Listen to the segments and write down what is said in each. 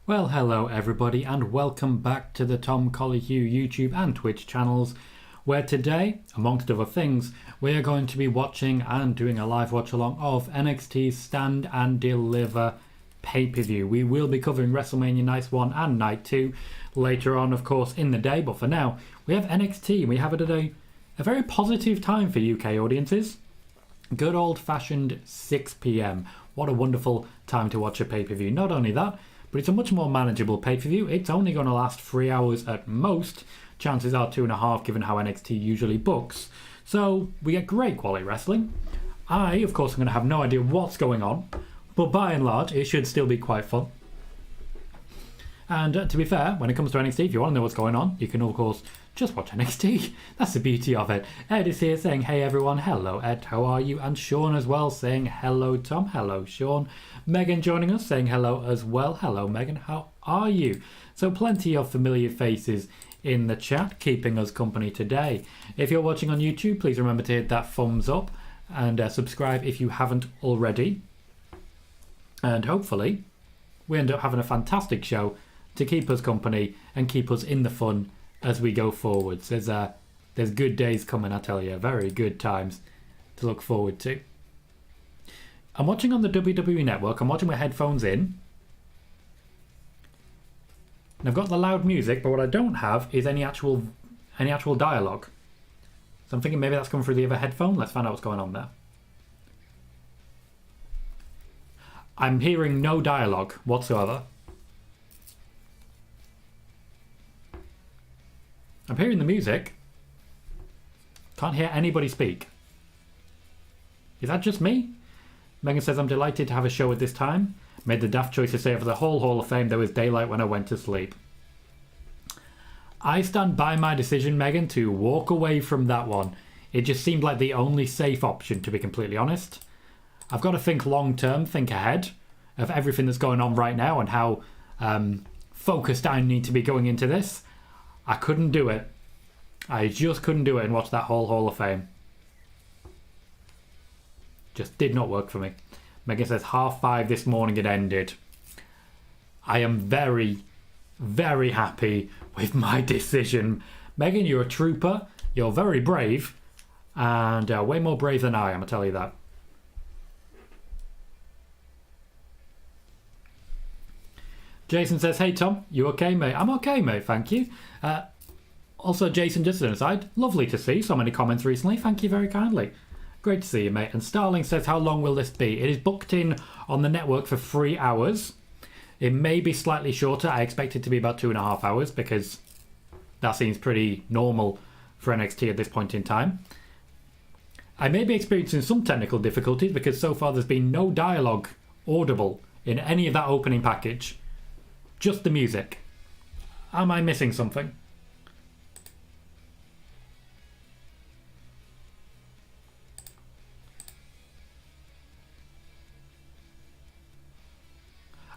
Well, hello everybody and welcome back to the Tom Colohue YouTube and Twitch channels, where today, amongst other things, we are going to be watching and doing a live watch along of NXT Stand and Deliver pay-per-view. We will be covering WrestleMania Nights 1 and Night 2 later on, of course, in the day, but for now, we have NXT and we have it at a very positive time for UK audiences. Good old-fashioned 6 PM. What a wonderful time to watch a pay-per-view. Not only that, but it's a much more manageable pay-per-view. It's only going to last 3 hours at most. Chances are 2.5 given how NXT usually books. So we get great quality wrestling. I, of course, am going to have no idea what's going on, but by and large, it should still be quite fun. And to be fair, when it comes to NXT, if you want to know what's going on, you can, of course, just watch NXT. That's the beauty of it. Ed is here saying, hey everyone, hello Ed, how are you? And Sean as well saying, hello Tom, hello Sean. Megan joining us saying hello as well. Hello Megan, how are you? So plenty of familiar faces in the chat, keeping us company today. If you're watching on YouTube, please remember to hit that thumbs up and subscribe if you haven't already. And hopefully, we end up having a fantastic show to keep us company and keep us in the fun as we go forwards. There's good days coming, I tell you, very good times to look forward to. I'm watching on the WWE Network. I'm watching with headphones in. And I've got the loud music, but what I don't have is any actual dialogue. So I'm thinking maybe that's coming through the other headphone. Let's find out what's going on there. I'm hearing no dialogue whatsoever. I'm hearing the music. Can't hear anybody speak. Is that just me? Megan says, I'm delighted to have a show at this time. Made the daft choice to say over the whole Hall of Fame there was daylight when I went to sleep. I stand by my decision, Megan, to walk away from that one. It just seemed like the only safe option, to be completely honest. I've got to think long term, think ahead of everything that's going on right now and how focused I need to be going into this. I couldn't do it. I just couldn't do it and watch that whole Hall of Fame. Just did not work for me. Megan says 5:30 this morning it ended. I am very, very happy with my decision. Megan, you're a trooper. You're very brave. And way more brave than I am, I'll tell you that. Jason says, hey Tom, you okay mate? I'm okay mate, thank you. Also Jason, just an aside, lovely to see so many comments recently, thank you very kindly. Great to see you mate. And Starling says, how long will this be? It is booked in on the network for 3 hours. It may be slightly shorter, I expect it to be about 2.5 hours because that seems pretty normal for NXT at this point in time. I may be experiencing some technical difficulties because so far there's been no dialogue audible in any of that opening package. Just the music. Am I missing something?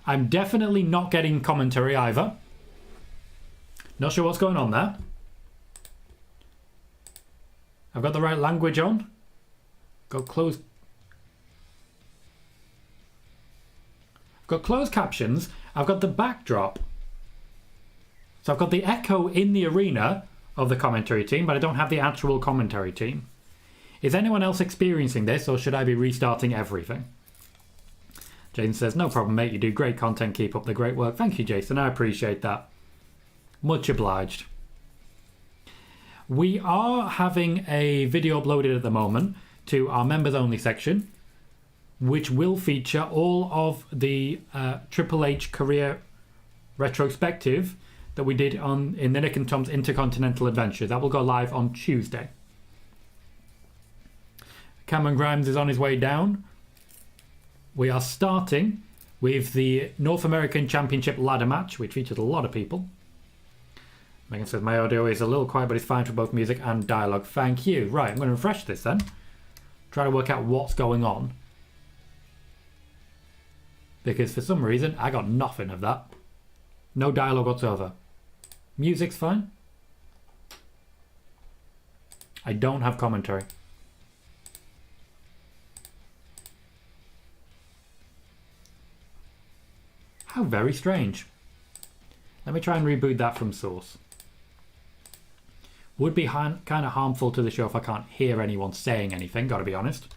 I'm definitely not getting commentary either. Not sure what's going on there. I've got the right language on. Got closed captions. I've got the backdrop. So I've got the echo in the arena of the commentary team, but I don't have the actual commentary team. Is anyone else experiencing this, or should I be restarting everything? Jason says, no problem, mate. You do great content. Keep up the great work. Thank you, Jason. I appreciate that. Much obliged. We are having a video uploaded at the moment to our members only section, which will feature all of the Triple H career retrospective that we did in the Nick and Tom's Intercontinental Adventure. That will go live on Tuesday. Cameron Grimes is on his way down. We are starting with the North American Championship ladder match, which features a lot of people. Megan says, my audio is a little quiet, but it's fine for both music and dialogue. Thank you. Right, I'm going to refresh this then. Try to work out what's going on. Because for some reason, I got nothing of that. No dialogue whatsoever. Music's fine. I don't have commentary. How very strange. Let me try and reboot that from source. Would be kind of harmful to the show if I can't hear anyone saying anything, gotta be honest.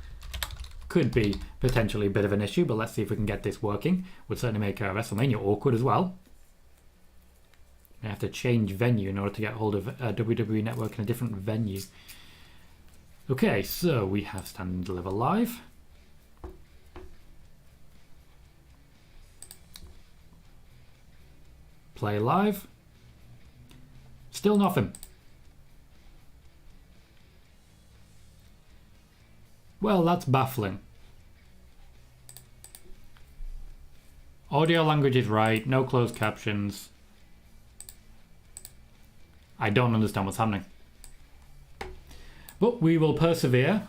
Could be potentially a bit of an issue, but let's see if we can get this working. Would certainly make WrestleMania awkward as well. I have to change venue in order to get hold of WWE Network in a different venue. Okay, so we have Stand and Deliver live. Play live. Still nothing. Well, that's baffling. Audio language is right, no closed captions. I don't understand what's happening. But we will persevere.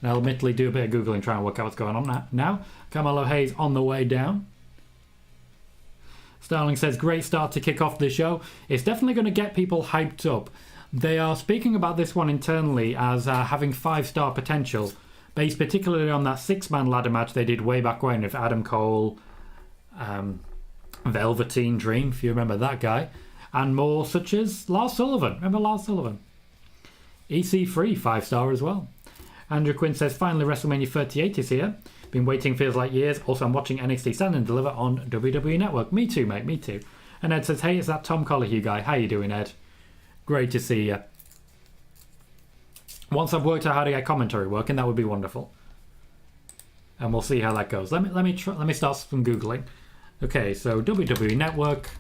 And I'll admittedly do a bit of Googling trying to work out what's going on now. Carmelo Hayes on the way down. Starling says, great start to kick off the show. It's definitely going to get people hyped up. They are speaking about this one internally as having 5-star potential, based particularly on that 6-man ladder match they did way back when with Adam Cole, Velveteen Dream, if you remember that guy, and more such as Lars Sullivan. Remember Lars Sullivan? EC3, 5-star as well. Andrew Quinn says, finally WrestleMania 38 is here. Been waiting feels like years. Also, I'm watching NXT Stand and Deliver on WWE Network. Me too, mate, me too. And Ed says, hey, it's that Tom Colohue guy. How you doing, Ed? Great to see you. Once I've worked out how to get commentary working, that would be wonderful. And we'll see how that goes. Let me start some Googling. Okay, so WWE Network,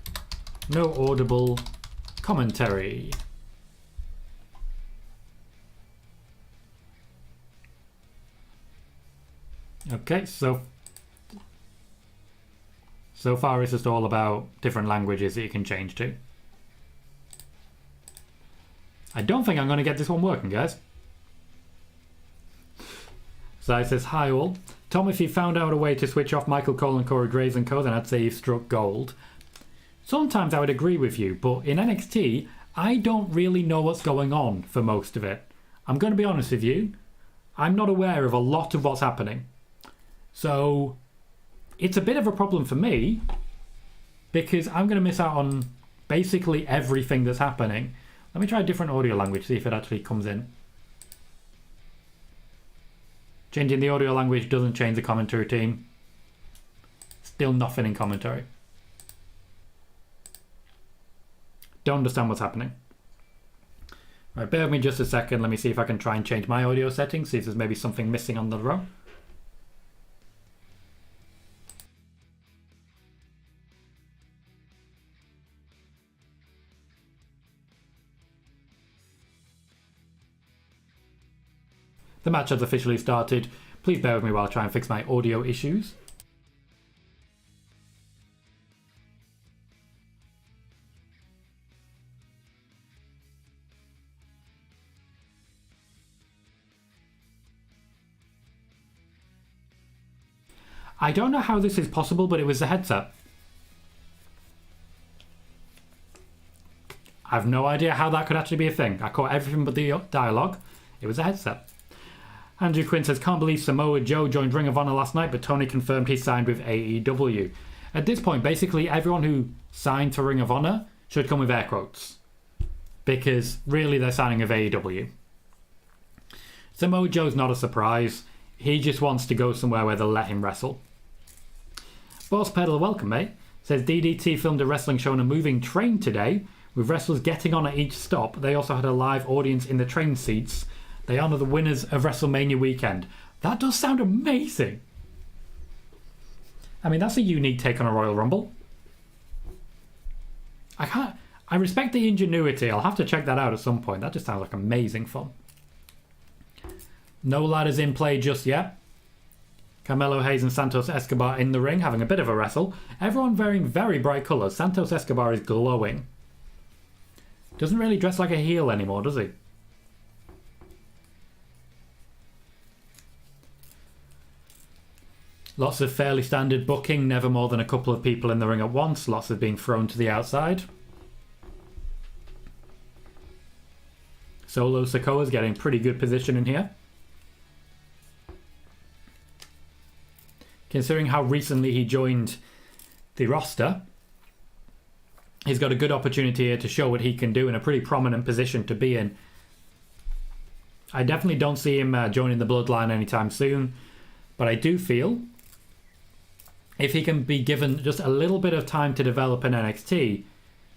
no audible commentary. Okay, so far it's just all about different languages that you can change to. I don't think I'm going to get this one working, guys. Zai says, hi all. Tom, if you found out a way to switch off Michael Cole and Corey Graves and co, then I'd say you've struck gold. Sometimes I would agree with you, but in NXT, I don't really know what's going on for most of it. I'm going to be honest with you. I'm not aware of a lot of what's happening. So, it's a bit of a problem for me because I'm going to miss out on basically everything that's happening. Let me try a different audio language, see if it actually comes in. Changing the audio language doesn't change the commentary team. Still nothing in commentary. Don't understand what's happening. Right, bear with me just a second. Let me see if I can try and change my audio settings, see if there's maybe something missing on the row. The match has officially started. Please bear with me while I try and fix my audio issues. I don't know how this is possible, but it was the headset. I have no idea how that could actually be a thing. I caught everything but the dialogue. It was a headset. Andrew Quinn says, can't believe Samoa Joe joined Ring of Honor last night, but Tony confirmed he signed with AEW. At this point, basically everyone who signed for Ring of Honor should come with air quotes. Because really they're signing with AEW. Samoa Joe's not a surprise. He just wants to go somewhere where they'll let him wrestle. Boss Pedal, welcome mate. Says DDT filmed a wrestling show on a moving train today, with wrestlers getting on at each stop. They also had a live audience in the train seats. They honour the winners of WrestleMania weekend. That does sound amazing. I mean, that's a unique take on a Royal Rumble. I respect the ingenuity. I'll have to check that out at some point. That just sounds like amazing fun. No ladders in play just yet. Carmelo Hayes and Santos Escobar in the ring, having a bit of a wrestle. Everyone wearing very bright colours. Santos Escobar is glowing. Doesn't really dress like a heel anymore, does he? Lots of fairly standard booking, never more than a couple of people in the ring at once. Lots of being thrown to the outside. Solo Sikoa's getting pretty good position in here. Considering how recently he joined the roster, He's got a good opportunity here to show what he can do in a pretty prominent position to be in. I definitely don't see him joining the Bloodline anytime soon, but I do feel if he can be given just a little bit of time to develop in NXT,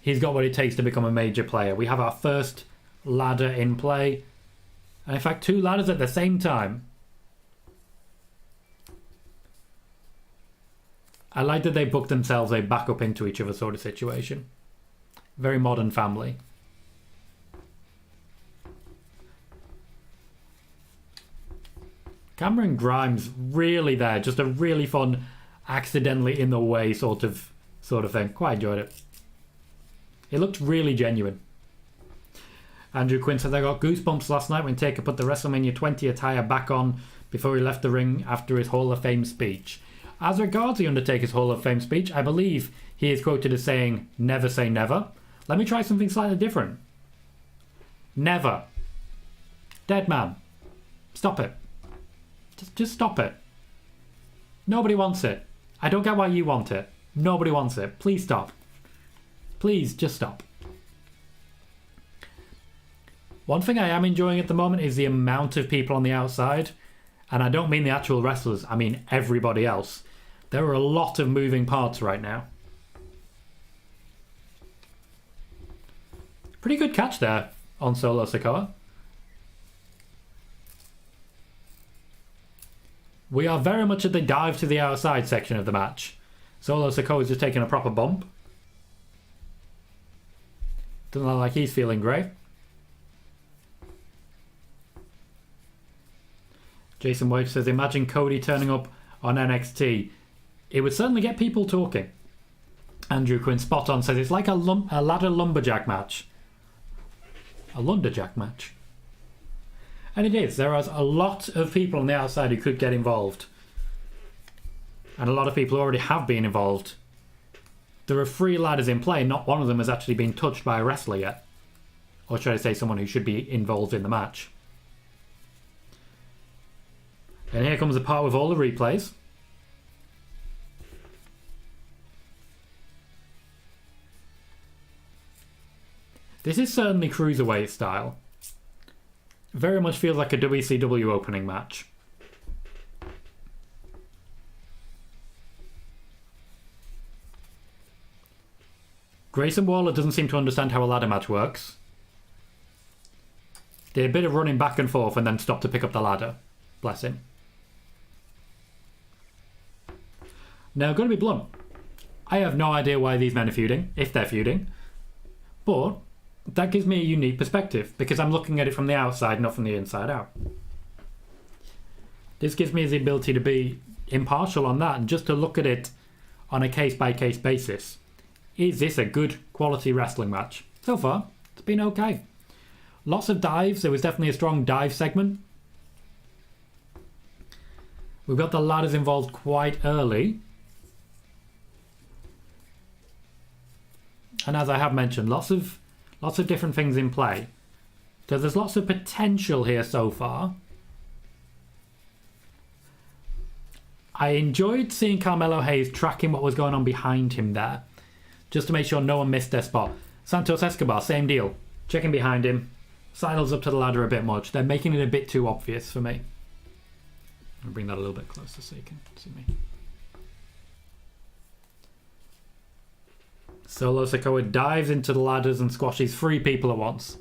he's got what it takes to become a major player. We have our first ladder in play, and in fact 2 ladders at the same time. I like that they book themselves a back up into each other sort of situation. Very modern family. Cameron Grimes really there, just a really fun accidentally in the way sort of thing. Quite enjoyed it. It looked really genuine. Andrew Quinn says, I got goosebumps last night when Taker put the WrestleMania 20 attire back on before he left the ring after his Hall of Fame speech. As regards the Undertaker's Hall of Fame speech, I believe he is quoted as saying, never say never. Let me try something slightly different. Never. Dead man. Stop it. Just stop it. Nobody wants it. I don't get why you want it. Nobody wants it. Please stop. Please just stop. One thing I am enjoying at the moment is the amount of people on the outside. And I don't mean the actual wrestlers. I mean everybody else. There are a lot of moving parts right now. Pretty good catch there on Solo Sikoa. We are very much at the dive to the outside section of the match. Solo Sikoa is just taking a proper bump. Doesn't look like he's feeling great. Jason Wade says, imagine Cody turning up on NXT. It would certainly get people talking. Andrew Quinn spot on says it's like a ladder lumberjack match. A lumberjack match. And it is. There are a lot of people on the outside who could get involved. And a lot of people already have been involved. There are 3 ladders in play. Not one of them has actually been touched by a wrestler yet. Or should I say someone who should be involved in the match. And here comes the part with all the replays. This is certainly cruiserweight style. Very much feels like a WCW opening match. Grayson Waller doesn't seem to understand how a ladder match works. Did a bit of running back and forth and then stopped to pick up the ladder. Bless him. Now, I'm going to be blunt. I have no idea why these men are feuding, if they're feuding. But that gives me a unique perspective because I'm looking at it from the outside, not from the inside out. This gives me the ability to be impartial on that and just to look at it on a case-by-case basis. Is this a good quality wrestling match? So far, it's been okay. Lots of dives. There was definitely a strong dive segment. We've got the ladders involved quite early. And as I have mentioned, lots of different things in play. So there's lots of potential here so far. I enjoyed seeing Carmelo Hayes tracking what was going on behind him there, just to make sure no one missed their spot. Santos Escobar, same deal. Checking behind him. Sidles up to the ladder a bit much. They're making it a bit too obvious for me. I'll bring that a little bit closer so you can see me. Solo Sikoa dives into the ladders and squashes 3 people at once.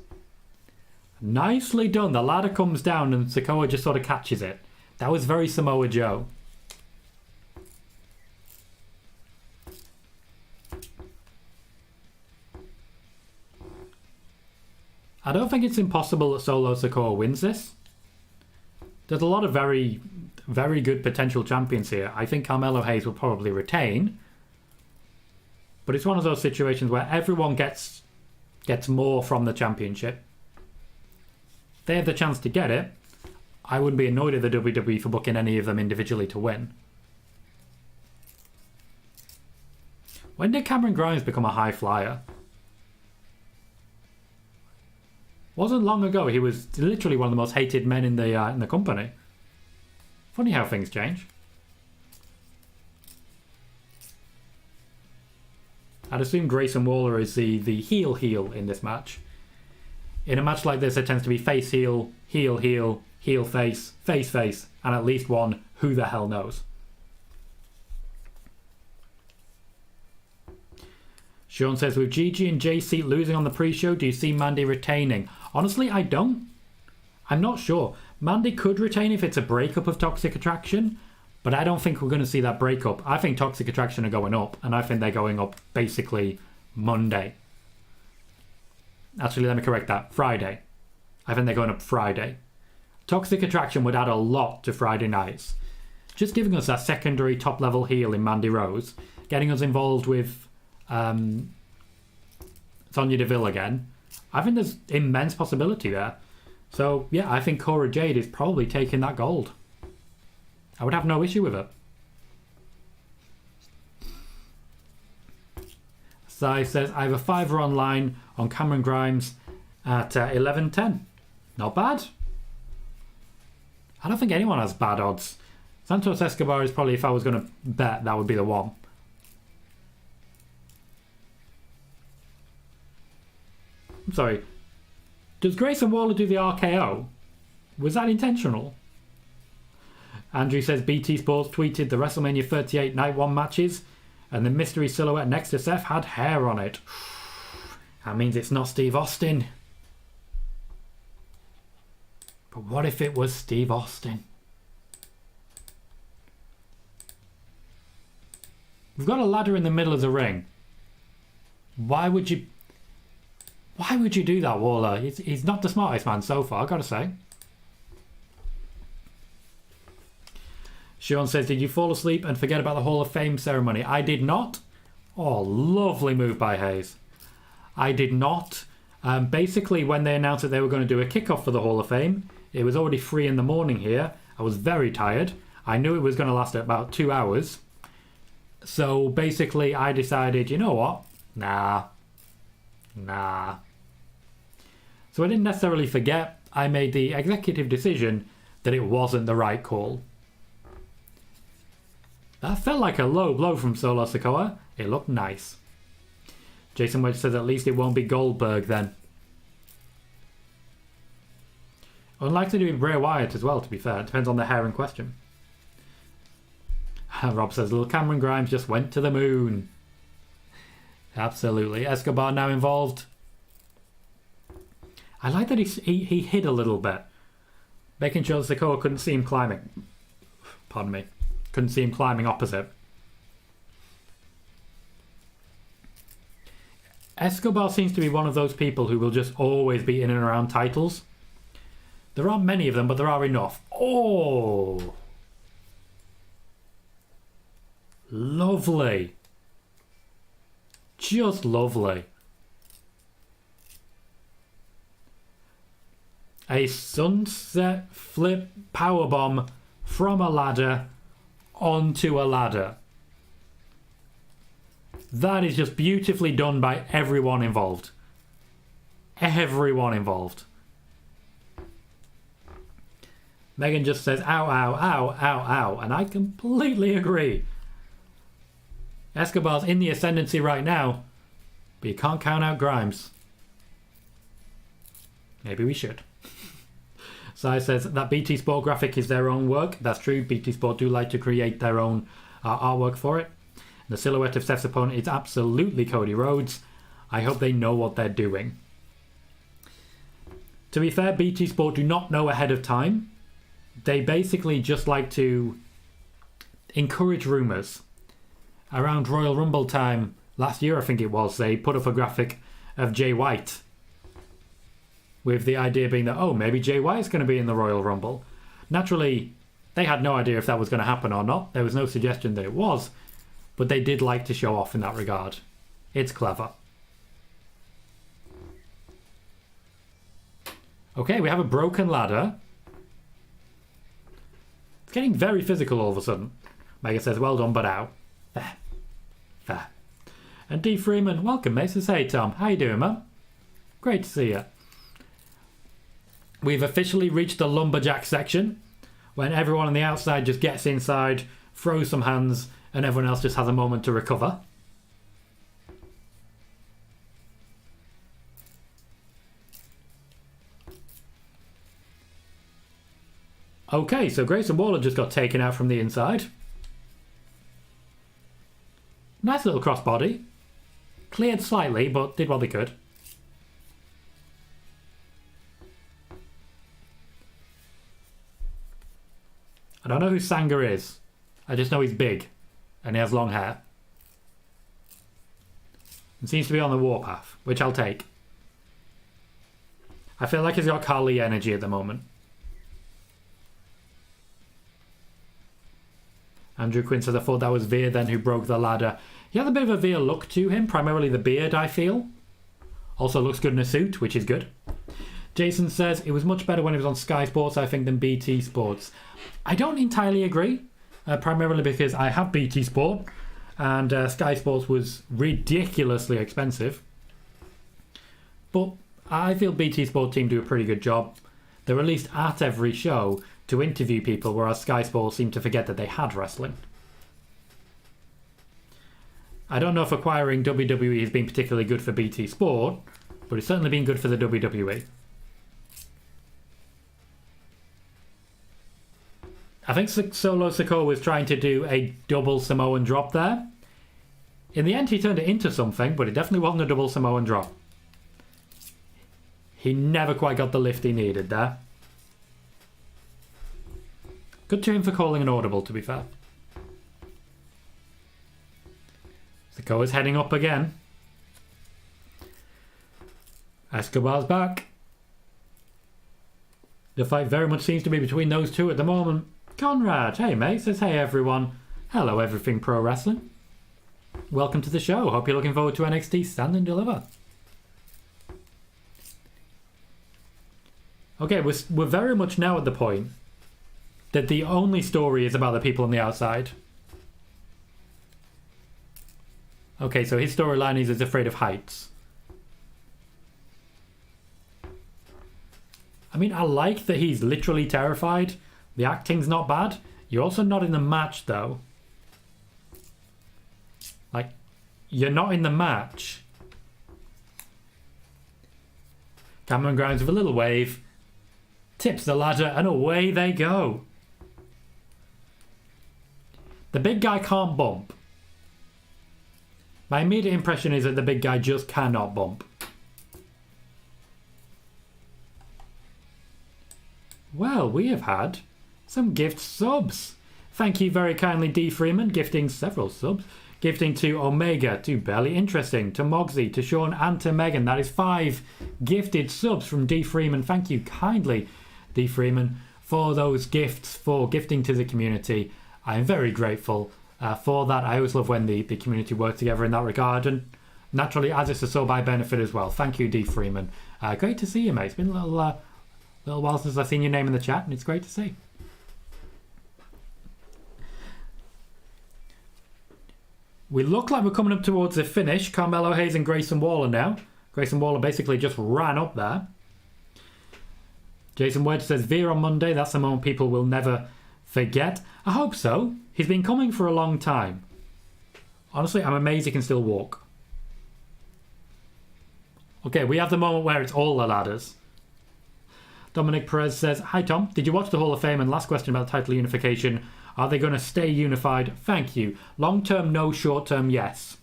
Nicely done. The ladder comes down and Sikoa just sort of catches it. That was very Samoa Joe. I don't think it's impossible that Solo Sikoa wins this. There's a lot of very, very good potential champions here. I think Carmelo Hayes will probably retain. But it's one of those situations where everyone gets more from the championship. They have the chance to get it. I wouldn't be annoyed at the WWE for booking any of them individually to win. When did Cameron Grimes become a high flyer? Wasn't long ago. He was literally one of the most hated men in the company. Funny how things change. I'd assume Grayson Waller is the heel in this match. In a match like this, it tends to be face heel, heel heel, heel face, face face, and at least one who the hell knows. Sean says, with Gigi and JC losing on the pre-show, do you see Mandy retaining? Honestly, I don't. I'm not sure. Mandy could retain if it's a breakup of Toxic Attraction, but I don't think we're going to see that breakup. I think Toxic Attraction are going up, and I think they're going up basically Monday. Actually, let me correct that. Friday. I think they're going up Friday. Toxic Attraction would add a lot to Friday nights. Just giving us that secondary top-level heel in Mandy Rose, getting us involved with Sonya Deville again. I think there's immense possibility there. So, yeah, I think Cora Jade is probably taking that gold. I would have no issue with it. Sai says, I have a $5 online on Cameron Grimes at 11.10. Not bad. I don't think anyone has bad odds. Santos Escobar is probably, if I was going to bet, that would be the one. I'm sorry. Does Grayson Waller do the RKO? Was that intentional? Andrew says BT Sports tweeted the WrestleMania 38 Night 1 matches and the mystery silhouette next to Seth had hair on it. That means it's not Steve Austin. But what if it was Steve Austin? We've got a ladder in the middle of the ring. Why would you do that, Waller? He's not the smartest man so far, I've got to say. Sean says, did you fall asleep and forget about the Hall of Fame ceremony? I did not. Oh, lovely move by Hayes. I did not. Basically, when they announced that they were going to do a kickoff for the Hall of Fame, it was already 3 in the morning here. I was very tired. I knew it was going to last about 2 hours. So basically, I decided, you know what? Nah. So I didn't necessarily forget. I made the executive decision that it wasn't the right call. That felt like a low blow from Solo Sikoa. It looked nice. Jason Wedge says at least it won't be Goldberg then. Unlikely to be Bray Wyatt as well, to be fair. It depends on the hair in question. Rob says little Cameron Grimes just went to the moon. Absolutely. Escobar now involved. I like that he hid a little bit, making sure Sikoa couldn't see him climbing. Pardon me. Couldn't see him climbing opposite. Escobar seems to be one of those people who will just always be in and around titles. There aren't many of them, but there are enough. Oh! Lovely. Just lovely. A sunset flip powerbomb from a ladder onto a ladder. That is just beautifully done by everyone involved. Everyone involved. Megan just says, ow, ow, ow, ow, ow. And I completely agree. Escobar's in the ascendancy right now, but you can't count out Grimes. Maybe we should. Sai says that BT Sport graphic is their own work. That's true. BT Sport do like to create their own artwork for it. The silhouette of Seth's opponent is absolutely Cody Rhodes. I hope they know what they're doing. To be fair, BT Sport do not know ahead of time. They basically just like to encourage rumours. Around Royal Rumble time last year, I think it was, they put up a graphic of Jay White, with the idea being that, oh, maybe Jay White's going to be in the Royal Rumble. Naturally, they had no idea if that was going to happen or not. There was no suggestion that it was, but they did like to show off in that regard. It's clever. Okay, we have a broken ladder. It's getting very physical all of a sudden. Mega says, well done, but ow. Fair. And D. Freeman, welcome, mate. Says, hey, Tom. How you doing, man? Great to see you. We've officially reached the lumberjack section, when everyone on the outside just gets inside, throws some hands, and everyone else just has a moment to recover. Okay, so Grayson Waller just got taken out from the inside. Nice little crossbody. Cleared slightly, but did what they could. I don't know who Sanga is. I just know he's big. And he has long hair. And seems to be on the warpath, which I'll take. I feel like he's got Carly energy at the moment. Andrew Quinn says, I thought that was Veer then who broke the ladder. He had a bit of a Veer look to him, primarily the beard, I feel. Also looks good in a suit, which is good. Jason says, it was much better when it was on Sky Sports, I think, than BT Sports. I don't entirely agree, primarily because I have BT Sport, and Sky Sports was ridiculously expensive. But I feel BT Sport team do a pretty good job. They're at least at every show to interview people, whereas Sky Sports seem to forget that they had wrestling. I don't know if acquiring WWE has been particularly good for BT Sport, but it's certainly been good for the WWE. I think Solo Sikoa was trying to do a double Samoan drop there. In the end, he turned it into something, but it definitely wasn't a double Samoan drop. He never quite got the lift he needed there. Good to him for calling an audible, to be fair. Sikoa's heading up again. Escobar's back. The fight very much seems to be between those two at the moment. Conrad, hey mate, says hey everyone. Hello Everything Pro Wrestling. Welcome to the show. Hope you're looking forward to NXT Stand and Deliver. Okay, we're very much now at the point that the only story is about the people on the outside. Okay, so his storyline is he's afraid of heights. I mean, I like that he's literally terrified. The acting's not bad. You're also not in the match, though. Like, you're not in the match. Cameron Grimes with a little wave. Tips the ladder, and away they go. The big guy can't bump. My immediate impression is that the big guy just cannot bump. Well, we have had some gift subs. Thank you very kindly, D. Freeman, gifting several subs. Gifting to Omega, to Barely Interesting, to Mogsy, to Sean, and to Megan. That is 5 gifted subs from D. Freeman. Thank you kindly, D. Freeman, for those gifts, for gifting to the community. I am very grateful for that. I always love when the community work together in that regard, and naturally, as it's a sub, I benefit as well. Thank you, D. Freeman. Great to see you, mate. It's been a little while since I've seen your name in the chat, and it's great to see. We look like we're coming up towards the finish. Carmelo Hayes and Grayson Waller now. Grayson Waller basically just ran up there. Jason Wedge says, Veer on Monday, that's the moment people will never forget. I hope so. He's been coming for a long time. Honestly, I'm amazed he can still walk. Okay, we have the moment where it's all the ladders. Dominic Perez says, hi Tom, did you watch the Hall of Fame? And last question about title unification. Are they going to stay unified? Thank you. Long term, no. Short term, yes.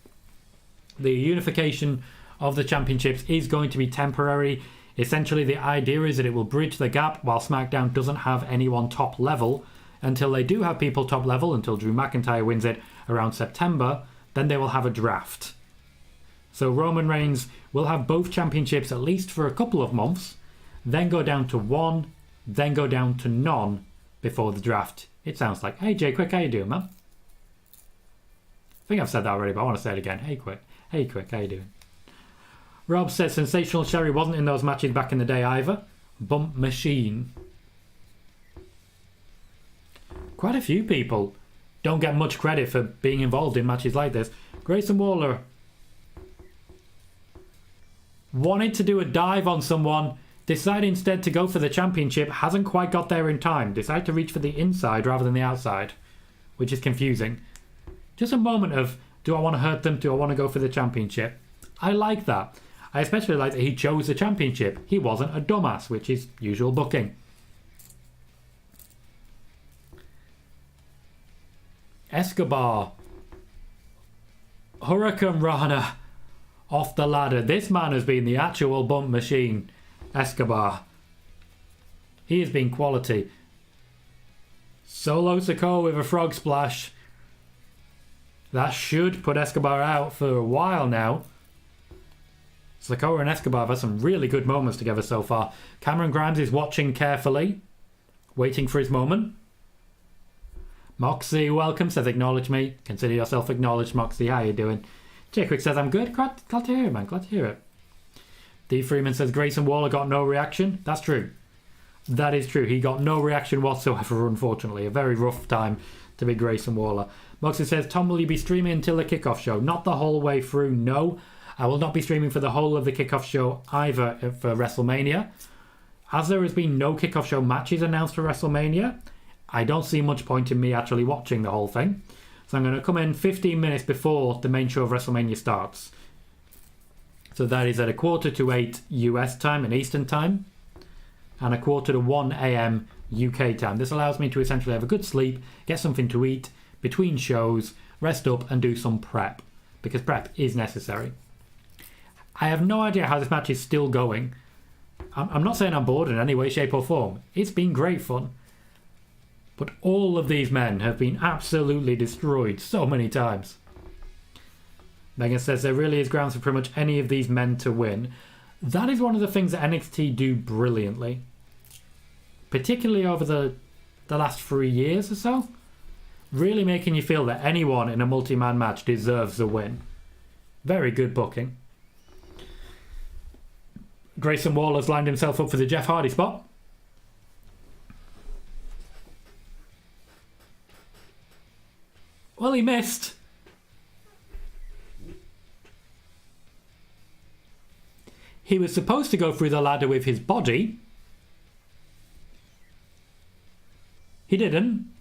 The unification of the championships is going to be temporary. Essentially, the idea is that it will bridge the gap while SmackDown doesn't have anyone top level. Until they do have people top level, until Drew McIntyre wins it around September, then they will have a draft. So Roman Reigns will have both championships at least for a couple of months, then go down to 1, then go down to none before the draft. It sounds like, hey Jay Quick, how you doing, man? I think I've said that already, but I want to say it again. Hey Quick, how you doing? Rob says, Sensational Sherry wasn't in those matches back in the day either. Bump machine. Quite a few people don't get much credit for being involved in matches like this. Grayson Waller wanted to do a dive on someone, decided instead to go for the championship, hasn't quite got there in time, decided to reach for the inside rather than the outside, which is confusing. Just a moment of, do I want to hurt them? Do I want to go for the championship? I like that. I especially like that he chose the championship. He wasn't a dumbass, which is usual booking. Escobar. Hurricane Rana off the ladder. This man has been the actual bump machine. Escobar. He has been quality. Solo Sikoa with a frog splash. That should put Escobar out for a while now. Sikoa and Escobar have had some really good moments together so far. Cameron Grimes is watching carefully, waiting for his moment. Moxie, welcome, says acknowledge me. Consider yourself acknowledged, Moxie. How you doing? Jay Quick says I'm good. Glad to hear it, man. Glad to hear it. D. Freeman says Grayson Waller got no reaction. That's true. That is true. He got no reaction whatsoever, unfortunately. A very rough time to be Grayson Waller. Moxie says, Tom, will you be streaming until the kickoff show? Not the whole way through, no. I will not be streaming for the whole of the kickoff show either for WrestleMania. As there has been no kickoff show matches announced for WrestleMania, I don't see much point in me actually watching the whole thing. So I'm going to come in 15 minutes before the main show of WrestleMania starts. So that is at 7:45 US time and Eastern time, and 1:45 AM UK time. This allows me to essentially have a good sleep, get something to eat between shows, rest up and do some prep, because prep is necessary. I have no idea how this match is still going. I'm not saying I'm bored in any way, shape or form. It's been great fun. But all of these men have been absolutely destroyed so many times. Megan says there really is grounds for pretty much any of these men to win. That is one of the things that NXT do brilliantly. Particularly over the last 3 years or so. Really making you feel that anyone in a multi-man match deserves a win. Very good booking. Grayson Waller's lined himself up for the Jeff Hardy spot. Well, he missed. He was supposed to go through the ladder with his body. He didn't.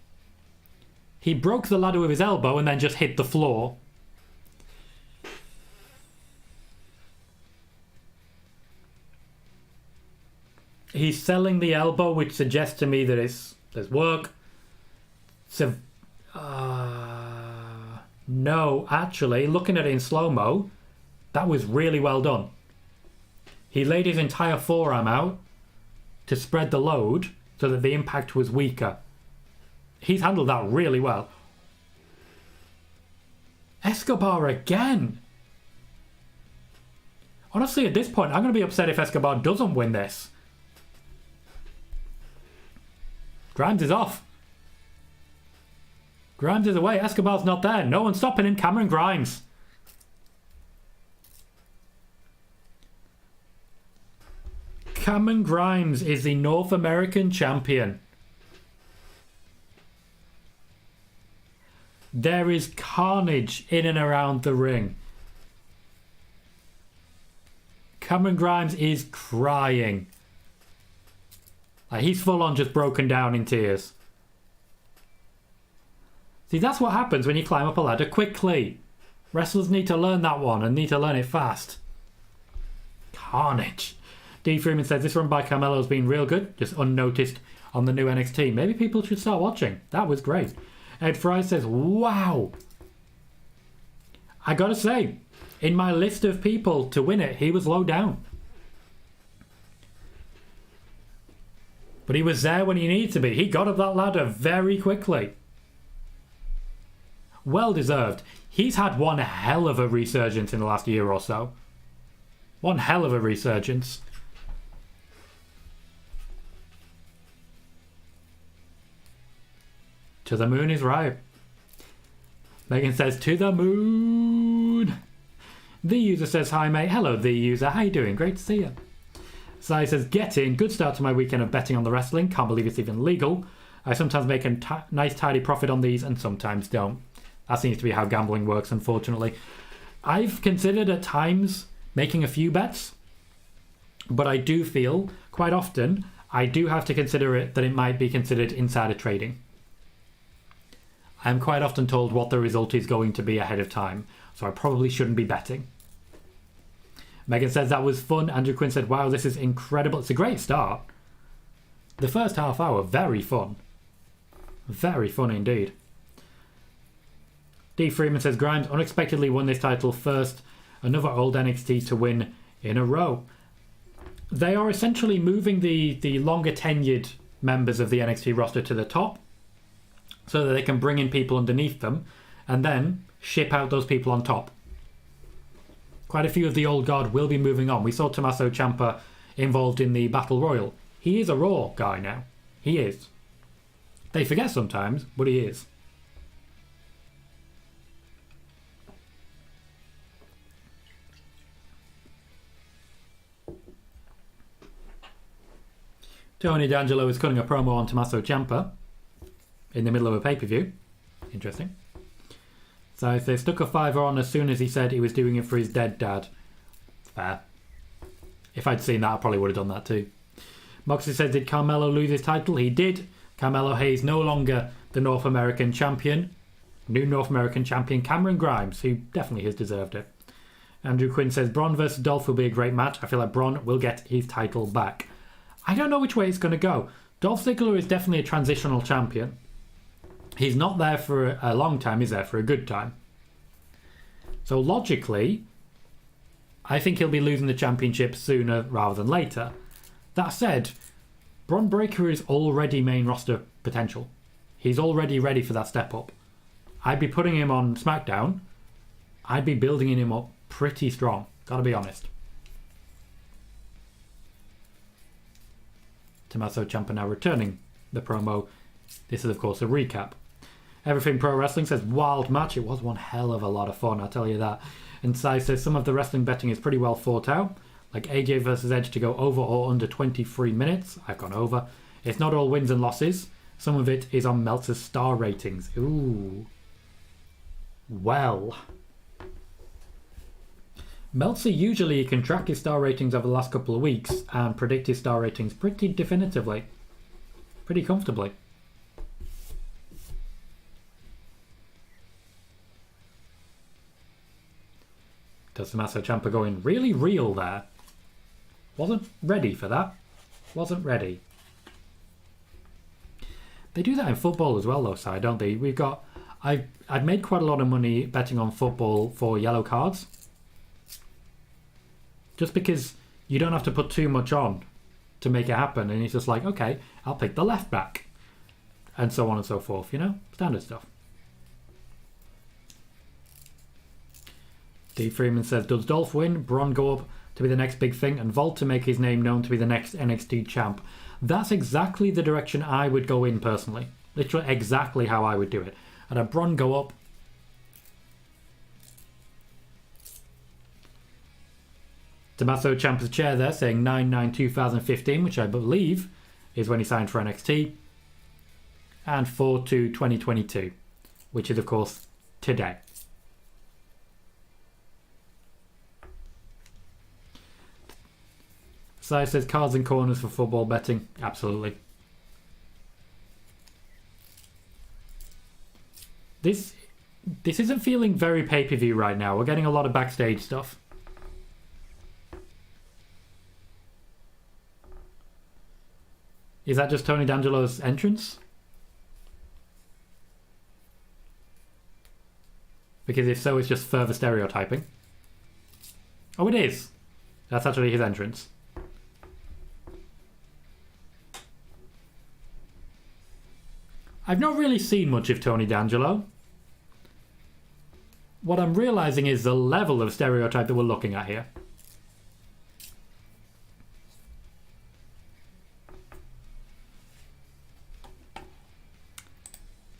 He broke the ladder with his elbow and then just hit the floor. He's selling the elbow, which suggests to me that there's work. So, no, actually, looking at it in slow-mo, that was really well done. He laid his entire forearm out to spread the load so that the impact was weaker. He's handled that really well. Escobar again. Honestly, at this point, I'm going to be upset if Escobar doesn't win this. Grimes is off. Grimes is away. Escobar's not there. No one's stopping him. Cameron Grimes. Cameron Grimes is the North American champion. There is carnage in and around the ring. Cameron Grimes is crying. Like, he's full on just broken down in tears. See, that's what happens when you climb up a ladder quickly. Wrestlers need to learn that one and need to learn it fast. Carnage. D. Freeman says this run by Carmelo has been real good, just unnoticed on the new NXT. Maybe people should start watching. That was great. Ed Fry says, wow. I gotta say, in my list of people to win it, he was low down. But he was there when he needed to be. He got up that ladder very quickly. Well deserved. He's had one hell of a resurgence in the last year or so. One hell of a resurgence. To the moon is right. Megan says, to the moon. The user says, hi mate. Hello, the user. How you doing? Great to see you. Sai says, get in. Good start to my weekend of betting on the wrestling. Can't believe it's even legal. I sometimes make a nice tidy profit on these and sometimes don't. That seems to be how gambling works, unfortunately. I've considered at times making a few bets, but I do feel quite often I do have to consider it that it might be considered insider trading. I'm quite often told what the result is going to be ahead of time, so I probably shouldn't be betting. Megan says that was fun. Andrew Quinn said, wow, this is incredible. It's a great start. The first half hour, very fun. Very fun indeed. D. Freeman says Grimes unexpectedly won this title first. Another old NXT to win in a row. They are essentially moving the longer tenured members of the NXT roster to the top so that they can bring in people underneath them and then ship out those people on top. Quite a few of the old guard will be moving on. We saw Tommaso Ciampa involved in the Battle Royal. He is a Raw guy now. He is. They forget sometimes, but he is. Tony D'Angelo is cutting a promo on Tommaso Ciampa in the middle of a pay-per-view. Interesting. So they stuck a fiver on as soon as he said he was doing it for his dead dad. Fair. If I'd seen that, I probably would have done that too. Moxley said, did Carmelo lose his title? He did. Carmelo Hayes no longer the North American champion. New North American champion Cameron Grimes, who definitely has deserved it. Andrew Quinn says, Bron versus Dolph will be a great match. I feel like Bron will get his title back. I don't know which way it's going to go. Dolph Ziggler is definitely a transitional champion. He's not there for a long time, he's there for a good time. So logically, I think he'll be losing the championship sooner rather than later. That said, Bron Breakker is already main roster potential. He's already ready for that step up. I'd be putting him on SmackDown. I'd be building him up pretty strong, gotta be honest. Tommaso Ciampa now returning the promo. This is of course a recap. Everything Pro Wrestling says wild match. It was one hell of a lot of fun, I'll tell you that. And Sai says some of the wrestling betting is pretty well thought out. Like AJ versus Edge to go over or under 23 minutes. I've gone over. It's not all wins and losses. Some of it is on Meltzer's star ratings. Ooh. Well. Meltzer usually can track his star ratings over the last couple of weeks and predict his star ratings pretty definitively. Pretty comfortably. Does Tommaso Ciampa going really real there? Wasn't ready for that. Wasn't ready. They do that in football as well though, Si, don't they? We've got... I've made quite a lot of money betting on football for yellow cards. Just because you don't have to put too much on to make it happen. And it's just like, okay, I'll pick the left back. And so on and so forth, you know? Standard stuff. Steve Freeman says, does Dolph win? Bron go up to be the next big thing and Vault to make his name known to be the next NXT champ. That's exactly the direction I would go in personally. Literally exactly how I would do it. I'd have Bron go up. Tommaso Ciampa's chair there saying 9/9/2015, which I believe is when he signed for NXT. And 4/2/2022, which is of course today. Sai says cards and corners for football betting. Absolutely. This isn't feeling very pay-per-view right now. We're getting a lot of backstage stuff. Is that just Tony D'Angelo's entrance? Because if so, it's just further stereotyping. Oh, it is. That's actually his entrance. I've not really seen much of Tony D'Angelo. What I'm realising is the level of stereotype that we're looking at here.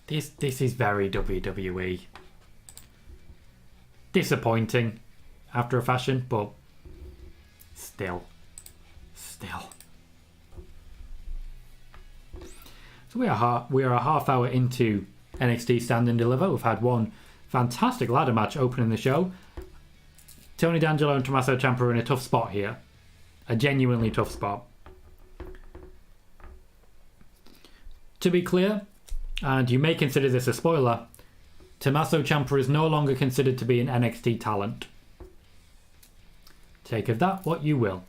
This is very WWE. Disappointing after a fashion, but still. So we are a half hour into NXT Stand and Deliver. We've had one fantastic ladder match opening the show. Tony D'Angelo and Tommaso Ciampa are in a tough spot here. A genuinely tough spot. To be clear, and you may consider this a spoiler, Tommaso Ciampa is no longer considered to be an NXT talent. Take of that what you will.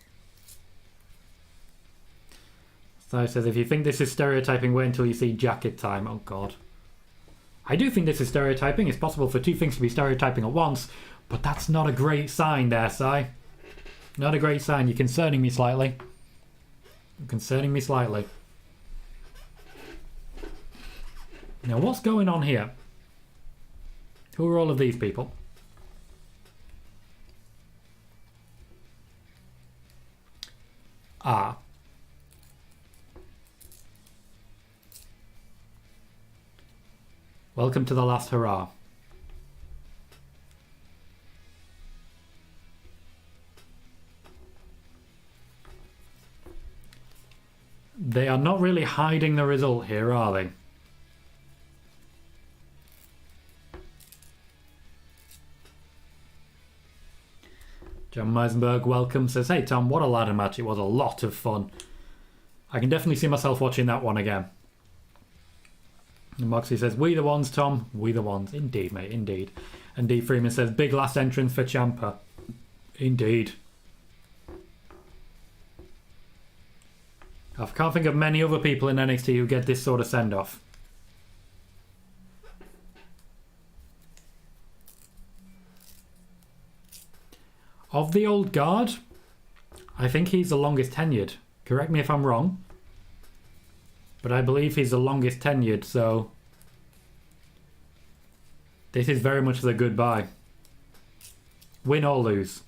So it says, if you think this is stereotyping, wait until you see Jacket Time. Oh god. I do think this is stereotyping. It's possible for two things to be stereotyping at once, but that's not a great sign there, Si. Not a great sign. You're concerning me slightly. You're concerning me slightly. Now, what's going on here? Who are all of these people? Ah. Welcome to the last hurrah. They are not really hiding the result here, are they? John Meisenberg, welcome, says, hey Tom, what a ladder match. It was a lot of fun. I can definitely see myself watching that one again. And Moxie says, we the ones, Tom. We the ones. Indeed, mate, indeed. And D. Freeman says, big last entrance for Ciampa. Indeed. I can't think of many other people in NXT who get this sort of send-off. Of the old guard, I think he's the longest tenured. Correct me if I'm wrong. But I believe he's the longest tenured, so... this is very much the goodbye. Win or lose.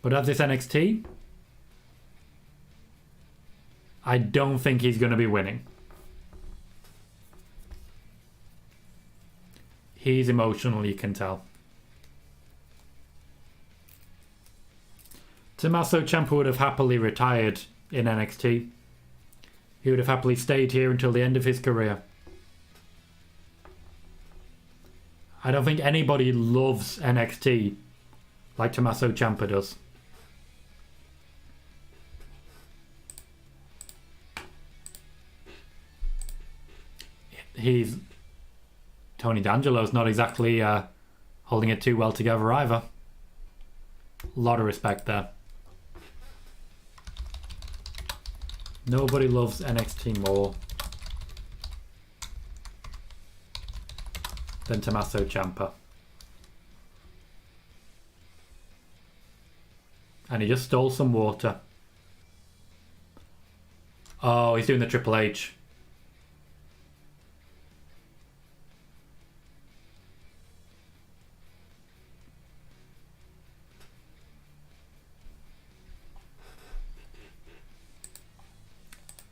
But at this NXT, I don't think he's going to be winning. He's emotional, you can tell. Tommaso Ciampa would have happily retired in NXT. He would have happily stayed here until the end of his career. I don't think anybody loves NXT like Tommaso Ciampa does. Tony D'Angelo's not exactly holding it too well together either. A lot of respect there. Nobody loves NXT more than Tommaso Ciampa. And he just stole some water. Oh, he's doing the Triple H.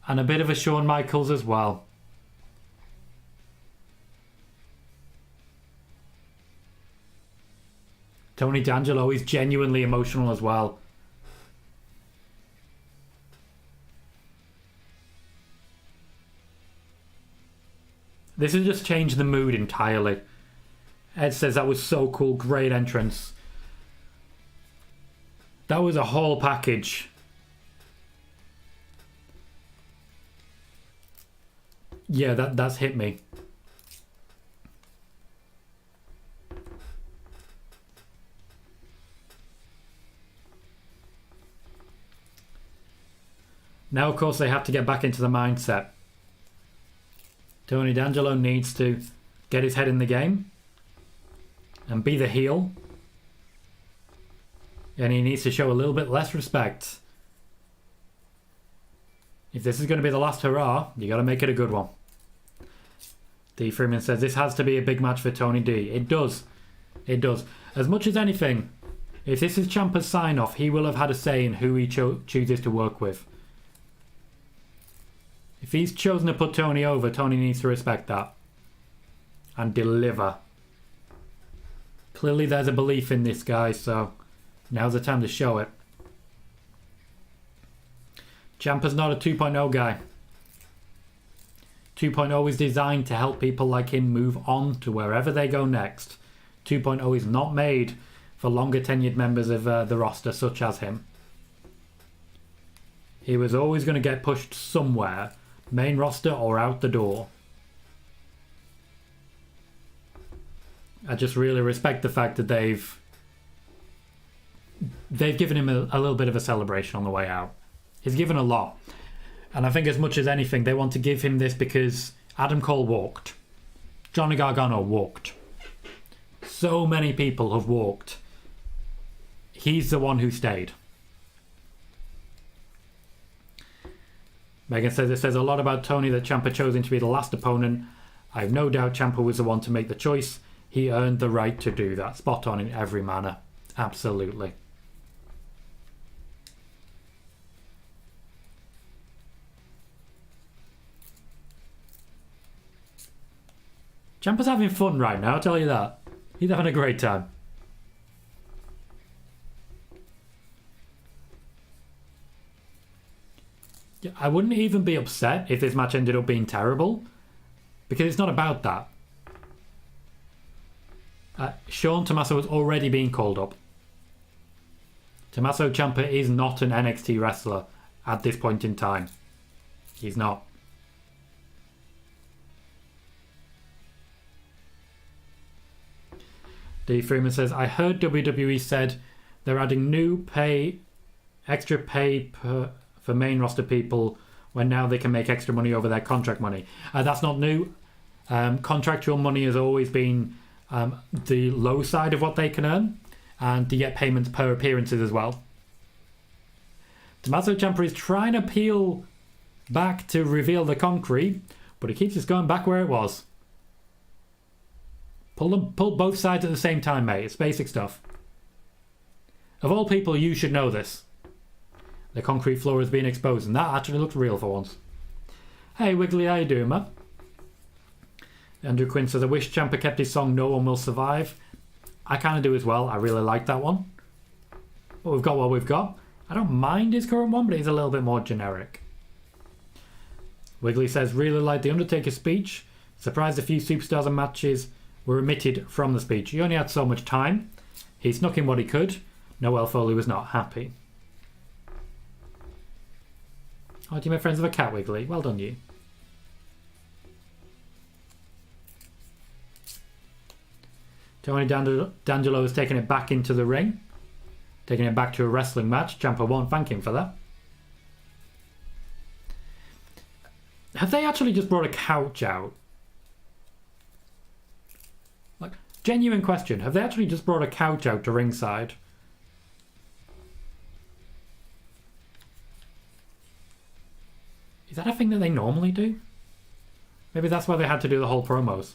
And a bit of a Shawn Michaels as well. Tony D'Angelo is genuinely emotional as well. This has just changed the mood entirely. Ed says that was so cool, great entrance. That was a whole package. Yeah, that's hit me. Now, of course, they have to get back into the mindset. Tony D'Angelo needs to get his head in the game and be the heel. And he needs to show a little bit less respect. If this is going to be the last hurrah, you got to make it a good one. D. Freeman says this has to be a big match for Tony D. It does. It does. As much as anything, if this is Ciampa's sign-off, he will have had a say in who he chooses to work with. If he's chosen to put Tony over, Tony needs to respect that. And deliver. Clearly there's a belief in this guy, so now's the time to show it. Ciampa's not a 2.0 guy. 2.0 is designed to help people like him move on to wherever they go next. 2.0 is not made for longer tenured members of the roster such as him. He was always going to get pushed somewhere, main roster or out the door. I just really respect the fact that they've given him a little bit of a celebration on the way out. He's given a lot. And I think as much as anything, they want to give him this because Adam Cole walked. Johnny Gargano walked. So many people have walked. He's the one who stayed. Megan says it says a lot about Tony that Ciampa chose him to be the last opponent. I have no doubt Ciampa was the one to make the choice. He earned the right to do that. Spot on in every manner. Absolutely. Ciampa's having fun right now, I'll tell you that. He's having a great time. Yeah, I wouldn't even be upset if this match ended up being terrible, because it's not about that. Sean Tommaso has already been called up. Tommaso Ciampa is not an NXT wrestler at this point in time. He's not. D. Freeman says, I heard WWE said they're adding extra pay for main roster people when now they can make extra money over their contract money. That's not new. Contractual money has always been the low side of what they can earn, and they get payments per appearances as well. Tommaso Ciampa is trying to peel back to reveal the concrete, but he keeps us going back where it was. Pull both sides at the same time, mate. It's basic stuff. Of all people, you should know this. The concrete floor has been exposed, and that actually looks real for once. Hey, Wiggly, how you doing, man? Andrew Quinn says, I wish Ciampa kept his song No One Will Survive. I kind of do as well. I really like that one. But we've got what we've got. I don't mind his current one, but he's a little bit more generic. Wiggly says, really like the Undertaker speech. Surprised a few superstars and matches were omitted from the speech. He only had so much time. He snuck in what he could. Noel Foley was not happy. Oh, do you make friends with a cat, Wiggly? Well done, you. Tony D'Angelo has taken it back into the ring. Taking it back to a wrestling match. Ciampa won't thank him for that. Have they actually just brought a couch out? Like, genuine question. Have they actually just brought a couch out to ringside? Is that a thing that they normally do? Maybe that's why they had to do the whole promos.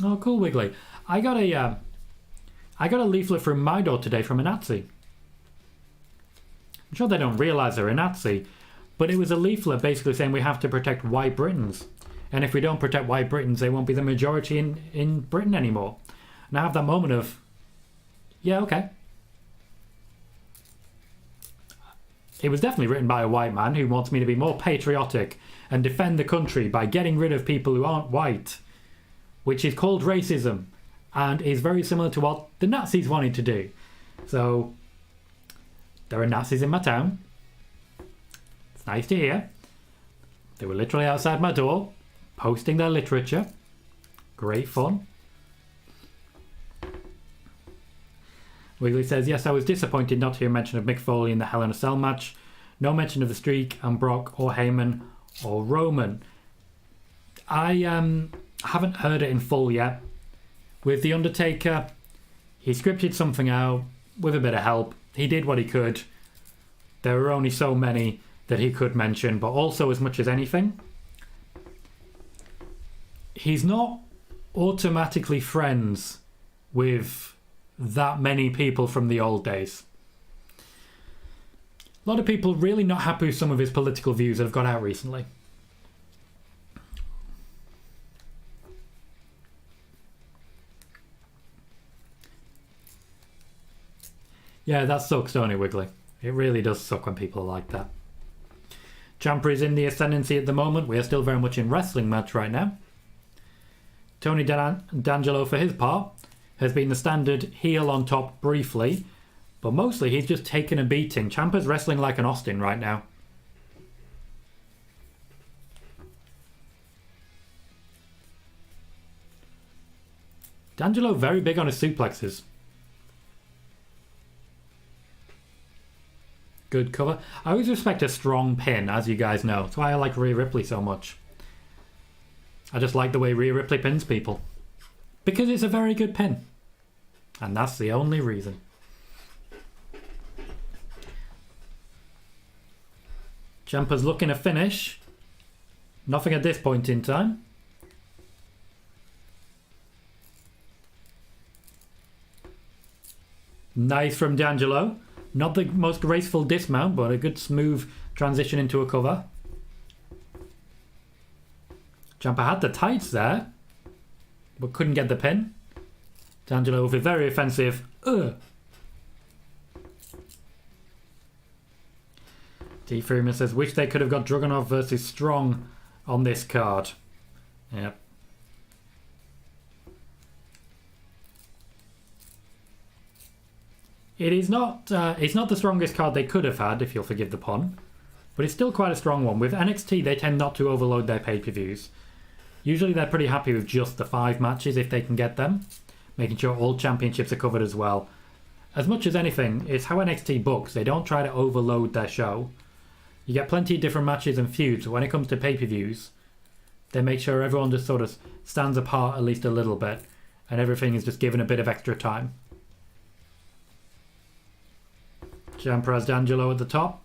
Oh, cool, Wiggly. I got a leaflet from my door today from a Nazi. I'm sure they don't realise they're a Nazi, but it was a leaflet basically saying we have to protect white Britons. And if we don't protect white Britons, they won't be the majority in Britain anymore. And I have that moment of, yeah, okay. It was definitely written by a white man who wants me to be more patriotic and defend the country by getting rid of people who aren't white, which is called racism and is very similar to what the Nazis wanted to do. So, there are Nazis in my town. It's nice to hear. They were literally outside my door, posting their literature. Great fun. Wiggly says, yes, I was disappointed not to hear mention of Mick Foley in the Hell in a Cell match. No mention of the Streak and Brock or Heyman or Roman. I haven't heard it in full yet. With The Undertaker, he scripted something out with a bit of help. He did what he could. There were only so many that he could mention, but also as much as anything, he's not automatically friends with that many people from the old days. A lot of people really not happy with some of his political views that have gone out recently. Yeah, that sucks, don't it, Wiggly? It really does suck when people are like that. Ciampa is in the ascendancy at the moment. We are still very much in wrestling match right now. Tony D'Angelo, for his part, has been the standard heel on top briefly, but mostly he's just taken a beating. Ciampa's wrestling like an Austin right now. D'Angelo very big on his suplexes. Good cover. I always respect a strong pin, as you guys know. That's why I like Rhea Ripley so much. I just like the way Rhea Ripley pins people. Because it's a very good pin. And that's the only reason. Ciampa's looking to finish. Nothing at this point in time. Nice from D'Angelo. Not the most graceful dismount, but a good smooth transition into a cover. Ciampa had the tights there, but couldn't get the pin. D'Angelo with a very offensive. D. Freeman says, wish they could have got Dragunov versus Strong on this card. Yep. It's not the strongest card they could have had, if you'll forgive the pun. But it's still quite a strong one. With NXT, they tend not to overload their pay-per-views. Usually they're pretty happy with just the 5 matches if they can get them. Making sure all championships are covered as well. As much as anything, it's how NXT books. They don't try to overload their show. You get plenty of different matches and feuds, but when it comes to pay-per-views, they make sure everyone just sort of stands apart at least a little bit. And everything is just given a bit of extra time. Ciampa has D'Angelo at the top.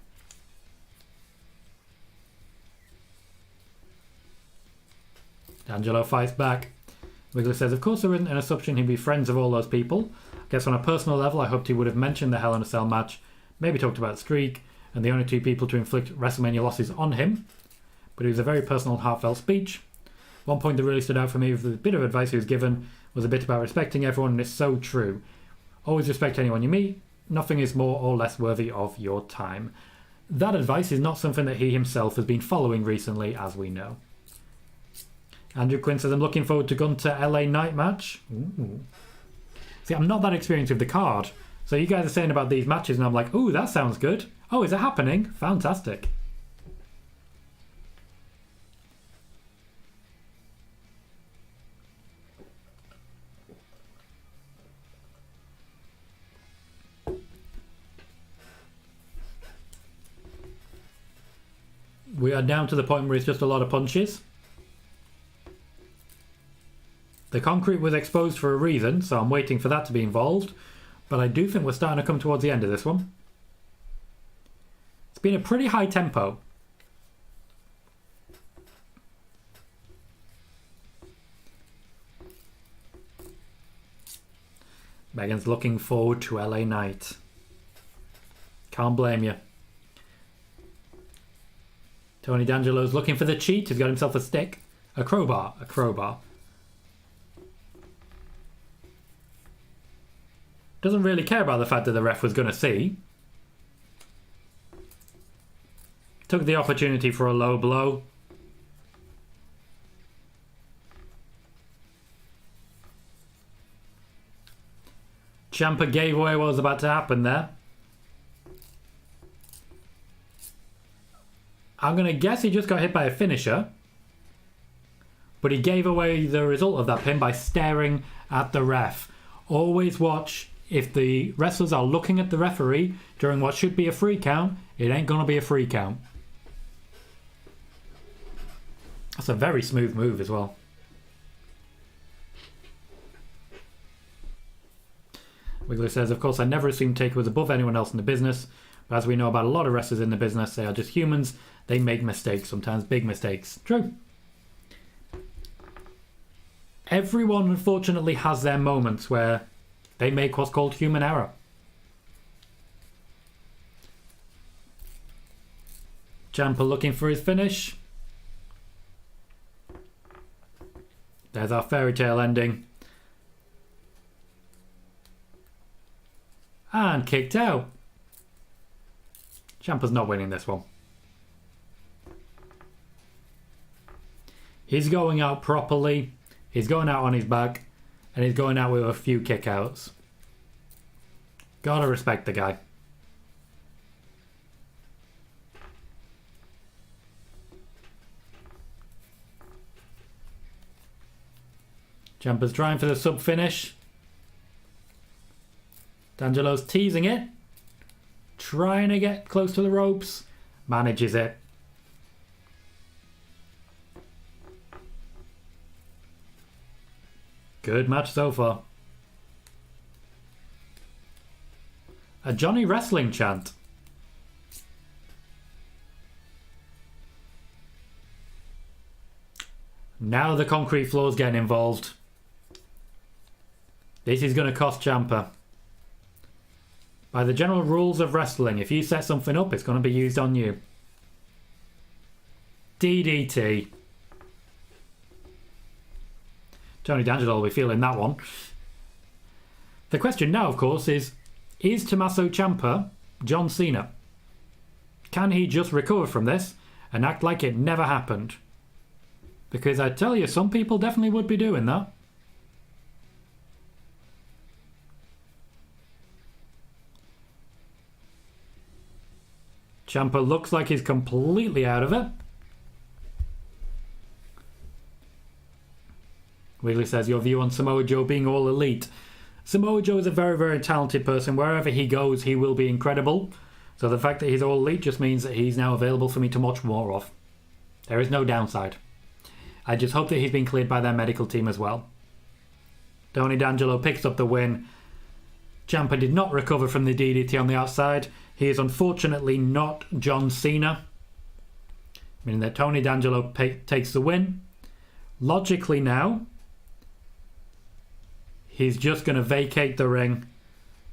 D'Angelo fights back. Wiggler says, of course there isn't an assumption he'd be friends of all those people. I guess on a personal level I hoped he would have mentioned the Hell in a Cell match, maybe talked about Streak, and the only 2 people to inflict WrestleMania losses on him. But it was a very personal and heartfelt speech. One point that really stood out for me with the bit of advice he was given was a bit about respecting everyone, and it's so true. Always respect anyone you meet. Nothing is more or less worthy of your time. That advice is not something that he himself has been following recently, as we know. Andrew Quinn says, I'm looking forward to Gunter LA Knight match. Ooh. See, I'm not that experienced with the card. So you guys are saying about these matches and I'm like, ooh, that sounds good. Oh, is it happening? Fantastic. We are down to the point where it's just a lot of punches. The concrete was exposed for a reason, so I'm waiting for that to be involved. But I do think we're starting to come towards the end of this one. It's been a pretty high tempo. Megan's looking forward to LA Knight. Can't blame you. Tony D'Angelo's looking for the cheat. He's got himself a stick. A crowbar. A crowbar. Doesn't really care about the fact that the ref was going to see. Took the opportunity for a low blow. Ciampa gave away what was about to happen there. I'm going to guess he just got hit by a finisher. But he gave away the result of that pin by staring at the ref. Always watch if the wrestlers are looking at the referee during what should be a free count. It ain't going to be a free count. That's a very smooth move as well. Wiggler says, of course, I never assumed Taker was above anyone else in the business. But as we know about a lot of wrestlers in the business, they are just humans. They make mistakes, sometimes big mistakes. True. Everyone, unfortunately, has their moments where they make what's called human error. Ciampa looking for his finish. There's our fairy tale ending. And kicked out. Ciampa's not winning this one. He's going out properly. He's going out on his back. And he's going out with a few kickouts. Gotta respect the guy. Ciampa's trying for the sub finish. D'Angelo's teasing it. Trying to get close to the ropes. Manages it. Good match so far. A Johnny Wrestling chant. Now the concrete floor's getting involved. This is going to cost Ciampa. By the general rules of wrestling, if you set something up, it's going to be used on you. DDT. Tony D'Angelo will be feeling that one. The question now, of course, is Tommaso Ciampa John Cena? Can he just recover from this and act like it never happened? Because I tell you, some people definitely would be doing that. Ciampa looks like he's completely out of it. Wiggly says, your view on Samoa Joe being all elite. Samoa Joe is a very, very talented person. Wherever he goes, he will be incredible. So the fact that he's all elite just means that he's now available for me to watch more of. There is no downside. I just hope that he's been cleared by their medical team as well. Tony D'Angelo picks up the win. Ciampa did not recover from the DDT on the outside. He is unfortunately not John Cena. Meaning that Tony D'Angelo takes the win. Logically now, he's just going to vacate the ring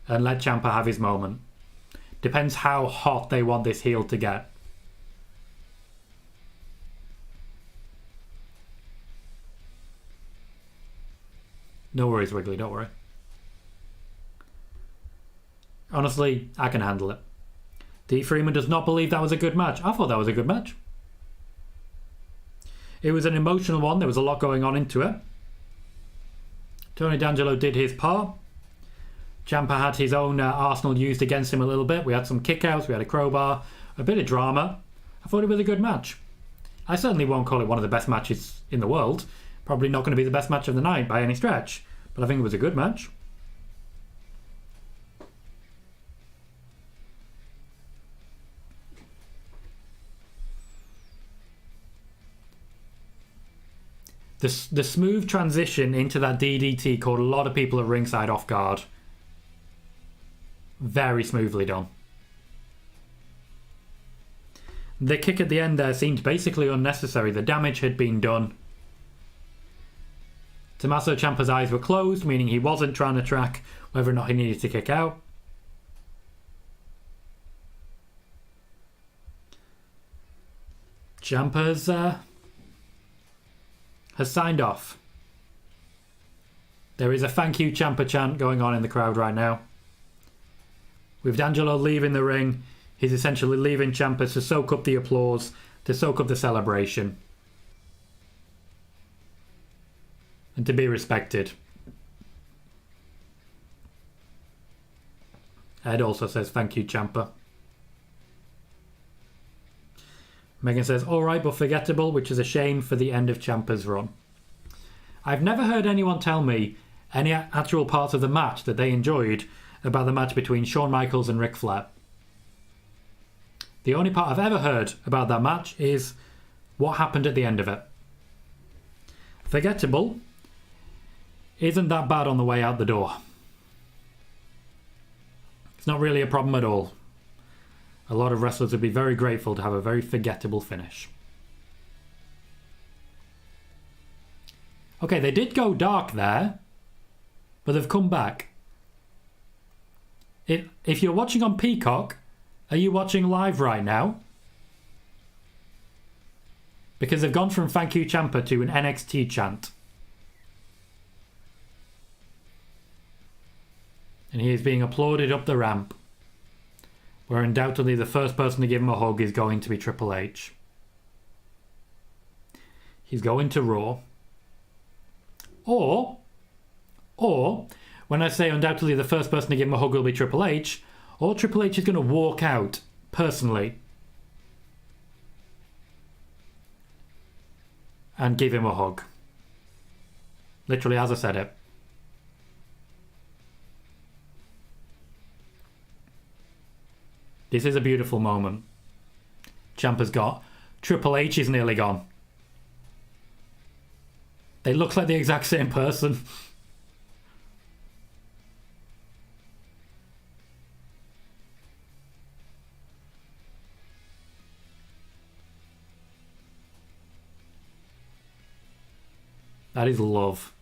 and let Ciampa have his moment. Depends how hot they want this heel to get. No worries, Wiggly, don't worry. Honestly, I can handle it. D. Freeman does not believe that was a good match. I thought that was a good match. It was an emotional one. There was a lot going on into it. Tony D'Angelo did his part. Ciampa had his own arsenal used against him a little bit. We had some kickouts, we had a crowbar, a bit of drama. I thought it was a good match. I certainly won't call it one of the best matches in the world. Probably not going to be the best match of the night by any stretch. But I think it was a good match. The smooth transition into that DDT caught a lot of people at ringside off guard. Very smoothly done. The kick at the end there seemed basically unnecessary. The damage had been done. Tommaso Ciampa's eyes were closed, meaning he wasn't trying to track whether or not he needed to kick out. Ciampa's has signed off. There is a thank you Ciampa chant going on in the crowd right now. With D'Angelo leaving the ring, he's essentially leaving Ciampa to soak up the applause, to soak up the celebration. And to be respected. Ed also says thank you Ciampa. Megan says, alright but forgettable, which is a shame for the end of Ciampa's run. I've never heard anyone tell me any actual parts of the match that they enjoyed about the match between Shawn Michaels and Ric Flair. The only part I've ever heard about that match is what happened at the end of it. Forgettable isn't that bad on the way out the door. It's not really a problem at all. A lot of wrestlers would be very grateful to have a very forgettable finish. Okay, they did go dark there, but they've come back. If you're watching on Peacock, are you watching live right now? Because they've gone from thank you Ciampa to an NXT chant. And he is being applauded up the ramp. Where undoubtedly the first person to give him a hug is going to be Triple H. He's going to Raw. Or, when I say undoubtedly the first person to give him a hug will be Triple H, or Triple H is going to walk out personally and give him a hug. Literally as I said it. This is a beautiful moment. Ciampa's got. Triple H is nearly gone. They look like the exact same person. That is love.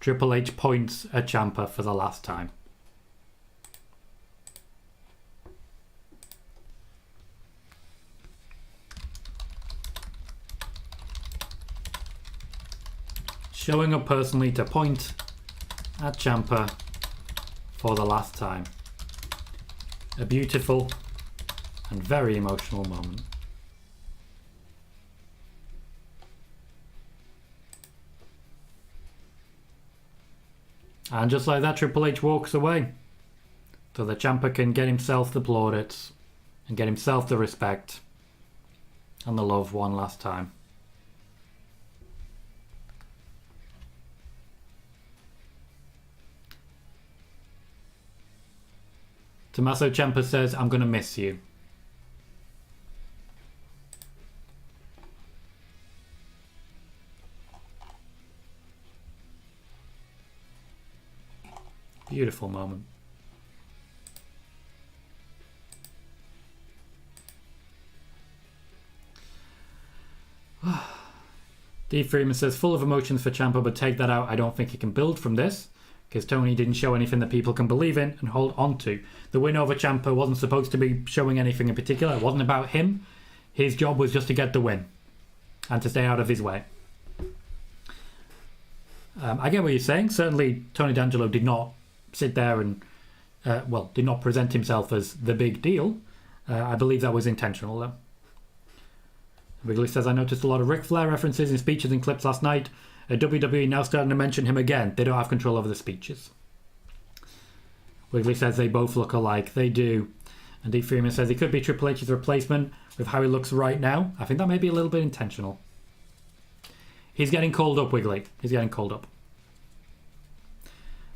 Triple H points at Ciampa for the last time. Showing up personally to point at Ciampa for the last time. A beautiful and very emotional moment. And just like that, Triple H walks away. So that Ciampa can get himself the plaudits and get himself the respect and the love one last time. Tommaso Ciampa says, "I'm going to miss you." Beautiful moment. D. Freeman says, "Full of emotions for Ciampa, but take that out. I don't think he can build from this. Because Tony didn't show anything that people can believe in and hold on to. The win over Ciampa wasn't supposed to be showing anything in particular. It wasn't about him. His job was just to get the win and to stay out of his way." I get what you're saying. Certainly, Tony D'Angelo did not sit there and, did not present himself as the big deal. I believe that was intentional, though. Wrigley says, "I noticed a lot of Ric Flair references in speeches and clips last night. WWE now starting to mention him again. They don't have control over the speeches." Wiggly says they both look alike. They do. And D. Freeman says he could be Triple H's replacement with how he looks right now. I think that may be a little bit intentional. He's getting called up, Wiggly. He's getting called up.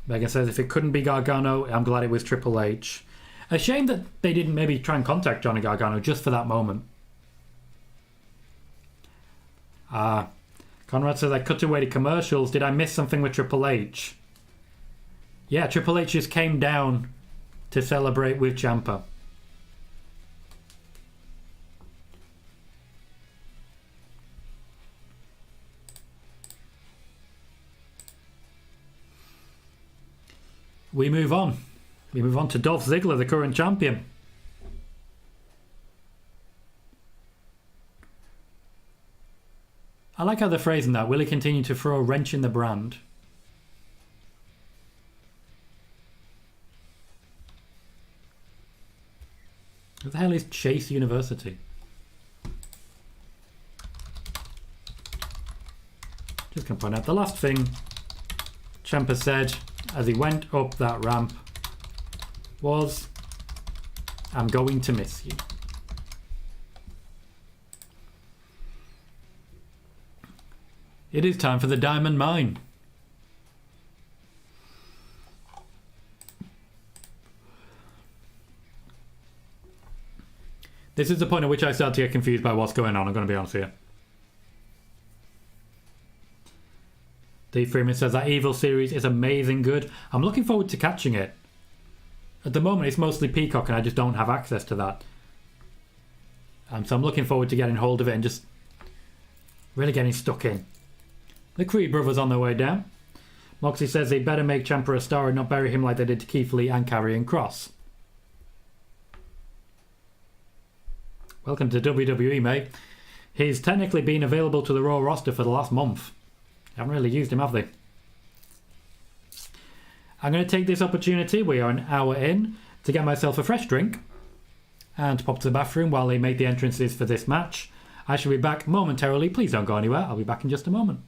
Megan says if it couldn't be Gargano, I'm glad it was Triple H. A shame that they didn't maybe try and contact Johnny Gargano just for that moment. Conrad says, "I cut away to commercials. Did I miss something with Triple H?" Yeah, Triple H just came down to celebrate with Ciampa. We move on. We move on to Dolph Ziggler, the current champion. I like how they're phrasing that. Will he continue to throw a wrench in the brand? What the hell is Chase University? Just going to point out the last thing Ciampa said as he went up that ramp was, "I'm going to miss you." It is time for the Diamond Mine. This is the point at which I start to get confused by what's going on, I'm going to be honest here. Dave Freeman says that Evil series is amazing good. I'm looking forward to catching it. At the moment it's mostly Peacock and I just don't have access to that. So I'm looking forward to getting hold of it and just really getting stuck in. The Creed brothers on their way down. Moxley says they better make Ciampa a star and not bury him like they did to Keith Lee and Karrion Kross. Welcome to WWE, mate. He's technically been available to the Raw roster for the last month. Haven't really used him, have they? I'm going to take this opportunity, we are an hour in, to get myself a fresh drink and pop to the bathroom while they make the entrances for this match. I shall be back momentarily. Please don't go anywhere. I'll be back in just a moment.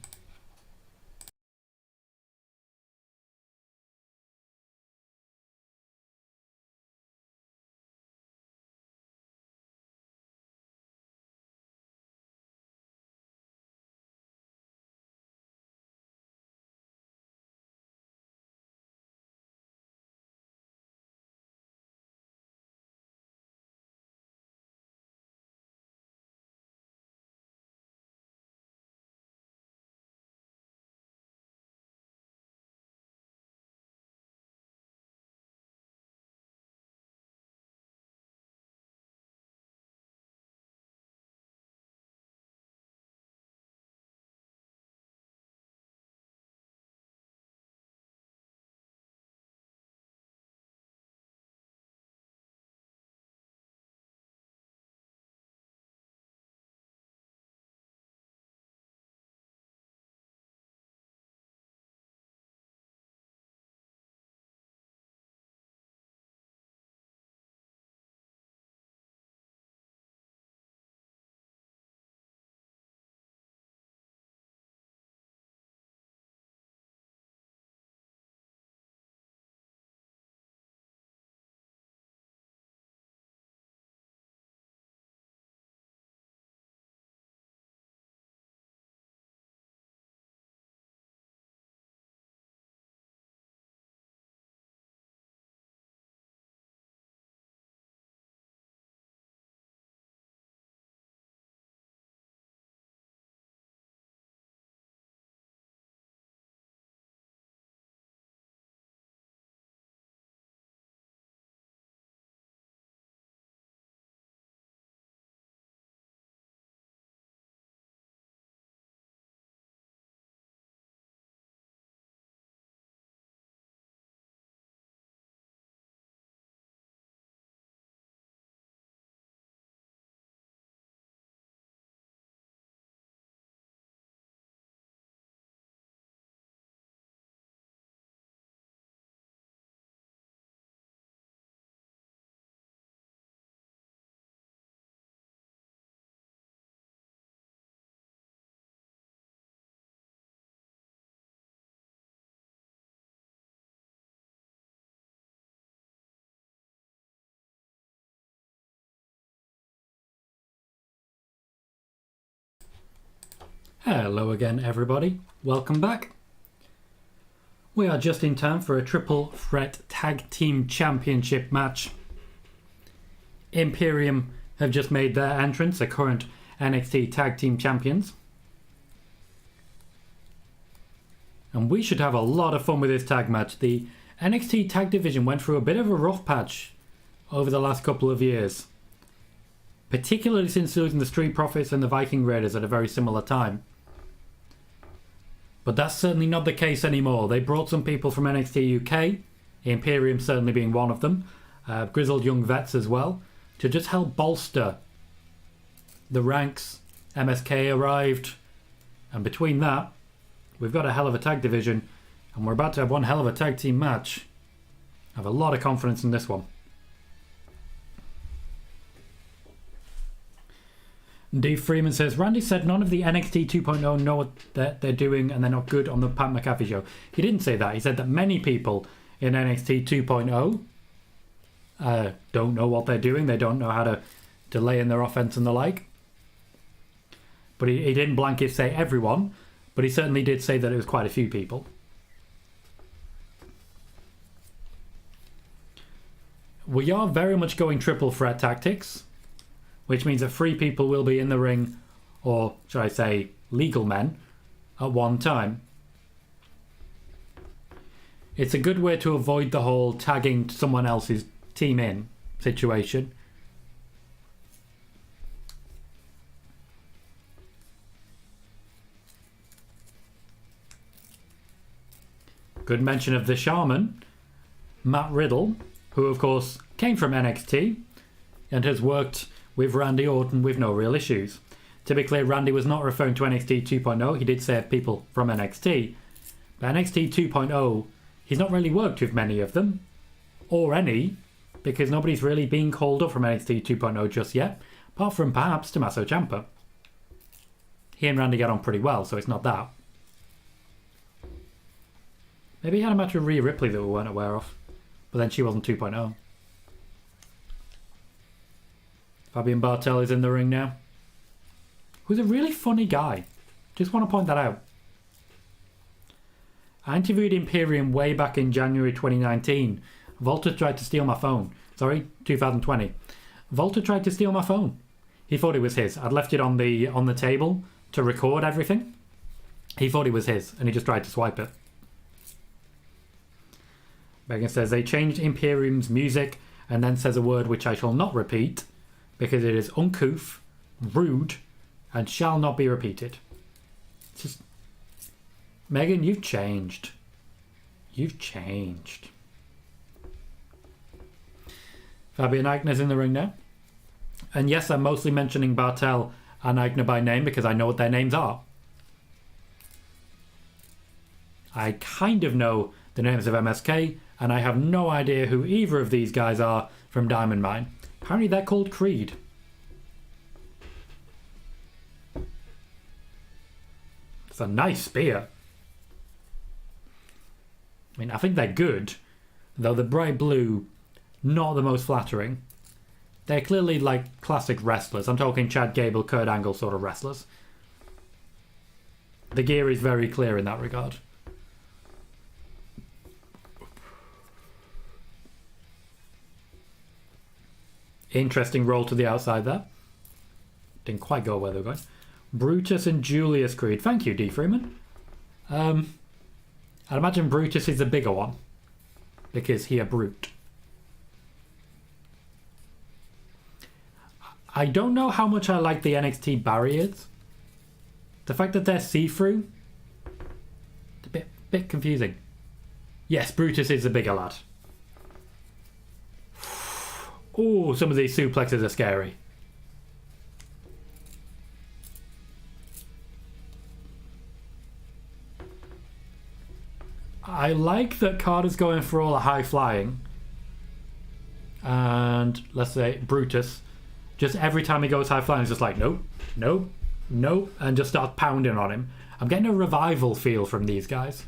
Hello again, everybody. Welcome back. We are just in time for a triple threat tag team championship match. Imperium have just made their entrance, the current NXT tag team champions. And we should have a lot of fun with this tag match. The NXT tag division went through a bit of a rough patch over the last couple of years. Particularly since losing the Street Profits and the Viking Raiders at a very similar time. But that's certainly not the case anymore. They brought some people from NXT UK, Imperium certainly being one of them, grizzled young vets as well, to just help bolster the ranks. MSK arrived, and between that, we've got a hell of a tag division, and we're about to have one hell of a tag team match. I have a lot of confidence in this one. Dave Freeman says, Randy said none of the NXT 2.0 know what they're doing and they're not good on the Pat McAfee show. He didn't say that. He said that many people in NXT 2.0 don't know what they're doing. They don't know how to delay in their offense and the like. But he didn't blanket say everyone, but he certainly did say that it was quite a few people. We are very much going triple threat tactics, which means that 3 people will be in the ring, or should I say legal men, at one time. It's a good way to avoid the whole tagging someone else's team in situation. Good mention of the Shaman, Matt Riddle, who of course came from NXT and has worked with Randy Orton with no real issues. To be clear, Randy was not referring to NXT 2.0. He did say people from NXT. But NXT 2.0, he's not really worked with many of them. Or any, because nobody's really been called up from NXT 2.0 just yet. Apart from perhaps Tommaso Ciampa. He and Randy get on pretty well, so it's not that. Maybe he had a match with Rhea Ripley that we weren't aware of. But then she wasn't 2.0. Fabian Bartel is in the ring now. Who's a really funny guy. Just want to point that out. I interviewed Imperium way back in January 2019. Volta tried to steal my phone. Sorry, 2020. Volta tried to steal my phone. He thought it was his. I'd left it on the table to record everything. He thought it was his, and he just tried to swipe it. Megan says they changed Imperium's music and then says a word which I shall not repeat, because it is uncouth, rude, and shall not be repeated. It's just... Megan, you've changed. You've changed. Fabian Eichner's in the ring now. And yes, I'm mostly mentioning Bartel and Eichner by name because I know what their names are. I kind of know the names of MSK, and I have no idea who either of these guys are from Diamond Mine. Apparently they're called Creed. It's a nice spear. I mean, I think they're good, though the bright blue, not the most flattering. They're clearly like classic wrestlers. I'm talking Chad Gable, Kurt Angle sort of wrestlers. The gear is very clear in that regard. Interesting roll to the outside there. Didn't quite go where they were going. Brutus and Julius Creed. Thank you, D. Freeman. I'd imagine Brutus is the bigger one. Because he a brute. I don't know how much I like the NXT barriers. The fact that they're see-through. It's a bit confusing. Yes, Brutus is the bigger lad. Oh, some of these suplexes are scary. I like that Carter's going for all the high flying. And let's say Brutus, just every time he goes high flying, he's just like, nope, nope, nope, and just starts pounding on him. I'm getting a revival feel from these guys.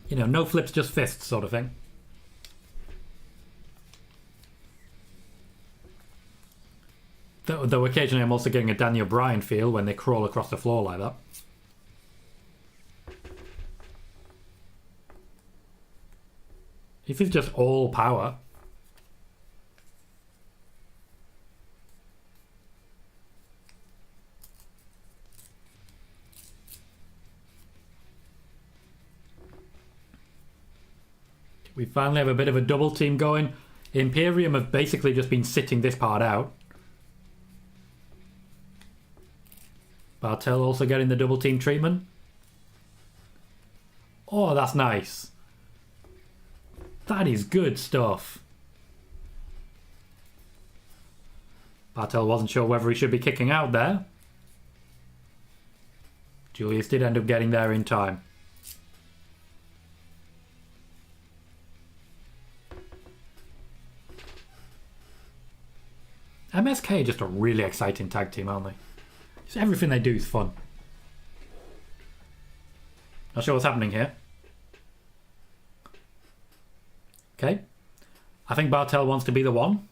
You know, no flips, just fists sort of thing. Though occasionally I'm also getting a Daniel Bryan feel when they crawl across the floor like that. If it's just all power. We finally have a bit of a double team going. Imperium have basically just been sitting this part out. Bartel also getting the double team treatment. Oh, that's nice. That is good stuff. Bartel wasn't sure whether he should be kicking out there. Julius did end up getting there in time. MSK are just a really exciting tag team, aren't they? Just everything they do is fun. Not sure what's happening here. Okay. I think Bartel wants to be the one.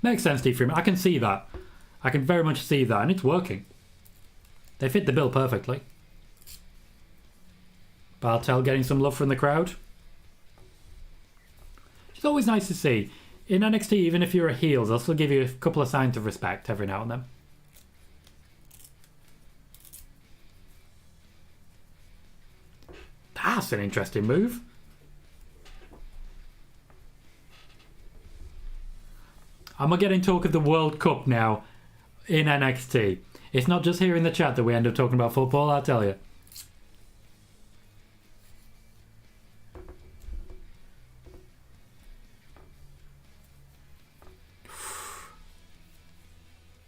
Makes sense, D. Freeman. I can see that. I can very much see that, and it's working. They fit the bill perfectly. Bartel getting some love from the crowd. It's always nice to see. In NXT, even if you're a heel, they'll still give you a couple of signs of respect every now and then. That's an interesting move. I'm getting talk of the World Cup now in NXT. It's not just here in the chat that we end up talking about football, I'll tell you.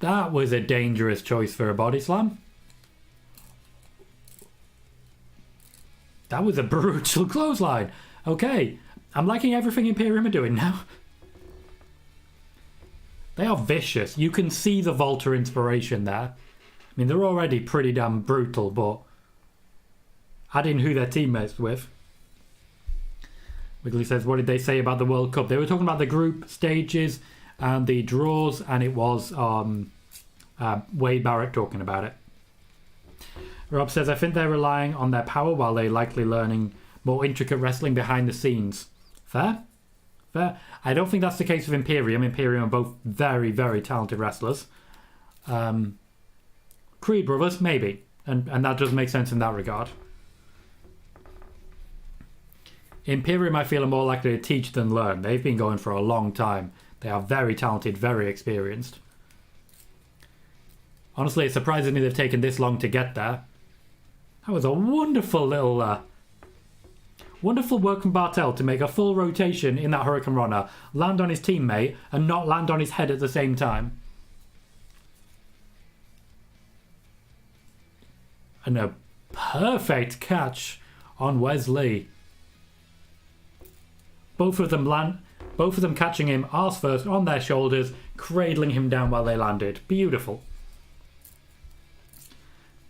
That was a dangerous choice for a body slam. That was a brutal clothesline. Okay, I'm liking everything Imperium are doing now. They are vicious. You can see the Volta inspiration there. I mean, they're already pretty damn brutal, but add in who their teammates with. Wiggly says, what did they say about the World Cup? They were talking about the group stages and the draws, and it was Wade Barrett talking about it. Rob says, I think they're relying on their power while they're likely learning more intricate wrestling behind the scenes. Fair? Fair. I don't think that's the case with Imperium. Imperium are both very, very talented wrestlers. Creed Brothers, maybe. And that does make sense in that regard. Imperium, I feel, are more likely to teach than learn. They've been going for a long time. They are very talented, very experienced. Honestly, it's surprising me they've taken this long to get there. That was a wonderful little... wonderful work from Bartel to make a full rotation in that Hurricane Runner, land on his teammate, and not land on his head at the same time. And a perfect catch on Wesley. Both of them catching him arse first on their shoulders, cradling him down while they landed. Beautiful.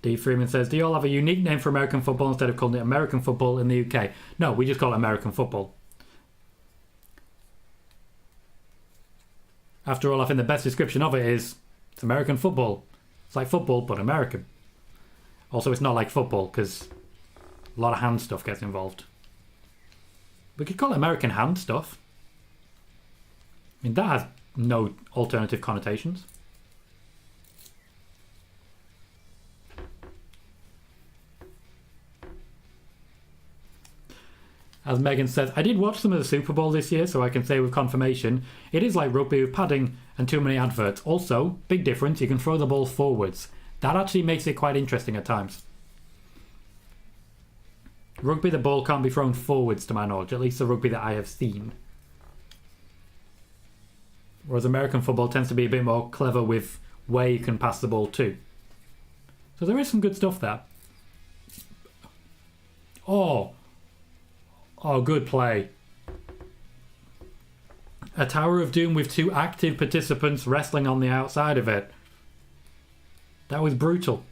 D. Freeman says, do you all have a unique name for American football instead of calling it American football in the UK? No, we just call it American football. After all, I think the best description of it is it's American football. It's like football, but American. Also, it's not like football because a lot of hand stuff gets involved. We could call it American hand stuff. I mean, that has no alternative connotations. As Megan says, I did watch some of the Super Bowl this year, so I can say with confirmation, it is like rugby with padding and too many adverts. Also, big difference, you can throw the ball forwards. That actually makes it quite interesting at times. Rugby, the ball can't be thrown forwards to my knowledge, at least the rugby that I have seen. Whereas American football tends to be a bit more clever with where you can pass the ball to. So there is some good stuff there. Oh, good play. A Tower of Doom with two active participants wrestling on the outside of it. That was brutal.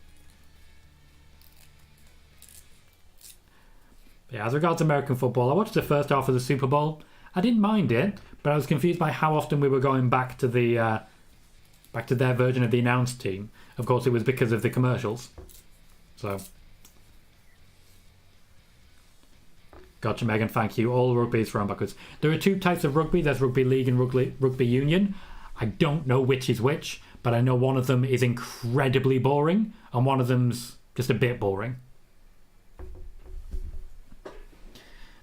Yeah, as regards American football, I watched the first half of the Super Bowl. I didn't mind it, but I was confused by how often we were going back to the back to their version of the announced team. Of course, it was because of the commercials. So, gotcha, Megan. Thank you. All rugby is thrown backwards. There are two types of rugby. There's rugby league and rugby union. I don't know which is which, but I know one of them is incredibly boring, and one of them's just a bit boring.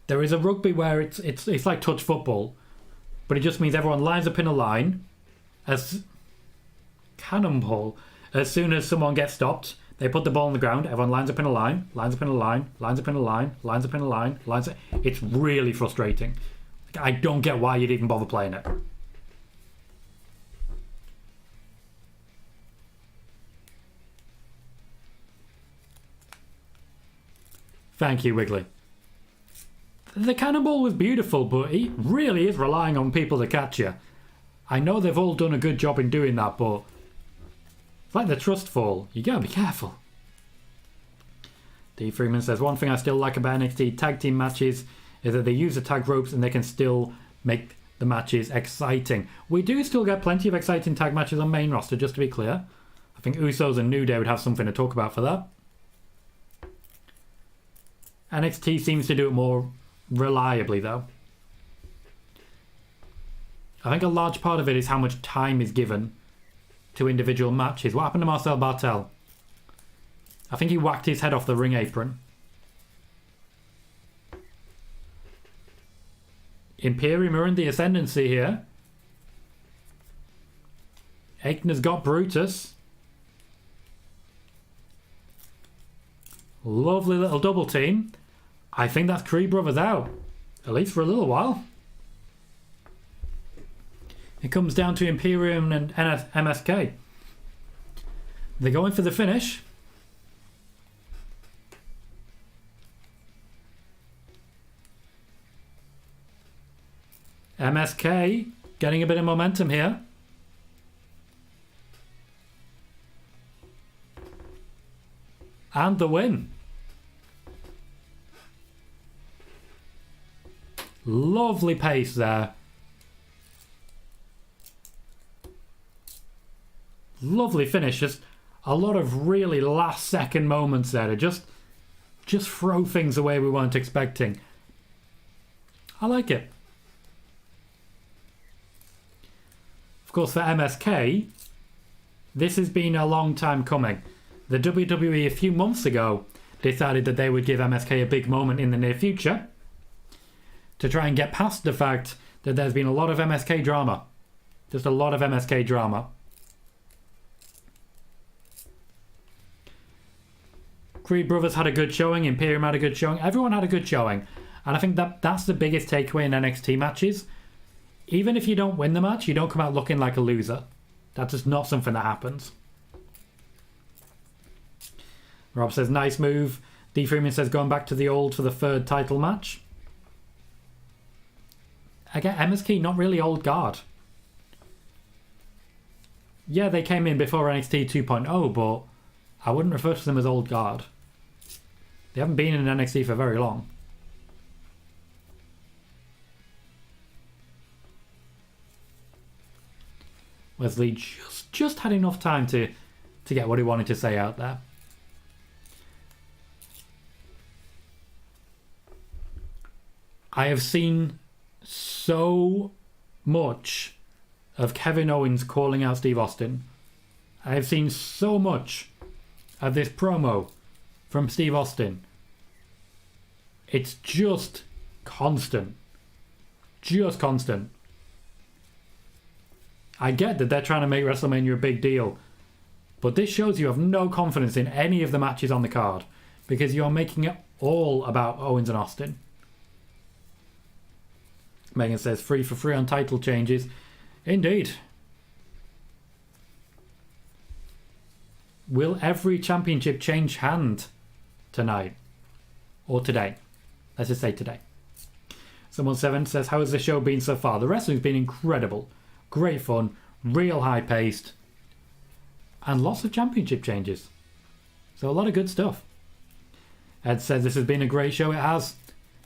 There is a rugby where it's like touch football, but it just means everyone lines up in a line as cannonball. As soon as someone gets stopped, they put the ball on the ground, everyone lines up in a line, lines up in a line, lines up in a line, lines up in a line, lines up. It's really frustrating. I don't get why you'd even bother playing it. Thank you, Wiggly. The cannonball was beautiful, but it really is relying on people to catch you. I know they've all done a good job in doing that, but it's like the trust fall. You gotta be careful. D. Freeman says, one thing I still like about NXT tag team matches is that they use the tag ropes and they can still make the matches exciting. We do still get plenty of exciting tag matches on main roster, just to be clear. I think Usos and New Day would have something to talk about for that. NXT seems to do it more reliably, though. I think a large part of it is how much time is given to individual matches. What happened to Marcel Bartel? I think he whacked his head off the ring apron. Imperium are in the ascendancy here. Aichner's got Brutus. Lovely little double team. I think that's Creed Brothers out. At least for a little while. It comes down to Imperium and MSK. They're going for the finish. MSK getting a bit of momentum here. And the win. Lovely pace there. Lovely finish. Just a lot of really last second moments there to just throw things away we weren't expecting. I like it. Of course, for MSK, this has been a long time coming. The WWE a few months ago decided that they would give MSK a big moment in the near future to try and get past the fact that there's been a lot of MSK drama. Just a lot of MSK drama. Creed Brothers had a good showing, Imperium had a good showing, everyone had a good showing. And I think that's the biggest takeaway in NXT matches. Even if you don't win the match, you don't come out looking like a loser. That's just not something that happens. Rob says, nice move. D. Freeman says, going back to the old for the third title match. Again, MSK, not really old guard. Yeah, they came in before NXT 2.0, but I wouldn't refer to them as old guard. They haven't been in NXT for very long. Wesley just had enough time to get what he wanted to say out there. I have seen so much of Kevin Owens calling out Steve Austin. I have seen so much of this promo from Steve Austin. It's just constant. Just constant. I get that they're trying to make WrestleMania a big deal, but this shows you have no confidence in any of the matches on the card because you're making it all about Owens and Austin. Megan says, free for free on title changes. Indeed. Will every championship change hand tonight? Or today? Let's just say today. Someone7 says, how has the show been so far? The wrestling's been incredible. Great fun. Real high paced. And lots of championship changes. So a lot of good stuff. Ed says, this has been a great show. It has.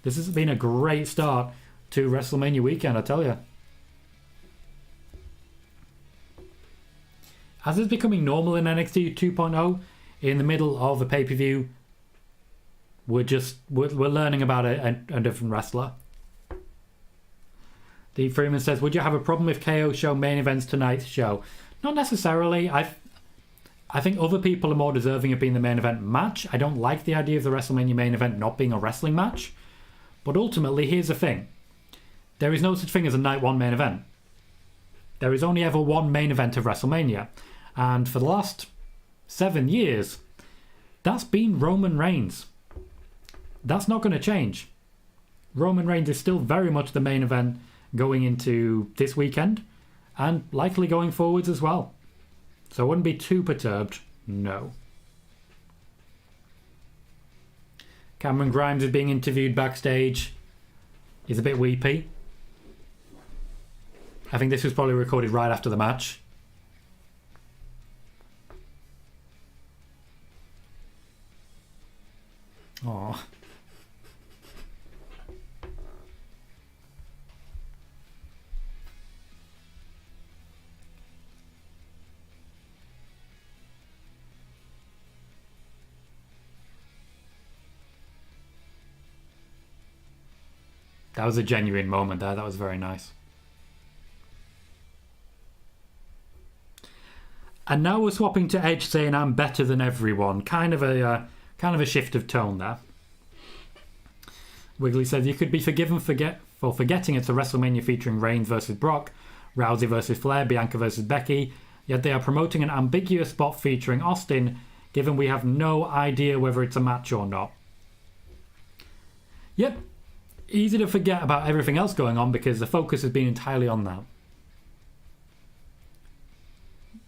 This has been a great start. to WrestleMania weekend, I tell you. As is becoming normal in NXT 2.0, in the middle of a pay-per-view, we're learning about a different wrestler. Dee Freeman says, would you have a problem if KO show main events tonight's show? Not necessarily. I think other people are more deserving of being the main event match. I don't like the idea of the WrestleMania main event not being a wrestling match. But ultimately, here's the thing. There is no such thing as a night one main event. There is only ever one main event of WrestleMania. And for the last 7 years, that's been Roman Reigns. That's not going to change. Roman Reigns is still very much the main event going into this weekend, and likely going forwards as well. So I wouldn't be too perturbed, no. Cameron Grimes is being interviewed backstage. He's a bit weepy. I think this was probably recorded right after the match. Aww. That was a genuine moment there. That was very nice. And now we're swapping to Edge saying I'm better than everyone. Kind of a shift of tone there. Wiggly says you could be forgiven for forgetting it's a WrestleMania featuring Reigns versus Brock, Rousey versus Flair, Bianca versus Becky, yet they are promoting an ambiguous spot featuring Austin, given we have no idea whether it's a match or not. Yep. Easy to forget about everything else going on because the focus has been entirely on that.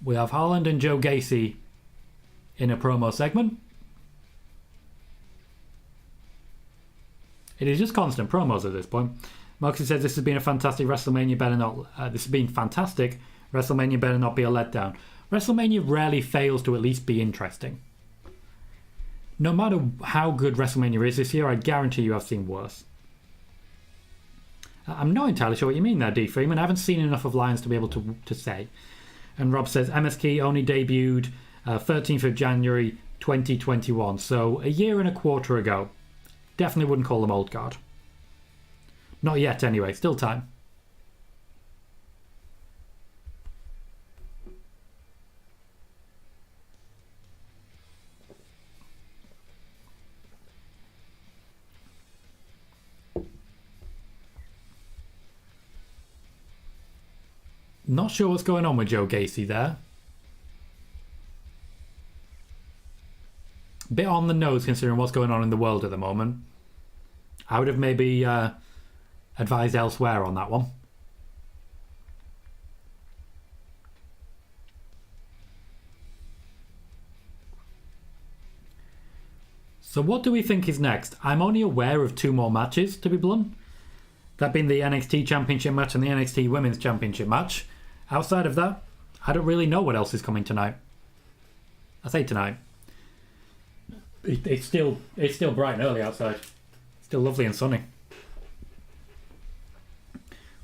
We have Haaland and Joe Gacy in a promo segment. It is just constant promos at this point. Moxie says this has been a fantastic WrestleMania. This has been fantastic. WrestleMania better not be a letdown. WrestleMania rarely fails to at least be interesting. No matter how good WrestleMania is this year, I guarantee you I've seen worse. I'm not entirely sure what you mean there, D. Freeman. I haven't seen enough of Lions to be able to say. And Rob says MSK only debuted 13th of January 2021, so a year and a quarter ago. Definitely wouldn't call them old guard. Not yet anyway, still time. Not sure what's going on with Joe Gacy there. Bit on the nose considering what's going on in the world at the moment. I would have maybe advised elsewhere on that one. So what do we think is next? I'm only aware of 2 more matches, to be blunt. That being the NXT Championship match and the NXT Women's Championship match. Outside of that, I don't really know what else is coming tonight. I say tonight. It's still bright and early outside. Still lovely and sunny.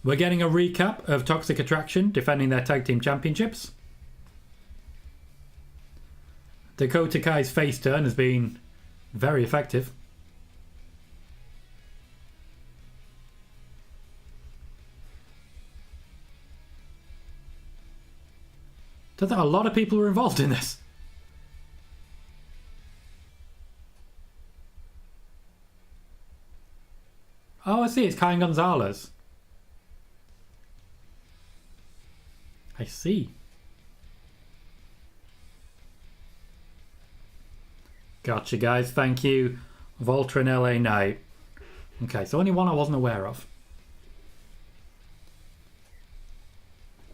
We're getting a recap of Toxic Attraction defending their tag team championships. Dakota Kai's face turn has been very effective. Turns out a lot of people were involved in this. Oh, I see. It's Kyle Gonzalez. I see. Gotcha, guys. Thank you. Volta and LA Knight. Okay, so only one I wasn't aware of.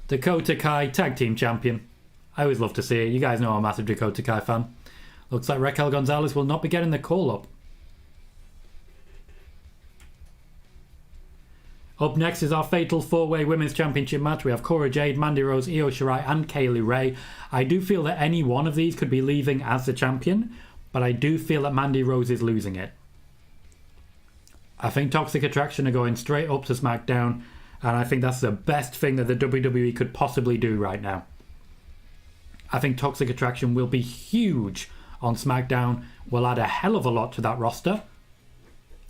Dakota Kai, tag team champion. I always love to see it. You guys know I'm a massive Dakota Kai fan. Looks like Raquel Gonzalez will not be getting the call-up. Up next is our fatal 4-way Women's Championship match. We have Cora Jade, Mandy Rose, Io Shirai and Kaylee Ray. I do feel that any one of these could be leaving as the champion, but I do feel that Mandy Rose is losing it. I think Toxic Attraction are going straight up to SmackDown, and I think that's the best thing that the WWE could possibly do right now. I think Toxic Attraction will be huge on SmackDown, will add a hell of a lot to that roster.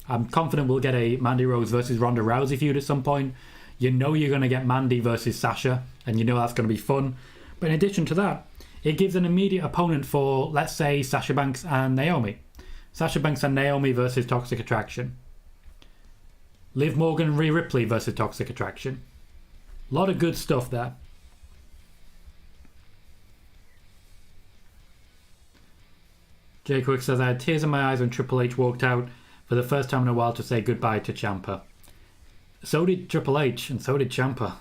I'm confident we'll get a Mandy Rose versus Ronda Rousey feud at some point. You know you're going to get Mandy versus Sasha, and you know that's going to be fun. But in addition to that, it gives an immediate opponent for, let's say, Sasha Banks and Naomi. Sasha Banks and Naomi versus Toxic Attraction. Liv Morgan and Rhea Ripley versus Toxic Attraction. A lot of good stuff there. Jay Quick says, I had tears in my eyes when Triple H walked out for the first time in a while to say goodbye to Ciampa. So did Triple H, and so did Ciampa.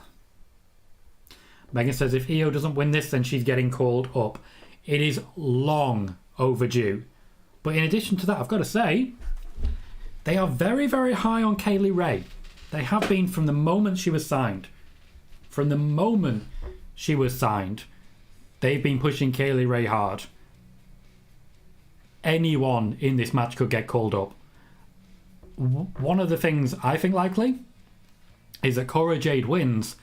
Megan says, if Io doesn't win this, then she's getting called up. It is long overdue. But in addition to that, I've got to say, they are very, very high on Kaylee Ray. They have been from the moment she was signed. From the moment she was signed, they've been pushing Kaylee Ray hard. Anyone in this match could get called up. One of the things I think likely is that Cora Jade wins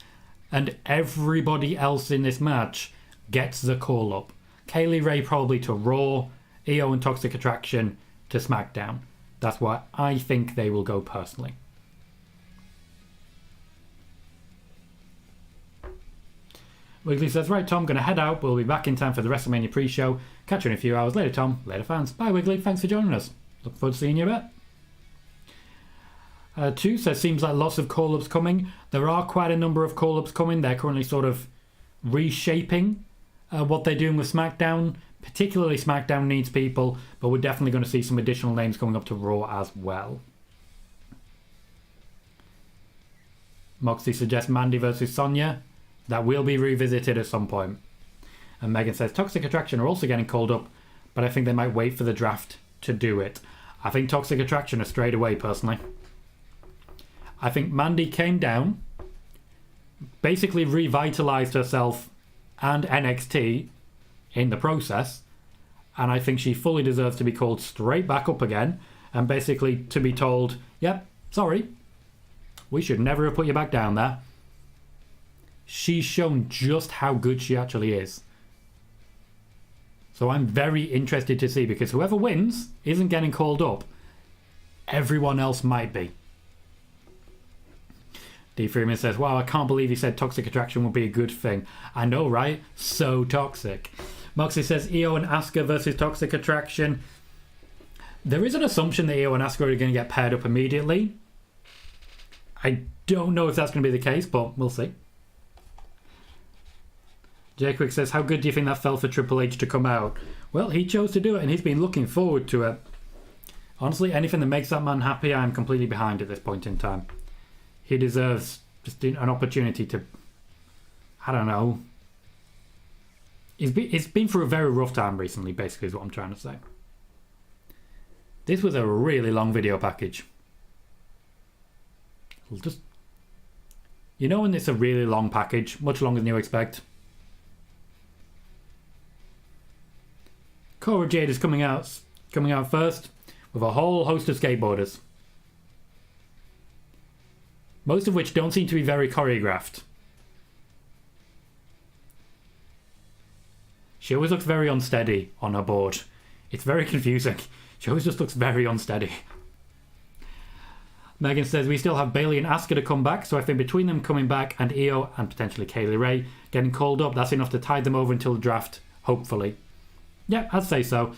and everybody else in this match gets the call up. Kaylee Ray probably to Raw, Io and Toxic Attraction to SmackDown. That's why I think they will go personally. Wiggly says, right, Tom, going to head out. We'll be back in time for the WrestleMania pre-show. Catch you in a few hours later, Tom. Later, fans. Bye, Wiggly. Thanks for joining us. Look forward to seeing you a bit. 2 says, seems like lots of call-ups coming. There are quite a number of call-ups coming. They're currently sort of reshaping what they're doing with SmackDown. Particularly SmackDown needs people, but we're definitely going to see some additional names coming up to Raw as well. Moxie suggests Mandy versus Sonya. That will be revisited at some point. And Megan says Toxic Attraction are also getting called up, but I think they might wait for the draft to do it. I think Toxic Attraction are straight away, personally. I think Mandy came down, basically revitalized herself and NXT in the process, and I think she fully deserves to be called straight back up again and basically to be told, yep, sorry, we should never have put you back down there. She's shown just how good she actually is. So I'm very interested to see, because whoever wins isn't getting called up. Everyone else might be. D. Freeman says, wow, I can't believe he said Toxic Attraction would be a good thing. I know, right? So toxic. Moxie says Io and Asuka versus Toxic Attraction. There is an assumption that Io and Asuka are going to get paired up immediately. I don't know if that's going to be the case, but we'll see. Jay Quick says, how good do you think that felt for Triple H to come out? Well, he chose to do it and he's been looking forward to it. Honestly, anything that makes that man happy, I'm completely behind at this point in time. He deserves just an opportunity to, I don't know. It's been through a very rough time recently, basically, is what I'm trying to say. This was a really long video package. Just, you know when it's a really long package, much longer than you expect? Cora Jade is coming out first with a whole host of skateboarders. Most of which don't seem to be very choreographed. She always looks very unsteady on her board. It's very confusing. She always just looks very unsteady. Megan says we still have Bayley and Asuka to come back, so I think between them coming back and Io and potentially Kaylee Ray getting called up, that's enough to tide them over until the draft, hopefully. Yeah, I'd say so.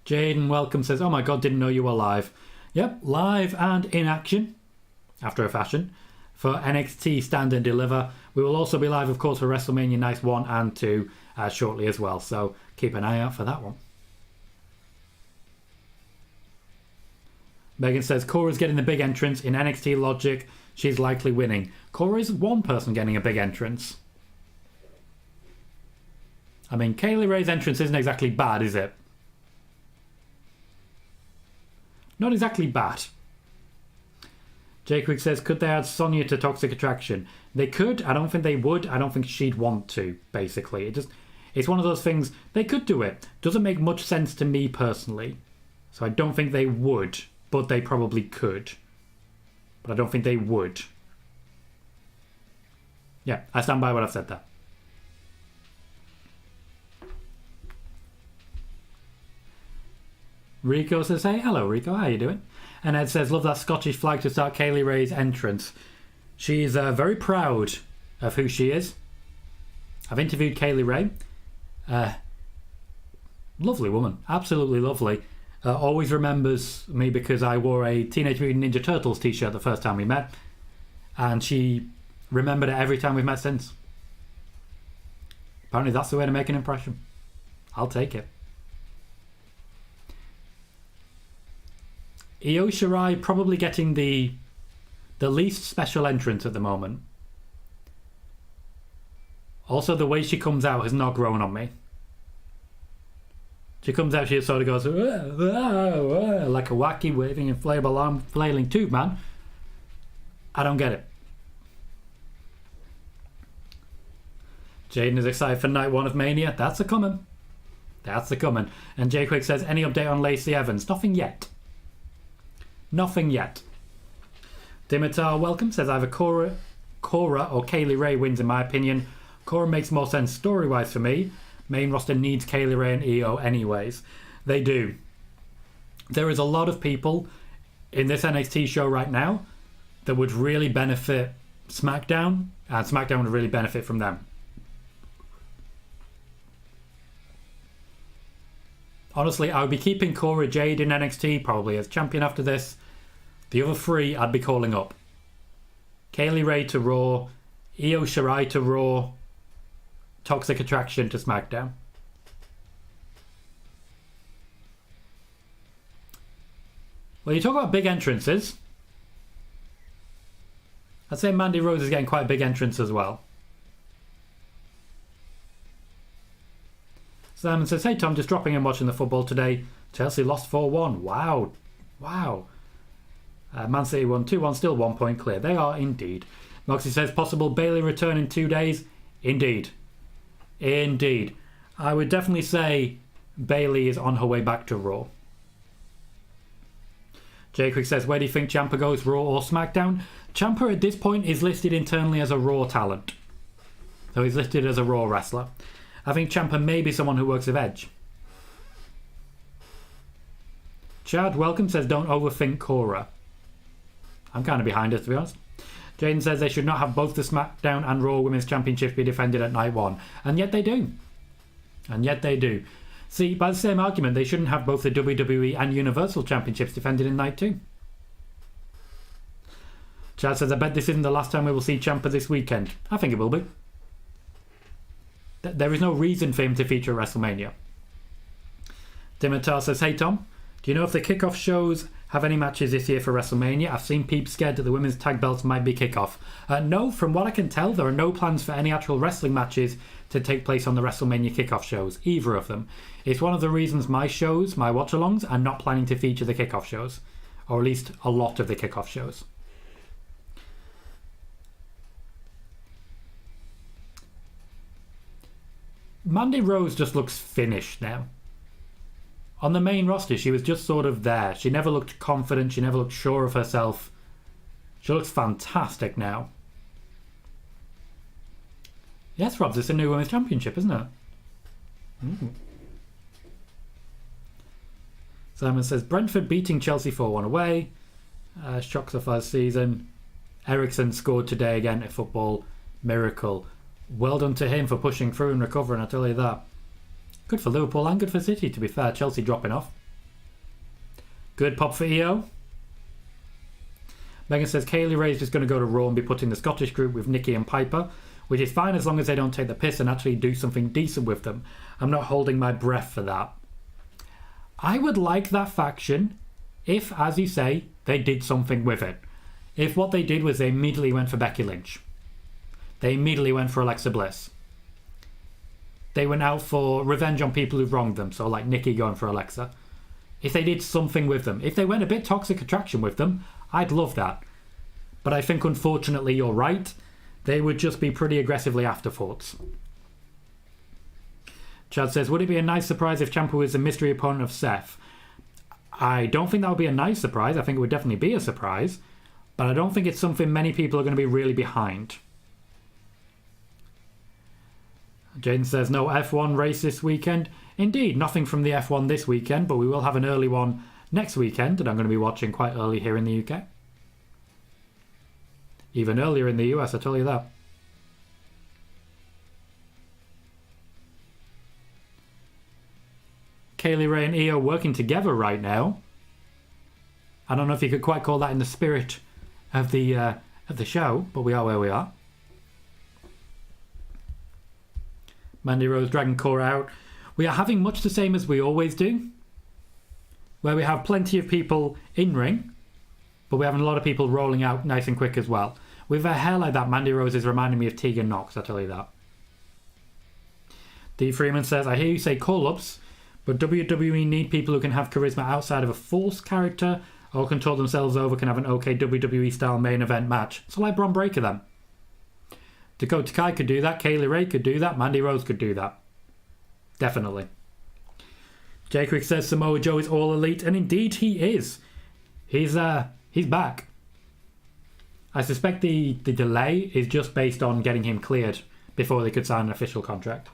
Jaden Welcome says, oh my god, didn't know you were live. Yep, live and in action, after a fashion, for NXT Stand and Deliver. We will also be live, of course, for WrestleMania Nights 1 and 2 shortly as well, so keep an eye out for that one. Megan says, Cora's getting the big entrance in NXT Logic. She's likely winning. Cora is one person getting a big entrance. I mean, Kaylee Ray's entrance isn't exactly bad, is it? Not exactly bad. Jake Quick says, could they add Sonya to Toxic Attraction? They could. I don't think they would. I don't think she'd want to, basically. It's one of those things. They could do it. Doesn't make much sense to me personally. So I don't think they would, but they probably could. But I don't think they would. Yeah, I stand by what I've said there. Rico says, hey, hello Rico, how you doing? And Ed says, love that Scottish flag to start Kaylee Ray's entrance. She's very proud of who she is. I've interviewed Kaylee Ray. Lovely woman, absolutely lovely. Always remembers me because I wore a Teenage Mutant Ninja Turtles t-shirt the first time we met. And she remembered it every time we've met since. Apparently that's the way to make an impression. I'll take it. Io Shirai probably getting the least special entrance at the moment. Also, the way she comes out has not grown on me. She comes out, she sort of goes like a wacky waving inflatable arm flailing tube man. I don't get it. Jaden is excited for night 1 of Mania. That's a coming. That's a coming. And Jay Quick says, any update on Lacey Evans? Nothing yet. Nothing yet. Dimitar welcome says either Cora or Kaylee Ray wins in my opinion. Cora makes more sense story-wise for me. Main roster needs Kaylee Ray and Io anyways. They do. There is a lot of people in this NXT show right now that would really benefit SmackDown, and SmackDown would really benefit from them. Honestly, I would be keeping Cora Jade in NXT, probably as champion after this. The other 3 I'd be calling up. Kaylee Ray to Raw, Io Shirai to Raw, Toxic Attraction to SmackDown. Well, you talk about big entrances. I'd say Mandy Rose is getting quite a big entrance as well. Simon says, hey Tom, just dropping in watching the football today. Chelsea lost 4-1. Wow. Wow. Man City won 2-1, still 1 point clear. They are indeed. Moxie says, possible Bayley return in 2 days. Indeed. Indeed. I would definitely say Bayley is on her way back to Raw. Jay Quick says, where do you think Ciampa goes, Raw or SmackDown? Ciampa at this point is listed internally as a Raw talent. So he's listed as a Raw wrestler. I think Ciampa may be someone who works with Edge. Chad welcome says, don't overthink Cora. I'm kind of behind her, to be honest. Jaden says they should not have both the SmackDown and Raw Women's Championships be defended at night 1. And yet they do. And yet they do. See, by the same argument, they shouldn't have both the WWE and Universal Championships defended in night 2. Chad says, I bet this isn't the last time we will see Ciampa this weekend. I think it will be. There is no reason for him to feature at WrestleMania. Dimitar says, hey Tom, do you know if the kickoff shows have any matches this year for WrestleMania? I've seen peeps scared that the women's tag belts might be kickoff. No, from what I can tell, there are no plans for any actual wrestling matches to take place on the WrestleMania kickoff shows, either of them. It's one of the reasons my shows, my watch-alongs, are not planning to feature the kickoff shows, or at least a lot of the kickoff shows. Mandy Rose just looks finished now. On the main roster, she was just sort of there. She never looked confident. She never looked sure of herself. She looks fantastic now. Yes, Robs, it's a new Women's Championship, isn't it? Simon says, Brentford beating Chelsea 4-1 away. Shocks of last season. Ericsson scored today again at football. Miracle. Well done to him for pushing through and recovering, I tell you that. Good for Liverpool and good for City, to be fair. Chelsea dropping off. Good pop for EO. Megan says Kaylee Ray is just going to go to Raw and be put in the Scottish group with Nikki and Piper, which is fine as long as they don't take the piss and actually do something decent with them. I'm not holding my breath for that. I would like that faction if, as you say, they did something with it. If what they did was they immediately went for Becky Lynch. They immediately went for Alexa Bliss. They went out for revenge on people who've wronged them, so like Nikki going for Alexa. If they did something with them, if they went a bit Toxic Attraction with them, I'd love that. But I think, unfortunately, you're right. They would just be pretty aggressively afterthoughts. Chad says, would it be a nice surprise if Ciampa was a mystery opponent of Seth? I don't think that would be a nice surprise. I think it would definitely be a surprise. But I don't think it's something many people are going to be really behind. Jaden says, no F1 race this weekend. Indeed, nothing from the F1 this weekend, but we will have an early one next weekend that I'm going to be watching quite early here in the UK. Even earlier in the US, I tell you that. Kaylee Ray and Io working together right now. I don't know if you could quite call that in the spirit of the show, but we are where we are. Mandy Rose dragging Cora out. We are having much the same as we always do, where we have plenty of people in ring, but we're having a lot of people rolling out nice and quick as well. With her hair like that, Mandy Rose is reminding me of Tegan Knox, I tell you that. D. Freeman says, I hear you say call-ups, but WWE need people who can have charisma outside of a false character or can talk themselves over, can have an okay WWE style main event match. So like Bron Breakker then. Dakota Kai could do that, Kaylee Ray could do that, Mandy Rose could do that. Definitely. Jay Quick says Samoa Joe is all elite, and indeed he is. He's back. I suspect the delay is just based on getting him cleared before they could sign an official contract.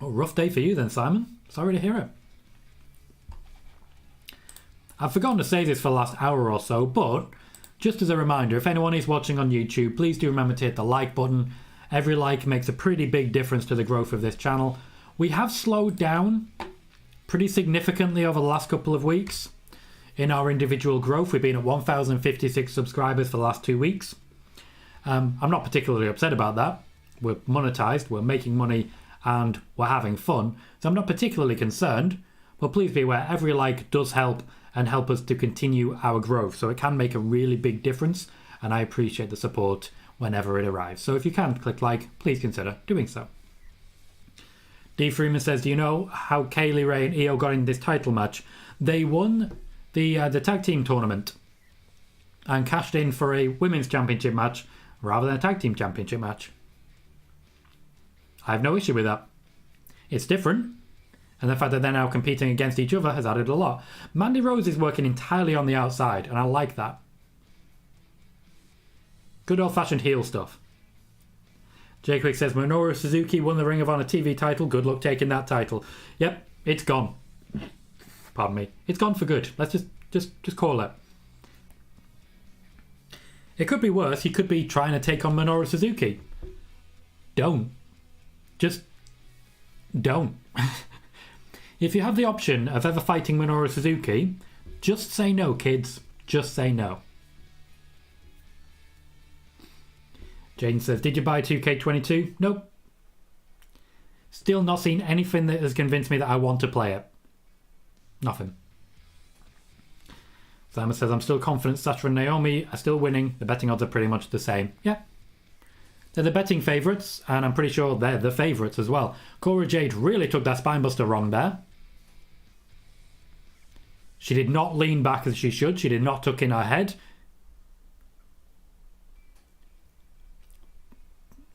Oh, rough day for you then, Simon. Sorry to hear it. I've forgotten to say this for the last hour or so, but just as a reminder, if anyone is watching on YouTube, please do remember to hit the like button. Every like makes a pretty big difference to the growth of this channel. We have slowed down pretty significantly over the last couple of weeks in our individual growth. We've been at 1,056 subscribers for the last 2 weeks. I'm not particularly upset about that. We're monetized, we're making money, and we're having fun. So I'm not particularly concerned, but please be aware every like does help and help us to continue our growth. So it can make a really big difference, and I appreciate the support whenever it arrives. So if you can click like, please consider doing so. D. Freeman says, do you know how Kaylee Ray and Io got in this title match? They won the tag team tournament and cashed in for a women's championship match rather than a tag team championship match. I have no issue with that. It's different, and the fact that they're now competing against each other has added a lot. Mandy Rose is working entirely on the outside, and I like that. Good old-fashioned heel stuff. Jay Quick says, Minoru Suzuki won the Ring of Honor TV title. Good luck taking that title. Yep, it's gone. Pardon me. It's gone for good. Let's just call it. It could be worse. He could be trying to take on Minoru Suzuki. Don't. Just don't. If you have the option of ever fighting Minoru Suzuki, just say no, kids. Just say no. Jane says, did you buy 2K22? Nope. Still not seen anything that has convinced me that I want to play it. Nothing. Simon says, I'm still confident Sasha and Naomi are still winning. The betting odds are pretty much the same. Yeah. They're the betting favourites, and I'm pretty sure they're the favourites as well. Cora Jade really took that spinebuster wrong there. She did not lean back as she should. She did not tuck in her head.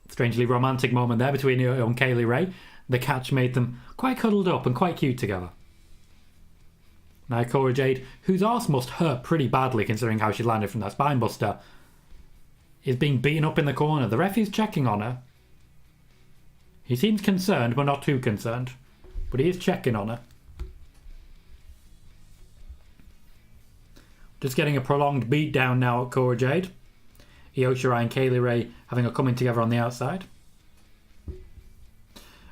Strangely romantic moment there between Io and Kaylee Ray. The catch made them quite cuddled up and quite cute together. Now Cora Jade, whose arse must hurt pretty badly considering how she landed from that spinebuster, is being beaten up in the corner. The ref is checking on her. He seems concerned, but not too concerned. But he is checking on her. Just getting a prolonged beat down now at Cora Jade. Io Shirai and Kaylee Ray having a coming together on the outside.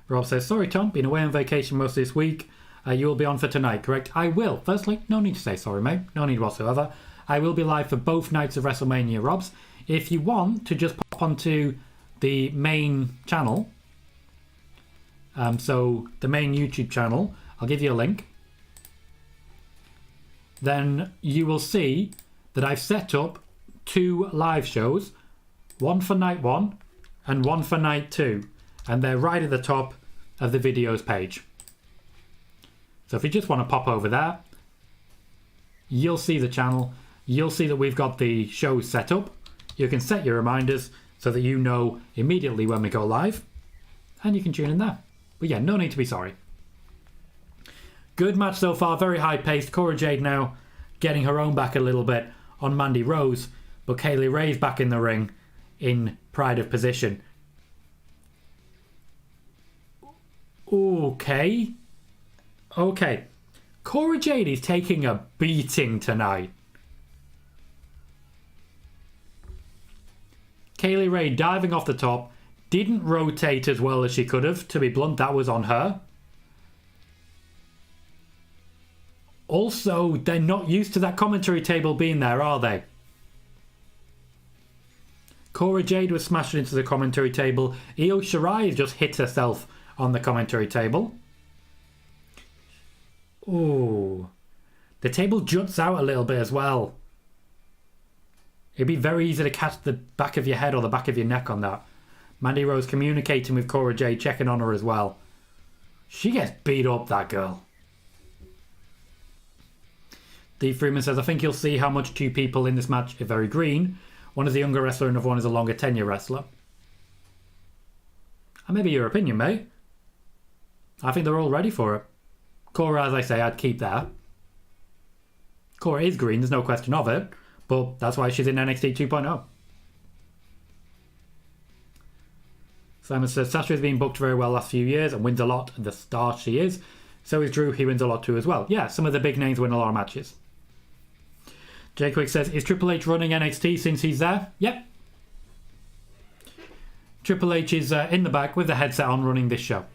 Rob says, sorry Tom, been away on vacation most of this week. You will be on for tonight, correct? I will. Firstly, no need to say sorry, mate. No need whatsoever. I will be live for both nights of WrestleMania, Robs. If you want to just pop onto the main channel, so the main YouTube channel, I'll give you a link. Then you will see that I've set up 2 live shows, one for night 1 and one for night 2, and they're right at the top of the videos page. So if you just want to pop over there, you'll see the channel. You'll see that we've got the shows set up. You can set your reminders so that you know immediately when we go live. And you can tune in there. But yeah, no need to be sorry. Good match so far, very high paced. Jade now getting her own back a little bit on Mandy Rose. But Kaylee Ray's back in the ring in pride of position. Okay. Jade is taking a beating tonight. Kaylee Ray diving off the top. Didn't rotate as well as she could have. To be blunt, that was on her. Also, they're not used to that commentary table being there, are they? Jade was smashed into the commentary table. Io Shirai just hit herself on the commentary table. Ooh. The table juts out a little bit as well. It'd be very easy to catch the back of your head or the back of your neck on that. Mandy Rose communicating with Jade, checking on her as well. She gets beat up, that girl. Dee Freeman says, I think you'll see how much two people in this match are very green. One is a younger wrestler and the other one is a longer tenure wrestler. And maybe your opinion, mate. I think they're all ready for it. Cora, as I say, I'd keep there. Cora is green, there's no question of it. But that's why she's in NXT 2.0. Simon says, Sasha has been booked very well last few years and wins a lot, the star she is. So is Drew, he wins a lot too as well. Yeah, some of the big names win a lot of matches. Jay Quick says, is Triple H running NXT since he's there? Yep. Triple H is in the back with the headset on running this show.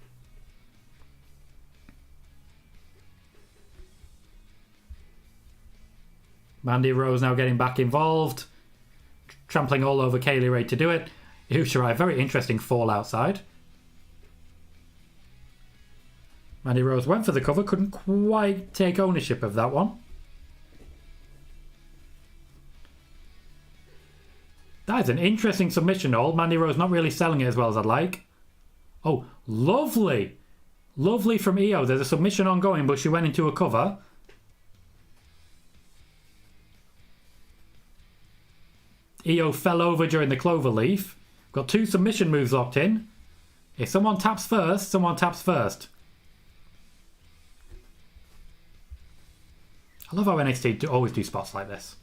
Mandy Rose now getting back involved. Trampling all over Kaylee Ray to do it. Io Shirai, very interesting fall outside. Mandy Rose went for the cover, couldn't quite take ownership of that one. That is an interesting submission hold. Mandy Rose not really selling it as well as I'd like. Oh, lovely. Lovely from Io. There's a submission ongoing, but she went into a cover. Io fell over during the cloverleaf. Got two submission moves locked in. If someone taps first, someone taps first. I love how NXT always do spots like this.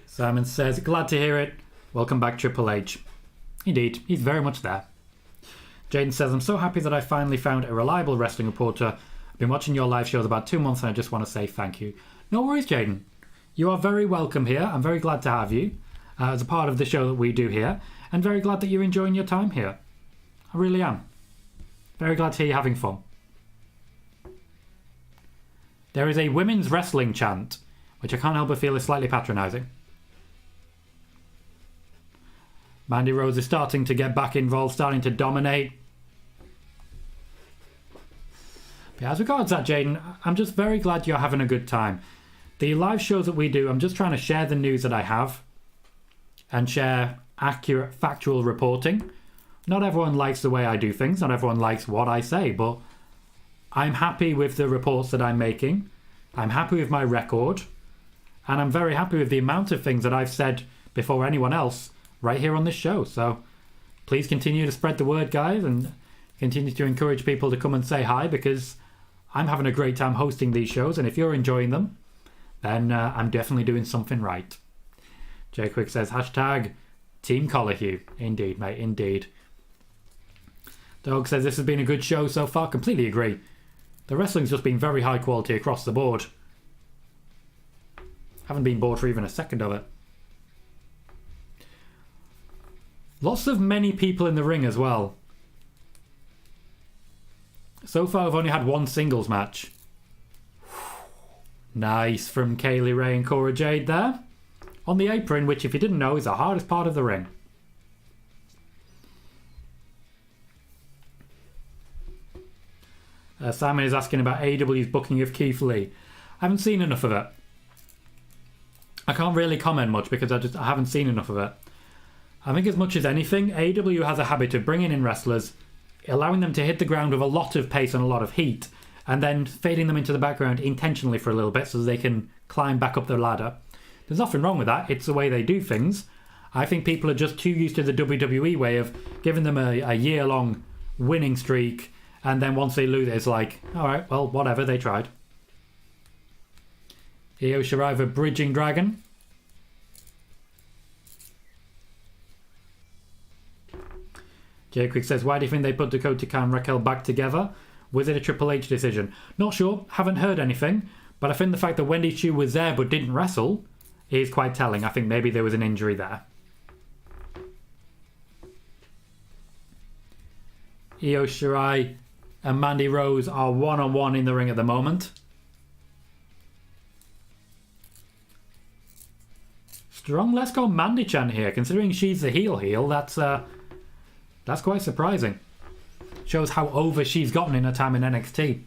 Simon says, glad to hear it. Welcome back, Triple H. Indeed, he's very much there. Jaden says, I'm so happy that I finally found a reliable wrestling reporter. I've been watching your live shows about 2 months and I just want to say thank you. No worries, Jaden. You are very welcome here. I'm very glad to have you as a part of the show that we do here, and very glad that you're enjoying your time here. I really am. Very glad to hear you're having fun. There is a women's wrestling chant, which I can't help but feel is slightly patronising. Mandy Rose is starting to get back involved, starting to dominate. But as regards that, Jaden, I'm just very glad you're having a good time. The live shows that we do, I'm just trying to share the news that I have and share accurate, factual reporting. Not everyone likes the way I do things. Not everyone likes what I say, but I'm happy with the reports that I'm making. I'm happy with my record. And I'm very happy with the amount of things that I've said before anyone else right here on this show. So please continue to spread the word, guys, and continue to encourage people to come and say hi, because I'm having a great time hosting these shows. And if you're enjoying them, then I'm definitely doing something right. Jay Quick says, hashtag Team Colohue. Indeed, mate, indeed. Dog says, this has been a good show so far. Completely agree. The wrestling's just been very high quality across the board. Haven't been bored for even a second of it. Lots of many people in the ring as well. So far I've only had one singles match. Nice from Kaylee Ray and Jade there. On the apron, which if you didn't know is the hardest part of the ring. Simon is asking about AEW's booking of Keith Lee. I haven't seen enough of it. I can't really comment much because I haven't seen enough of it. I think as much as anything, AEW has a habit of bringing in wrestlers allowing them to hit the ground with a lot of pace and a lot of heat, and then fading them into the background intentionally for a little bit so they can climb back up the ladder. There's nothing wrong with that. It's the way they do things. I think people are just too used to the WWE way of giving them a year-long winning streak, and then once they lose, it's like, all right, well, whatever, they tried. Io Shirai with Bridging Dragon. Jay Quick says, why do you think they put Dakota Kai and Raquel back together? Was it a Triple H decision? Not sure, haven't heard anything, but I think the fact that Wendy Chu was there but didn't wrestle is quite telling. I think maybe there was an injury there. Io Shirai and Mandy Rose are one-on-one in the ring at the moment. Strong Let's Go Mandy chant here. Considering she's the heel, that's quite surprising. Shows how over she's gotten in her time in NXT.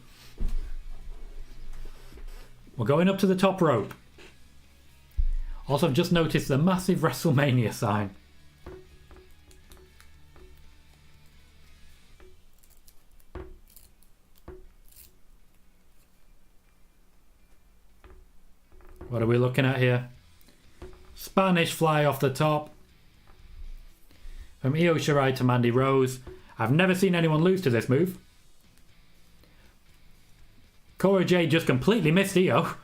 We're going up to the top rope. Also, I've just noticed the massive WrestleMania sign. What are we looking at here? Spanish fly off the top. From Io Shirai to Mandy Rose. I've never seen anyone lose to this move. Cora Jade just completely missed Io.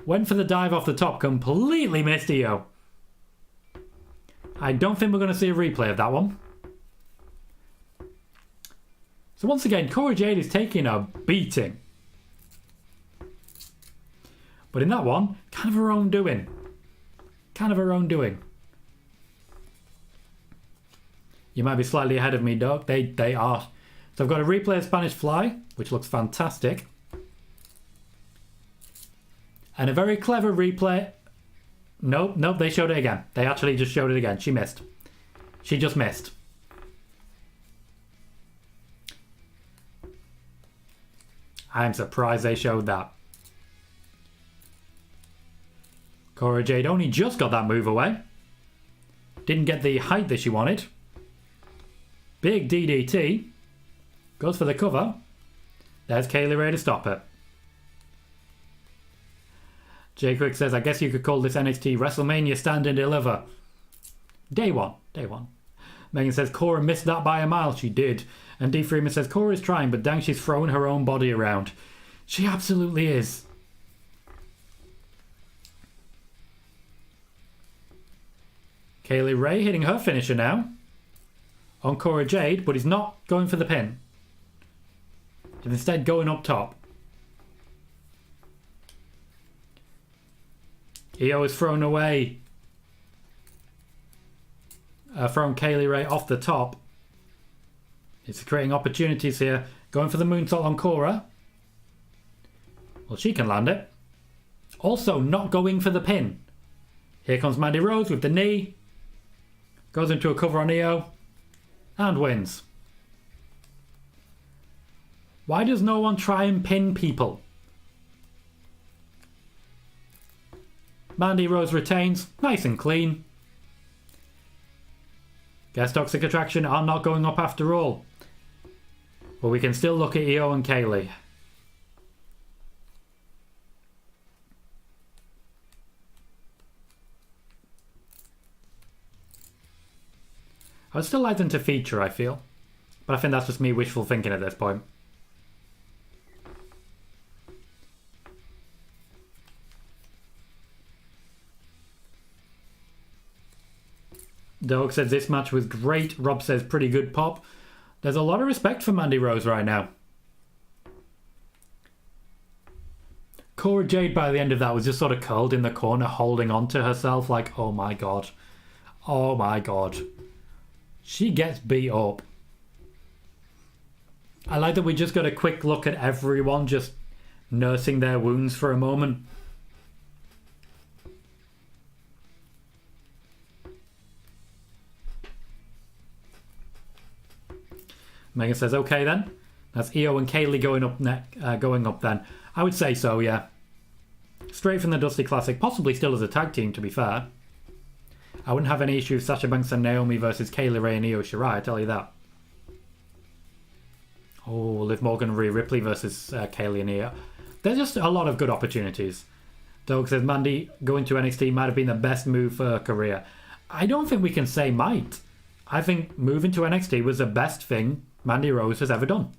Went for the dive off the top, completely missed Io. I don't think we're going to see a replay of that one. So once again, Cora Jade is taking a beating. But in that one, kind of her own doing. Kind of her own doing. You might be slightly ahead of me, Doug. They are. So I've got a replay of Spanish Fly, which looks fantastic. And a very clever replay. Nope, they showed it again. They actually just showed it again. She missed. She just missed. I'm surprised they showed that. Cora Jade only just got that move away. Didn't get the height that she wanted. Big DDT. Goes for the cover. There's Kaylee Ray to stop it. Jay Quick says, I guess you could call this NXT WrestleMania Stand and Deliver. Day one. Megan says, Cora missed that by a mile. She did. And D. Freeman says, Cora is trying, but dang, she's throwing her own body around. She absolutely is. Kaylee Ray hitting her finisher now. On Cora Jade, but he's not going for the pin. He's instead going up top. Io is thrown away. From Kaylee Ray off the top. It's creating opportunities here. Going for the moonsault on Cora. Well, she can land it. Also not going for the pin. Here comes Mandy Rose with the knee. Goes into a cover on Io. And wins. Why does no one try and pin people? Mandy Rose retains. Nice and clean. Guess Toxic Attraction are not going up after all. But we can still look at Io and Kaylee. I would still like them to feature, I feel. But I think that's just me wishful thinking at this point. Doug says this match was great. Rob says pretty good pop. There's a lot of respect for Mandy Rose right now. Cora Jade by the end of that was just sort of curled in the corner holding on to herself like, oh my god. Oh my god. She gets beat up. I like that we just got a quick look at everyone just nursing their wounds for a moment. Megan says, okay then. That's Io and Kaylee going up then. I would say so, yeah. Straight from the Dusty Classic. Possibly still as a tag team, to be fair. I wouldn't have any issue with Sasha Banks and Naomi versus Kaylee Ray and Io Shirai, I tell you that. Oh, Liv Morgan and Rhea Ripley versus Kaylee and Io. There's just a lot of good opportunities. Doug says Mandy going to NXT might have been the best move for her career. I don't think we can say might. I think moving to NXT was the best thing Mandy Rose has ever done.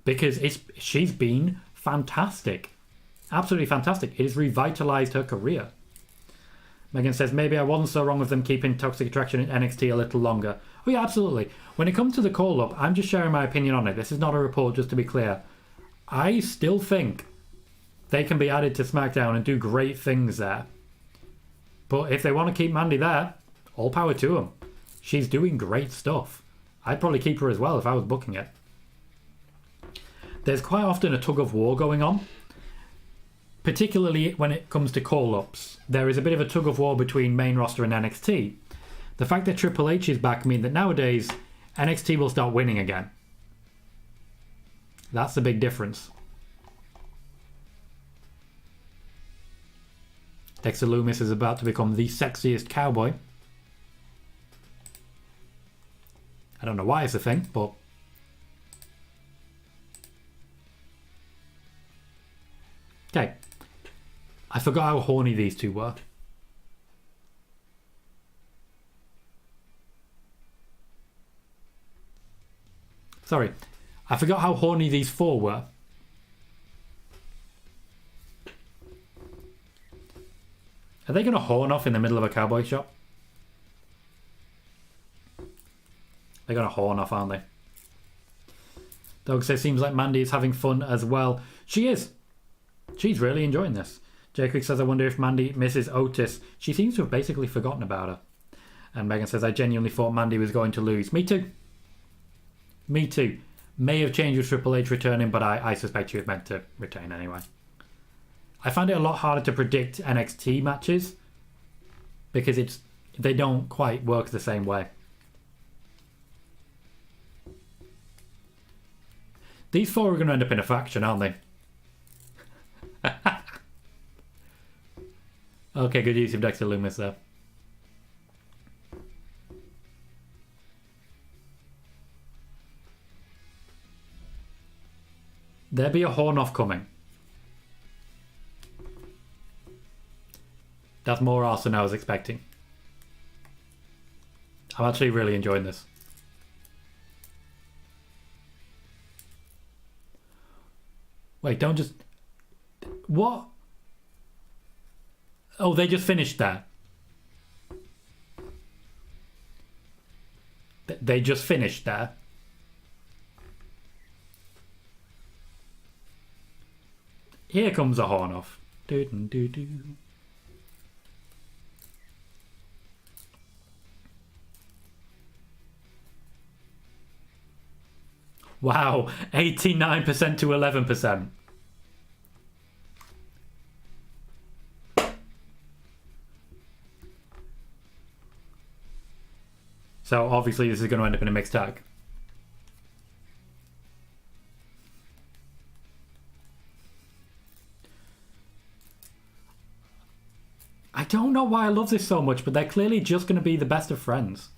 Because she's been fantastic. Absolutely fantastic. It has revitalized her career. Megan says, maybe I wasn't so wrong with them keeping Toxic Attraction in NXT a little longer. Oh yeah, absolutely. When it comes to the call-up, I'm just sharing my opinion on it. This is not a report, just to be clear. I still think they can be added to SmackDown and do great things there. But if they want to keep Mandy there, all power to them. She's doing great stuff. I'd probably keep her as well if I was booking it. There's quite often a tug of war going on. Particularly when it comes to call-ups. There is a bit of a tug of war between main roster and NXT. The fact that Triple H is back means that nowadays NXT will start winning again. That's the big difference. Dexter Lumis is about to become the sexiest cowboy. I don't know why it's a thing, but... Okay. I forgot how horny these two were. Sorry. I forgot how horny these four were. Are they going to horn off in the middle of a cowboy shop? They're going to horn off, aren't they? Doug says, seems like Mandy is having fun as well. She is. She's really enjoying this. Jay Quick says, I wonder if Mandy misses Otis. She seems to have basically forgotten about her. And Megan says, I genuinely thought Mandy was going to lose. Me too. Me too. May have changed with Triple H returning, but I suspect she was meant to retain anyway. I find it a lot harder to predict NXT matches because they don't quite work the same way. These four are going to end up in a faction, aren't they? Okay, good use of Dexter Lumis there. There be a horn off coming. That's more arse than I was expecting. I'm actually really enjoying this. Wait, don't just... What? Oh, they just finished that. They just finished that. Here comes a horn off. Doo-doo-doo-doo. Wow, 89% to 11%. So obviously this is going to end up in a mixed tag. I don't know why I love this so much, but they're clearly just going to be the best of friends.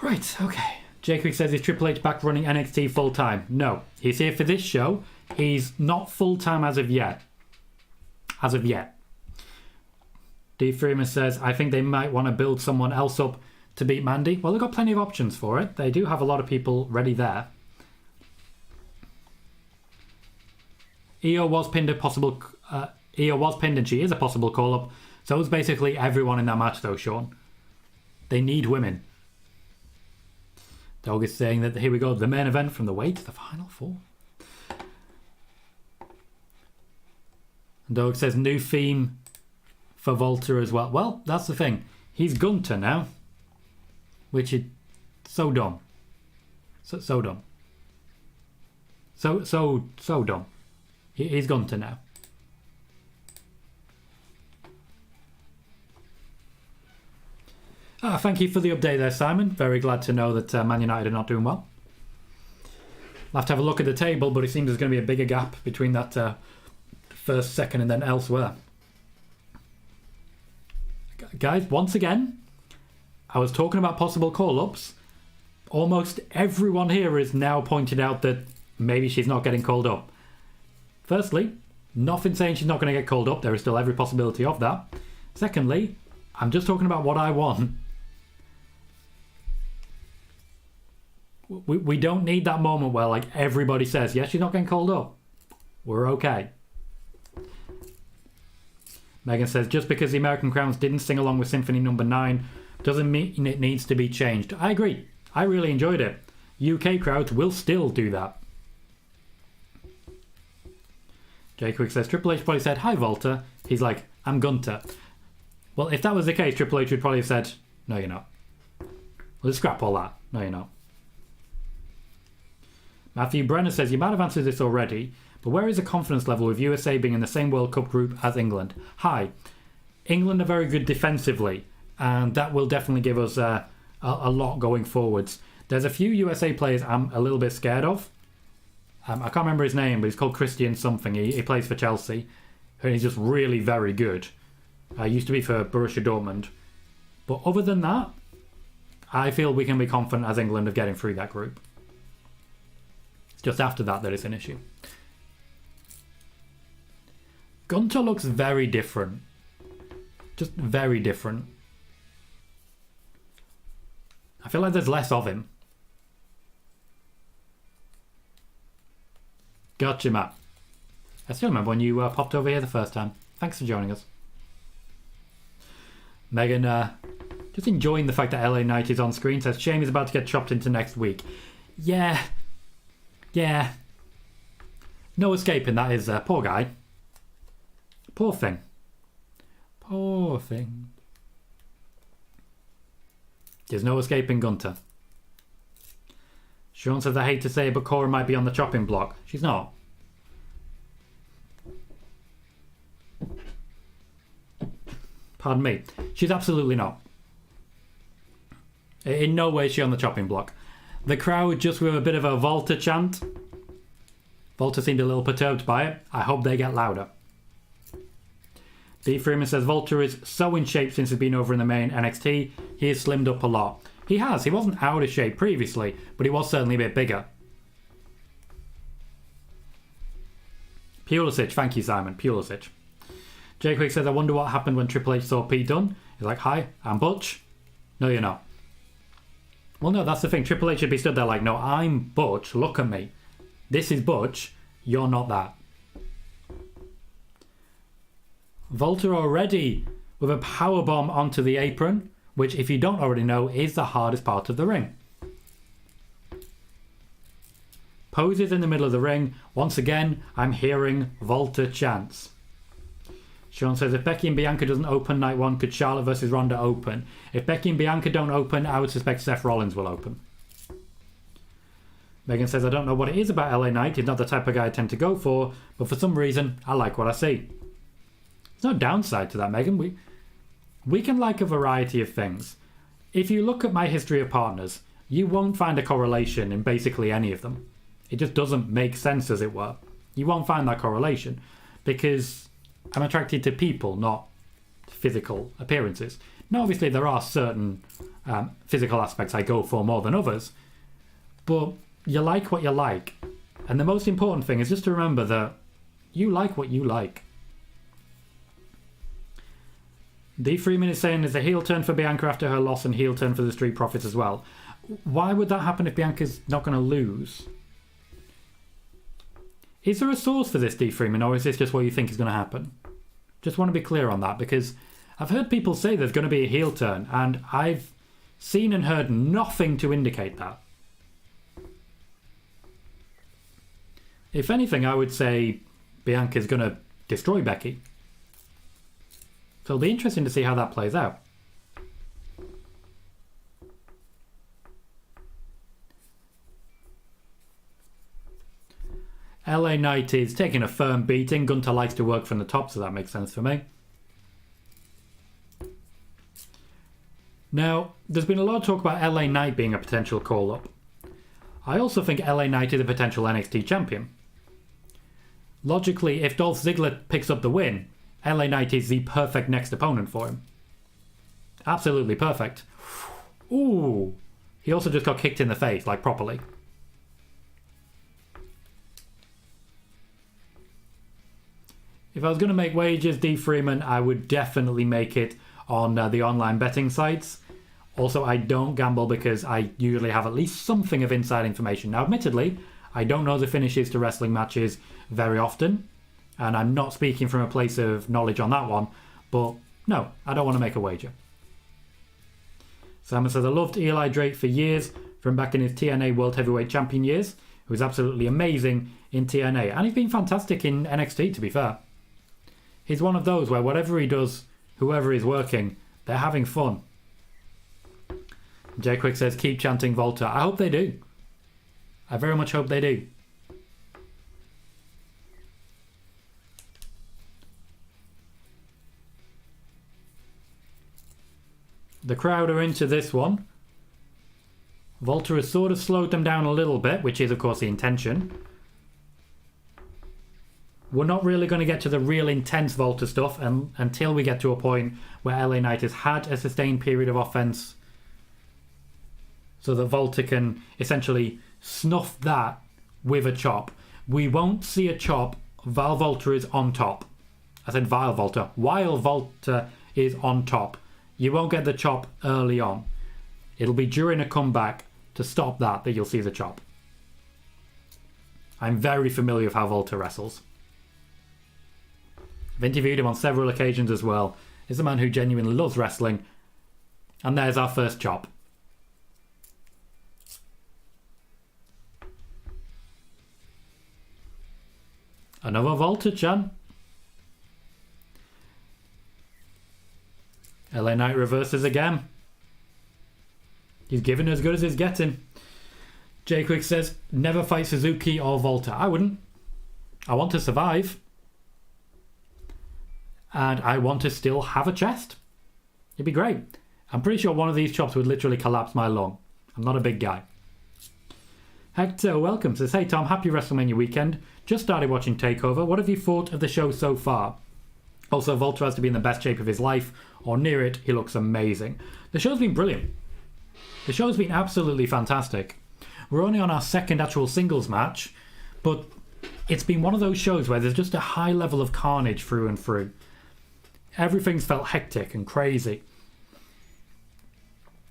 Right, okay. Jacob says, is Triple H back running NXT full-time? No. He's here for this show. He's not full-time as of yet. As of yet. D. Freeman says, I think they might want to build someone else up to beat Mandy. Well, they've got plenty of options for it. They do have a lot of people ready there. Io was pinned Io was pinned and she is a possible call-up. So is basically everyone in that match, though, Sean. They need women. Dog is saying that here we go, the main event from the way to the final four. And Dog says new theme for Volta as well. Well, that's the thing. He's Gunter now. Which is so dumb. So dumb. So dumb. He's Gunter now. Thank you for the update there, Simon. Very glad to know that Man United are not doing well. I'll have to have a look at the table, but it seems there's going to be a bigger gap between that first, second, and then elsewhere. Guys, once again, I was talking about possible call-ups. Almost everyone here is now pointed out that maybe she's not getting called up. Firstly, nothing saying she's not going to get called up. There is still every possibility of that. Secondly, I'm just talking about what I want. We don't need that moment where like everybody says, yeah, she's not getting called up. We're okay. Megan says, just because the American Crowns didn't sing along with Symphony No. 9 doesn't mean it needs to be changed. I agree. I really enjoyed it. UK crowds will still do that. Jay Quick says, Triple H probably said, hi Volta. He's like, I'm Gunter. Well, if that was the case, Triple H would probably have said, no, you're not. Well, just scrap all that. No, you're not. Matthew Brenner says, you might have answered this already, but where is the confidence level with USA being in the same World Cup group as England? High. England are very good defensively, and that will definitely give us a lot going forwards. There's a few USA players I'm a little bit scared of. I can't remember his name, but he's called Christian something. He plays for Chelsea, and he's just really very good. Used to be for Borussia Dortmund. But other than that, I feel we can be confident as England of getting through that group. It's just after that that it's an issue. Gunter looks very different. Just very different. I feel like there's less of him. Gotcha, Matt. I still remember when you popped over here the first time. Thanks for joining us. Megan, just enjoying the fact that LA Knight is on screen, says Shane is about to get chopped into next week. Yeah. No escaping that is, poor guy. Poor thing. Poor thing. There's no escaping Gunter. Sean says, I hate to say it, but Cora might be on the chopping block. She's not. Pardon me. She's absolutely not. In no way is she on the chopping block. The crowd just with a bit of a Volta chant. Volta seemed a little perturbed by it. I hope they get louder. D. Freeman says, Volta is so in shape since he's been over in the main NXT. He has slimmed up a lot. He has. He wasn't out of shape previously, but he was certainly a bit bigger. Pulisic. Thank you, Simon. Pulisic. Jay Quick says, I wonder what happened when Triple H saw Pete Dunne. He's like, hi, I'm Butch. No, you're not. Well, no, that's the thing. Triple H should be stood there like, no, I'm Butch. Look at me. This is Butch. You're not that. Volta already with a powerbomb onto the apron, which, if you don't already know, is the hardest part of the ring. Poses in the middle of the ring. Once again, I'm hearing Volta chants. Sean says, if Becky and Bianca doesn't open night one, could Charlotte versus Ronda open? If Becky and Bianca don't open, I would suspect Seth Rollins will open. Megan says, I don't know what it is about LA Knight. He's not the type of guy I tend to go for, but for some reason, I like what I see. There's no downside to that, Megan. We can like a variety of things. If you look at my history of partners, you won't find a correlation in basically any of them. It just doesn't make sense, as it were. You won't find that correlation because I'm attracted to people, not physical appearances. Now, obviously, there are certain physical aspects I go for more than others, but you like what you like. And the most important thing is just to remember that you like what you like. D. Freeman is saying there's a heel turn for Bianca after her loss and heel turn for the Street Profits as well. Why would that happen if Bianca's not going to lose? Is there a source for this, D. Freeman, or is this just what you think is going to happen? Just want to be clear on that, because I've heard people say there's going to be a heel turn, and I've seen and heard nothing to indicate that. If anything, I would say Bianca's going to destroy Becky. So it'll be interesting to see how that plays out. LA Knight is taking a firm beating. Gunter likes to work from the top, so that makes sense for me. Now, there's been a lot of talk about LA Knight being a potential call-up. I also think LA Knight is a potential NXT champion. Logically, if Dolph Ziggler picks up the win, LA Knight is the perfect next opponent for him. Absolutely perfect. Ooh. He also just got kicked in the face, like properly. If I was going to make wagers, D. Freeman, I would definitely make it on the online betting sites. Also, I don't gamble because I usually have at least something of inside information. Now, admittedly, I don't know the finishes to wrestling matches very often, and I'm not speaking from a place of knowledge on that one, but no, I don't want to make a wager. Simon says, I loved Eli Drake for years, from back in his TNA World Heavyweight Champion years, who was absolutely amazing in TNA, and he's been fantastic in NXT, to be fair. He's one of those where whatever he does, whoever is working, they're having fun. Jay Quick says, keep chanting Volta. I hope they do. I very much hope they do. The crowd are into this one. Volta has sort of slowed them down a little bit, which is of course the intention. We're not really going to get to the real intense Volta stuff until we get to a point where LA Knight has had a sustained period of offense, so that Volta can essentially snuff that with a chop. We won't see a chop while Volta is on top. I said while Volta. While Volta is on top. You won't get the chop early on. It'll be during a comeback to stop that you'll see the chop. I'm very familiar with how Volta wrestles. I've interviewed him on several occasions as well. He's a man who genuinely loves wrestling. And there's our first chop. Another Volta-chan. LA Knight reverses again. He's giving as good as he's getting. Jay Quick says, never fight Suzuki or Volta. I wouldn't. I want to survive. And I want to still have a chest. It'd be great. I'm pretty sure one of these chops would literally collapse my lung. I'm not a big guy. Hector, welcome. Says, hey Tom, happy WrestleMania weekend. Just started watching TakeOver. What have you thought of the show so far? Also, Volta has to be in the best shape of his life, or near it. He looks amazing. The show's been brilliant. The show's been absolutely fantastic. We're only on our second actual singles match, but it's been one of those shows where there's just a high level of carnage through and through. Everything's felt hectic and crazy.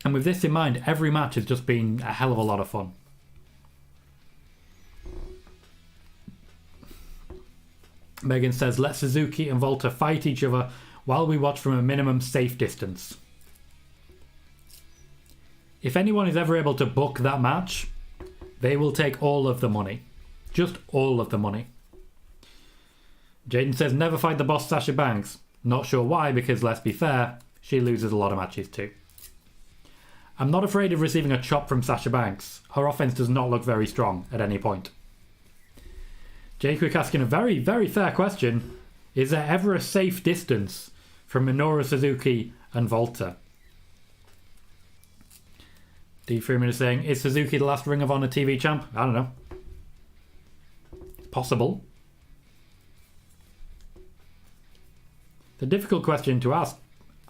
And with this in mind, every match has just been a hell of a lot of fun. Megan says, let Suzuki and Volta fight each other while we watch from a minimum safe distance. If anyone is ever able to book that match, they will take all of the money. Just all of the money. Jaden says, never fight the boss Sasha Banks. Not sure why, because let's be fair, she loses a lot of matches too. I'm not afraid of receiving a chop from Sasha Banks. Her offense does not look very strong at any point. Jay Quick asking a very, very fair question. Is there ever a safe distance from Minoru Suzuki and Volta? D. Freeman is saying, is Suzuki the last Ring of Honor TV champ? I don't know. It's possible. The difficult question to ask.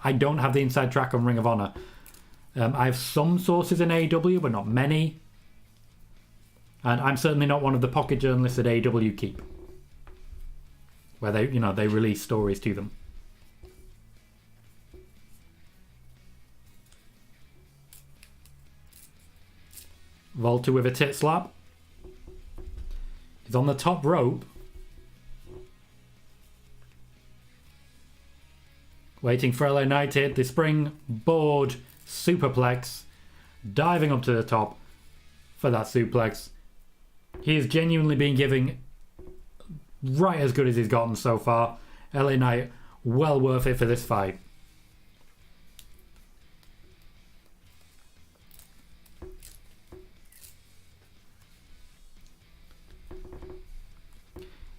I don't have the inside track on Ring of Honor. I have some sources in AEW, but not many. And I'm certainly not one of the pocket journalists that AEW keep, where they release stories to them. Volta with a tit slap. He's on the top rope. Waiting for LA Knight to hit the springboard superplex. Diving up to the top for that suplex. He has genuinely been giving right as good as he's gotten so far. LA Knight, well worth it for this fight.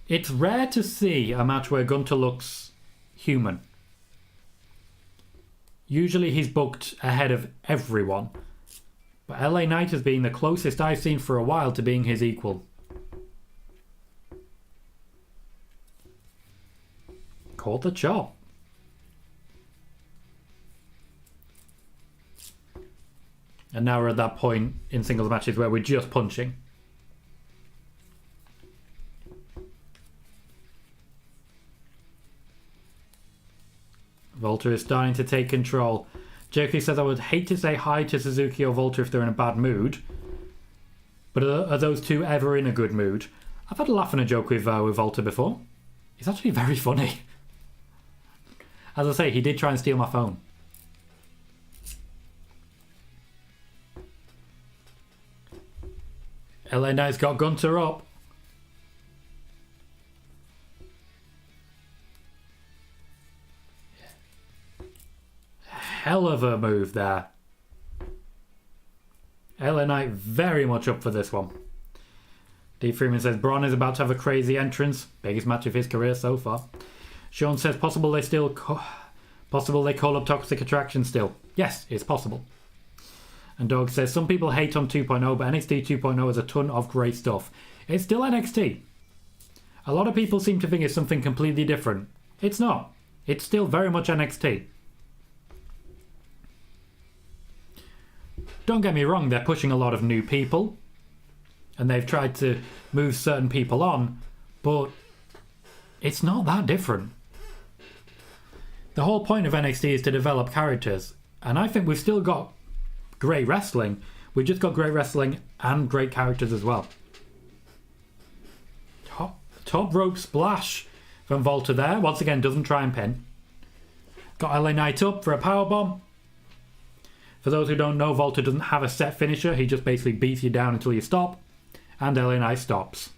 It's rare to see a match where Gunter looks human. Usually he's booked ahead of everyone. But LA Knight has been the closest I've seen for a while to being his equal. Caught the chop. And now we're at that point in singles matches where we're just punching. Volta is starting to take control. Jerky says, I would hate to say hi to Suzuki or Volta if they're in a bad mood. But are those two ever in a good mood? I've had a laugh and a joke with Volta before. He's actually very funny. As I say, he did try and steal my phone. LA Knight's got Gunter up. Hell of a move there. LA Knight very much up for this one. D. Freeman says Bron is about to have a crazy entrance. Biggest match of his career so far. Sean says possible they call up Toxic Attraction still. Yes, it's possible. And Dog says some people hate on 2.0, but NXT 2.0 has a ton of great stuff. It's still NXT. A lot of people seem to think it's something completely different. It's not. It's still very much NXT. Don't get me wrong, they're pushing a lot of new people. And they've tried to move certain people on. But it's not that different. The whole point of NXT is to develop characters. And I think we've still got great wrestling. We've just got great wrestling and great characters as well. Top rope splash from Volta there. Once again, doesn't try and pin. Got LA Knight up for a powerbomb. For those who don't know, Volta doesn't have a set finisher. He just basically beats you down until you stop. And LA Knight stops.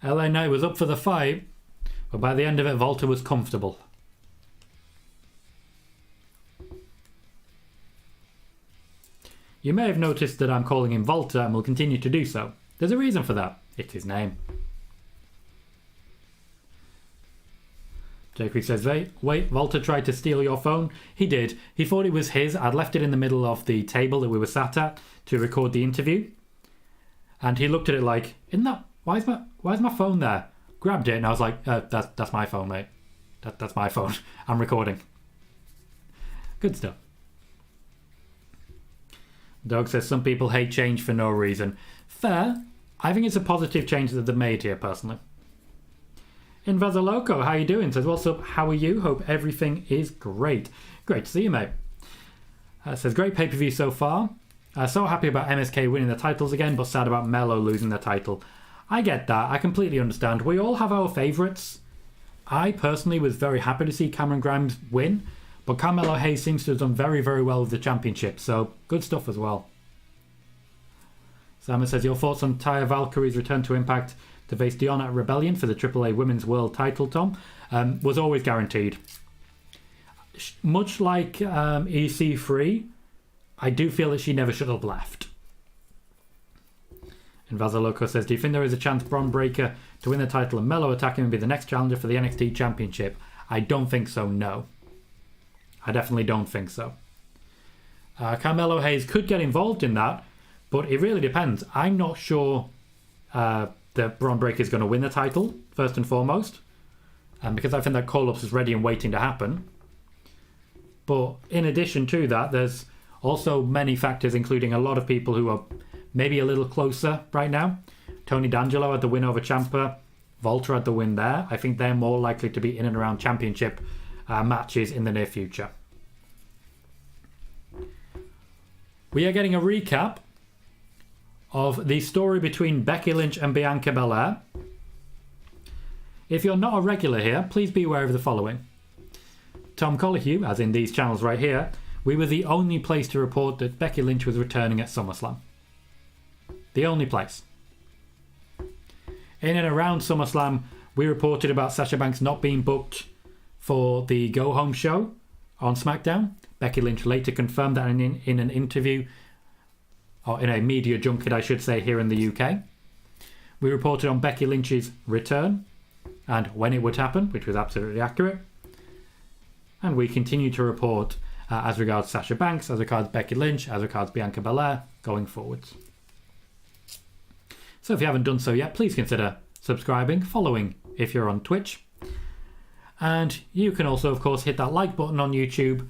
LA Knight was up for the fight, but by the end of it, Volta was comfortable. You may have noticed that I'm calling him Volta and will continue to do so. There's a reason for that. It's his name. Jake says, wait, Volta tried to steal your phone? He did. He thought it was his. I'd left it in the middle of the table that we were sat at to record the interview. And he looked at it like, why is my phone there? Grabbed it and I was like, that's my phone, mate. That's my phone. I'm recording. Good stuff. Dog says some people hate change for no reason. Fair. I think it's a positive change that they've made here, personally. Invazaloco, how you doing? Says, what's up? How are you? Hope everything is great. Great to see you, mate. Says, great pay-per-view so far. So happy about MSK winning the titles again, but sad about Mello losing the title. I get that. I completely understand. We all have our favourites. I personally was very happy to see Cameron Grimes win, but Carmelo Hayes seems to have done very, very well with the championship, so good stuff as well. Simon says, your thoughts on Taya Valkyrie's return to Impact to face Dion at Rebellion for the AAA Women's World title, Tom? Was always guaranteed. Much like EC3, I do feel that she never should have left. And Vazaloco says, do you think there is a chance Bron Breakker to win the title and Mello attacking and be the next challenger for the NXT Championship? I don't think so, no. I definitely don't think so. Carmelo Hayes could get involved in that, but it really depends. I'm not sure that Bron Breakker is going to win the title, first and foremost, because I think that call-ups is ready and waiting to happen. But in addition to that, there's also many factors, including a lot of people who are maybe a little closer right now. Tony D'Angelo had the win over Ciampa. Volta had the win there. I think they're more likely to be in and around championship matches in the near future. We are getting a recap of the story between Becky Lynch and Bianca Belair. If you're not a regular here, please be aware of the following. Tom Colohue, as in these channels right here, we were the only place to report that Becky Lynch was returning at SummerSlam. The only place. In and around SummerSlam, we reported about Sasha Banks not being booked for the Go Home show on SmackDown. Becky Lynch later confirmed that in an interview, or in a media junket, I should say, here in the UK. We reported on Becky Lynch's return and when it would happen, which was absolutely accurate. And we continue to report as regards Sasha Banks, as regards Becky Lynch, as regards Bianca Belair, going forwards. So if you haven't done so yet, please consider subscribing, following if you're on Twitch. And you can also, of course, hit that like button on YouTube.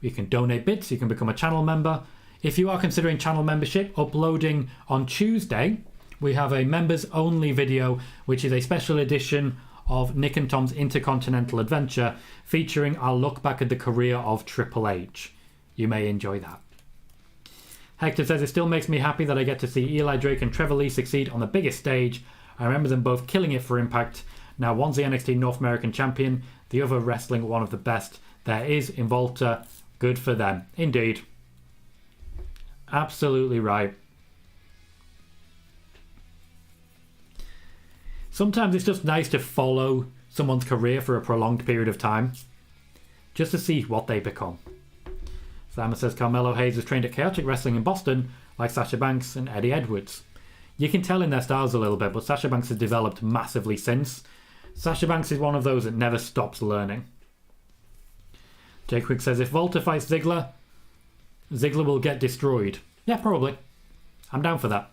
You can donate bits, you can become a channel member. If you are considering channel membership, uploading on Tuesday, we have a members only video, which is a special edition of Nick and Tom's Intercontinental Adventure, featuring our look back at the career of Triple H. You may enjoy that. Hector says, it still makes me happy that I get to see Eli Drake and Trevor Lee succeed on the biggest stage. I remember them both killing it for Impact. Now one's the NXT North American champion, the other wrestling one of the best there is in Volta. Good for them. Indeed. Absolutely right. Sometimes it's just nice to follow someone's career for a prolonged period of time, just to see what they become. Simon says Carmelo Hayes was trained at Chaotic Wrestling in Boston, like Sasha Banks and Eddie Edwards. You can tell in their styles a little bit, but Sasha Banks has developed massively since. Sasha Banks is one of those that never stops learning. Jay Quick says, if Volta fights Ziggler, Ziggler will get destroyed. Yeah, probably. I'm down for that.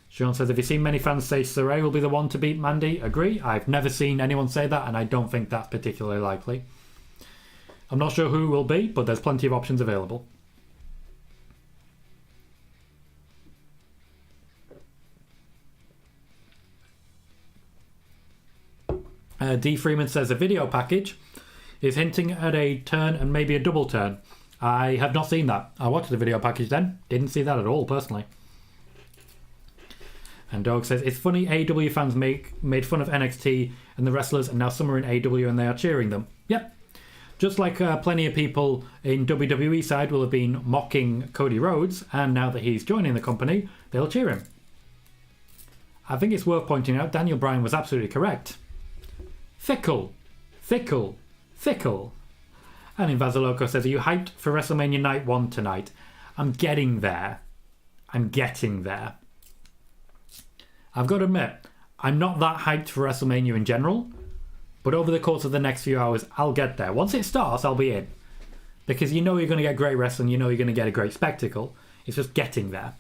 Sean says, have you seen many fans say Saray will be the one to beat Mandy? Agree. I've never seen anyone say that, and I don't think that's particularly likely. I'm not sure who it will be, but there's plenty of options available. D. Freeman says, a video package is hinting at a turn and maybe a double turn. I have not seen that. I watched the video package then. Didn't see that at all, personally. And Dog says, it's funny AEW fans made fun of NXT and the wrestlers, and now some are in AEW and they are cheering them. Yep. Just like plenty of people in WWE side will have been mocking Cody Rhodes, and now that he's joining the company, they'll cheer him. I think it's worth pointing out Daniel Bryan was absolutely correct. Fickle. Fickle. Fickle. And Invazaloco says, are you hyped for WrestleMania Night 1 tonight? I'm getting there. I'm getting there. I've got to admit, I'm not that hyped for WrestleMania in general, but over the course of the next few hours, I'll get there. Once it starts, I'll be in. Because you know you're going to get great wrestling, you know you're going to get a great spectacle. It's just getting there.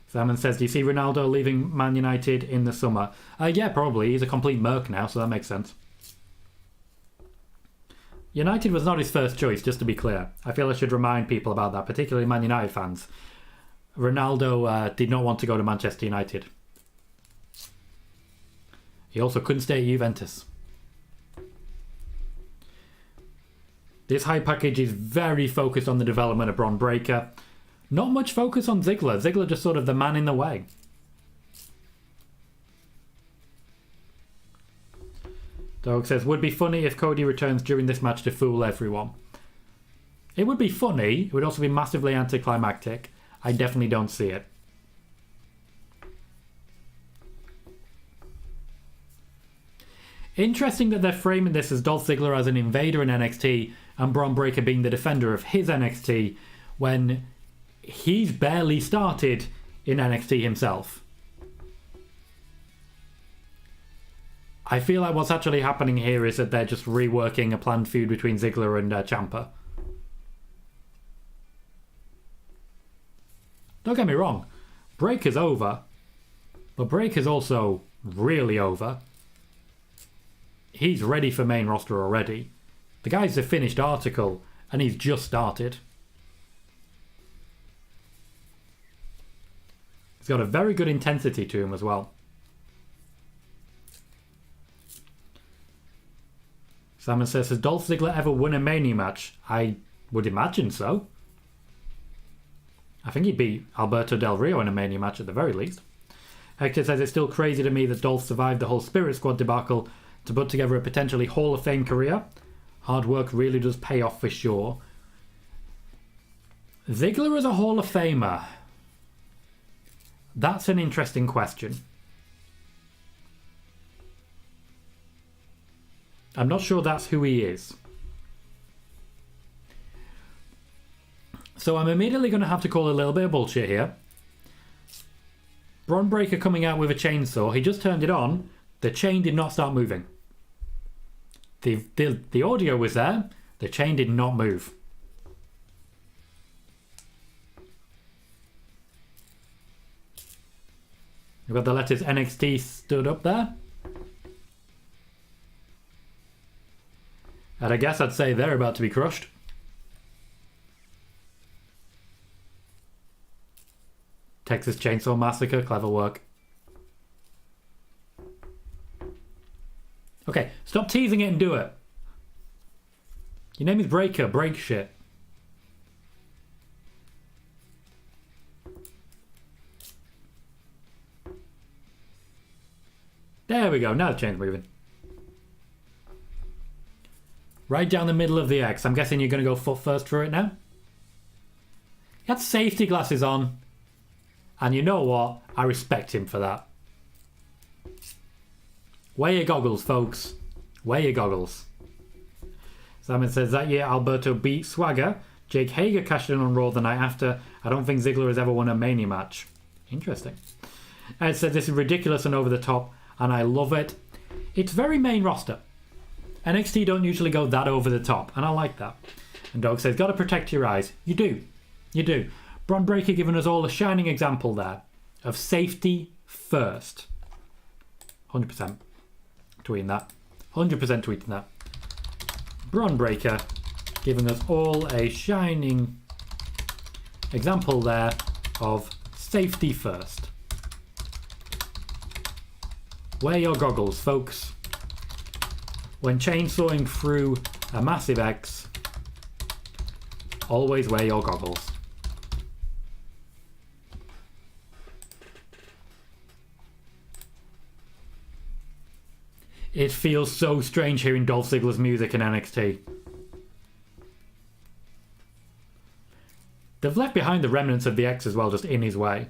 Simon says, do you see Ronaldo leaving Man United in the summer? Yeah, probably. He's a complete merc now, so that makes sense. United was not his first choice, just to be clear. I feel I should remind people about that, particularly Man United fans. Ronaldo did not want to go to Manchester United. He also couldn't stay at Juventus. This high package is very focused on the development of Bron Breakker. Not much focus on Ziggler. Ziggler just sort of the man in the way. Dog says, would be funny if Cody returns during this match to fool everyone. It would be funny. It would also be massively anticlimactic. I definitely don't see it. Interesting that they're framing this as Dolph Ziggler as an invader in NXT and Bron Breakker being the defender of his NXT when he's barely started in NXT himself. I feel like what's actually happening here is that they're just reworking a planned feud between Ziggler and Ciampa. Don't get me wrong, Breakker's over, but Breakker's also really over. He's ready for main roster already. The guy's a finished article, and he's just started. He's got a very good intensity to him as well. Simon says, has Dolph Ziggler ever won a Mania match? I would imagine so. I think he'd beat Alberto Del Rio in a Mania match at the very least. Hector says, it's still crazy to me that Dolph survived the whole Spirit Squad debacle to put together a potentially Hall of Fame career. Hard work really does pay off for sure. Ziggler is a Hall of Famer. That's an interesting question. I'm not sure that's who he is. So I'm immediately going to have to call a little bit of bullshit here. Bron Breakker coming out with a chainsaw. He just turned it on. The chain did not start moving. The audio was there. The chain did not move. We've got the letters NXT stood up there. And I guess I'd say they're about to be crushed. Texas Chainsaw Massacre, clever work. Okay, stop teasing it and do it. Your name is Breakker, break shit. There we go, now the chain's moving. Right down the middle of the X. I'm guessing you're going to go foot first through it now? He had safety glasses on. And you know what? I respect him for that. Wear your goggles, folks. Wear your goggles. Simon says, that year Alberto beat Swagger. Jake Hager cashed in on Raw the night after. I don't think Ziggler has ever won a Mania match. Interesting. Ed said, this is ridiculous and over the top, and I love it. It's very main roster. NXT don't usually go that over the top, and I like that. And Dog says, gotta protect your eyes. You do. You do. Bron Breakker giving us all a shining example there of safety first. 100% tweeting that. 100% tweeting that. Bron Breakker giving us all a shining example there of safety first. Wear your goggles, folks. When chainsawing through a massive X, always wear your goggles. It feels so strange hearing Dolph Ziggler's music in NXT. They've left behind the remnants of the X as well, just in his way.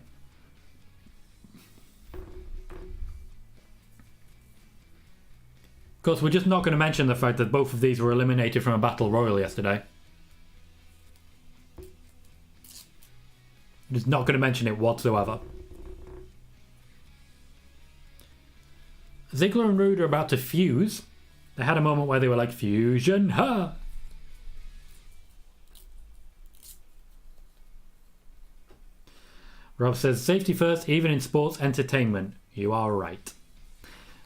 Of course, we're just not going to mention the fact that both of these were eliminated from a battle royal yesterday. Just not going to mention it whatsoever. Ziggler and Rude are about to fuse. They had a moment where they were like, fusion, ha! Rob says, safety first, even in sports entertainment. You are right.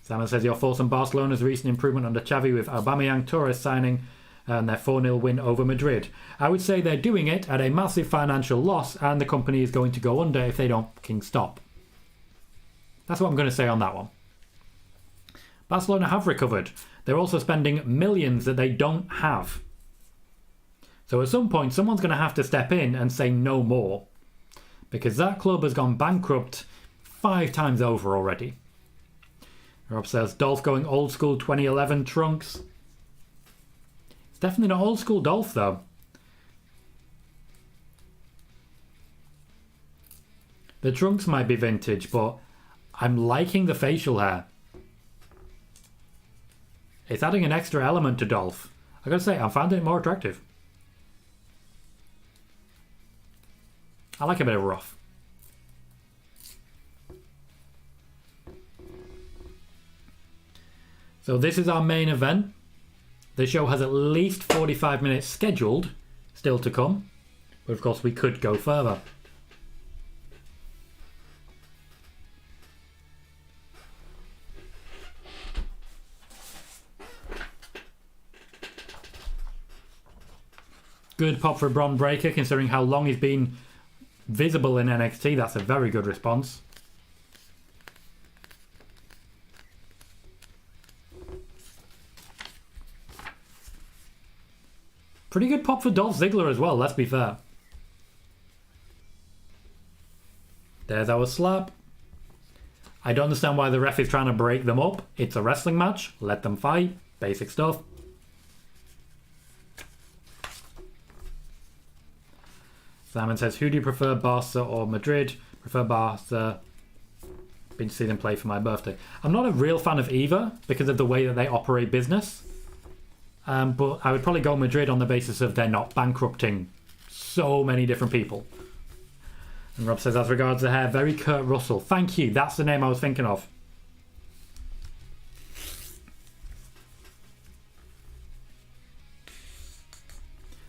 Simon says, your thoughts on Barcelona's recent improvement under Xavi with Aubameyang Torres signing and their 4-0 win over Madrid. I would say they're doing it at a massive financial loss and the company is going to go under if they don't fucking stop. That's what I'm going to say on that one. Barcelona have recovered. They're also spending millions that they don't have. So at some point, someone's going to have to step in and say no more. Because that club has gone bankrupt 5 times over already. Rob says, Dolph going old school 2011 trunks. It's definitely not old school Dolph though. The trunks might be vintage, but I'm liking the facial hair. It's adding an extra element to Dolph. I gotta say, I'm finding it more attractive. I like a bit of rough. So this is our main event. The show has at least 45 minutes scheduled still to come. But of course we could go further. Good pop for Bron Breakker considering how long he's been visible in NXT. That's a very good response. Pretty good pop for Dolph Ziggler as well, let's be fair. There's our slap. I don't understand why the ref is trying to break them up. It's a wrestling match. Let them fight. Basic stuff. Simon says, who do you prefer, Barca or Madrid? Prefer Barca. Been to see them play for my birthday. I'm not a real fan of either because of the way that they operate business. But I would probably go Madrid on the basis of they're not bankrupting so many different people. And Rob says, as regards the hair, very Kurt Russell. Thank you. That's the name I was thinking of.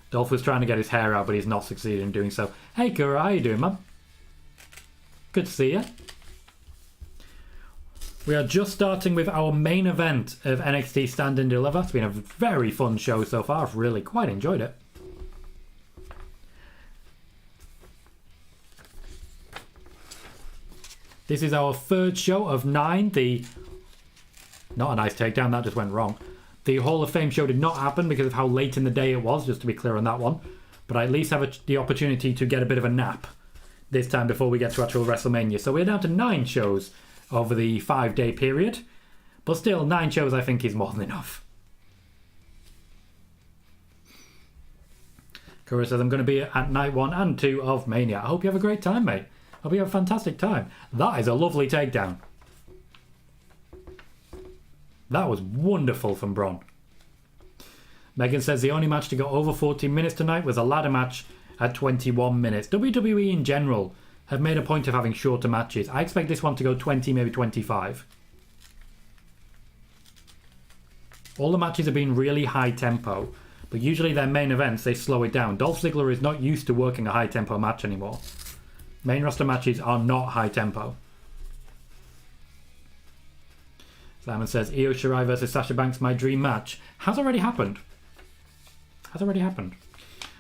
Dolph was trying to get his hair out, but he's not succeeded in doing so. Hey, Kura, how you doing, man? Good to see you. We are just starting with our main event of NXT Stand and Deliver. It's been a very fun show so far. I've really quite enjoyed it. This is our third show of 9. Not a nice takedown, that just went wrong. The Hall of Fame show did not happen because of how late in the day it was, just to be clear on that one. But I at least have the opportunity to get a bit of a nap this time before we get to actual WrestleMania. So we're down to 9 shows over the 5-day period. But still, 9 shows I think is more than enough. Kura says, I'm going to be at night 1 and 2 of Mania. I hope you have a great time, mate. I hope you have a fantastic time. That is a lovely takedown. That was wonderful from Bron. Megan says the only match to go over 14 minutes tonight was a ladder match at 21 minutes. WWE in general have made a point of having shorter matches. I expect this one to go 20, maybe 25. All the matches have been really high tempo, but usually their main events, they slow it down. Dolph Ziggler is not used to working a high tempo match anymore. Main roster matches are not high tempo. Simon says, Io Shirai versus Sasha Banks, my dream match. Has already happened. Has already happened.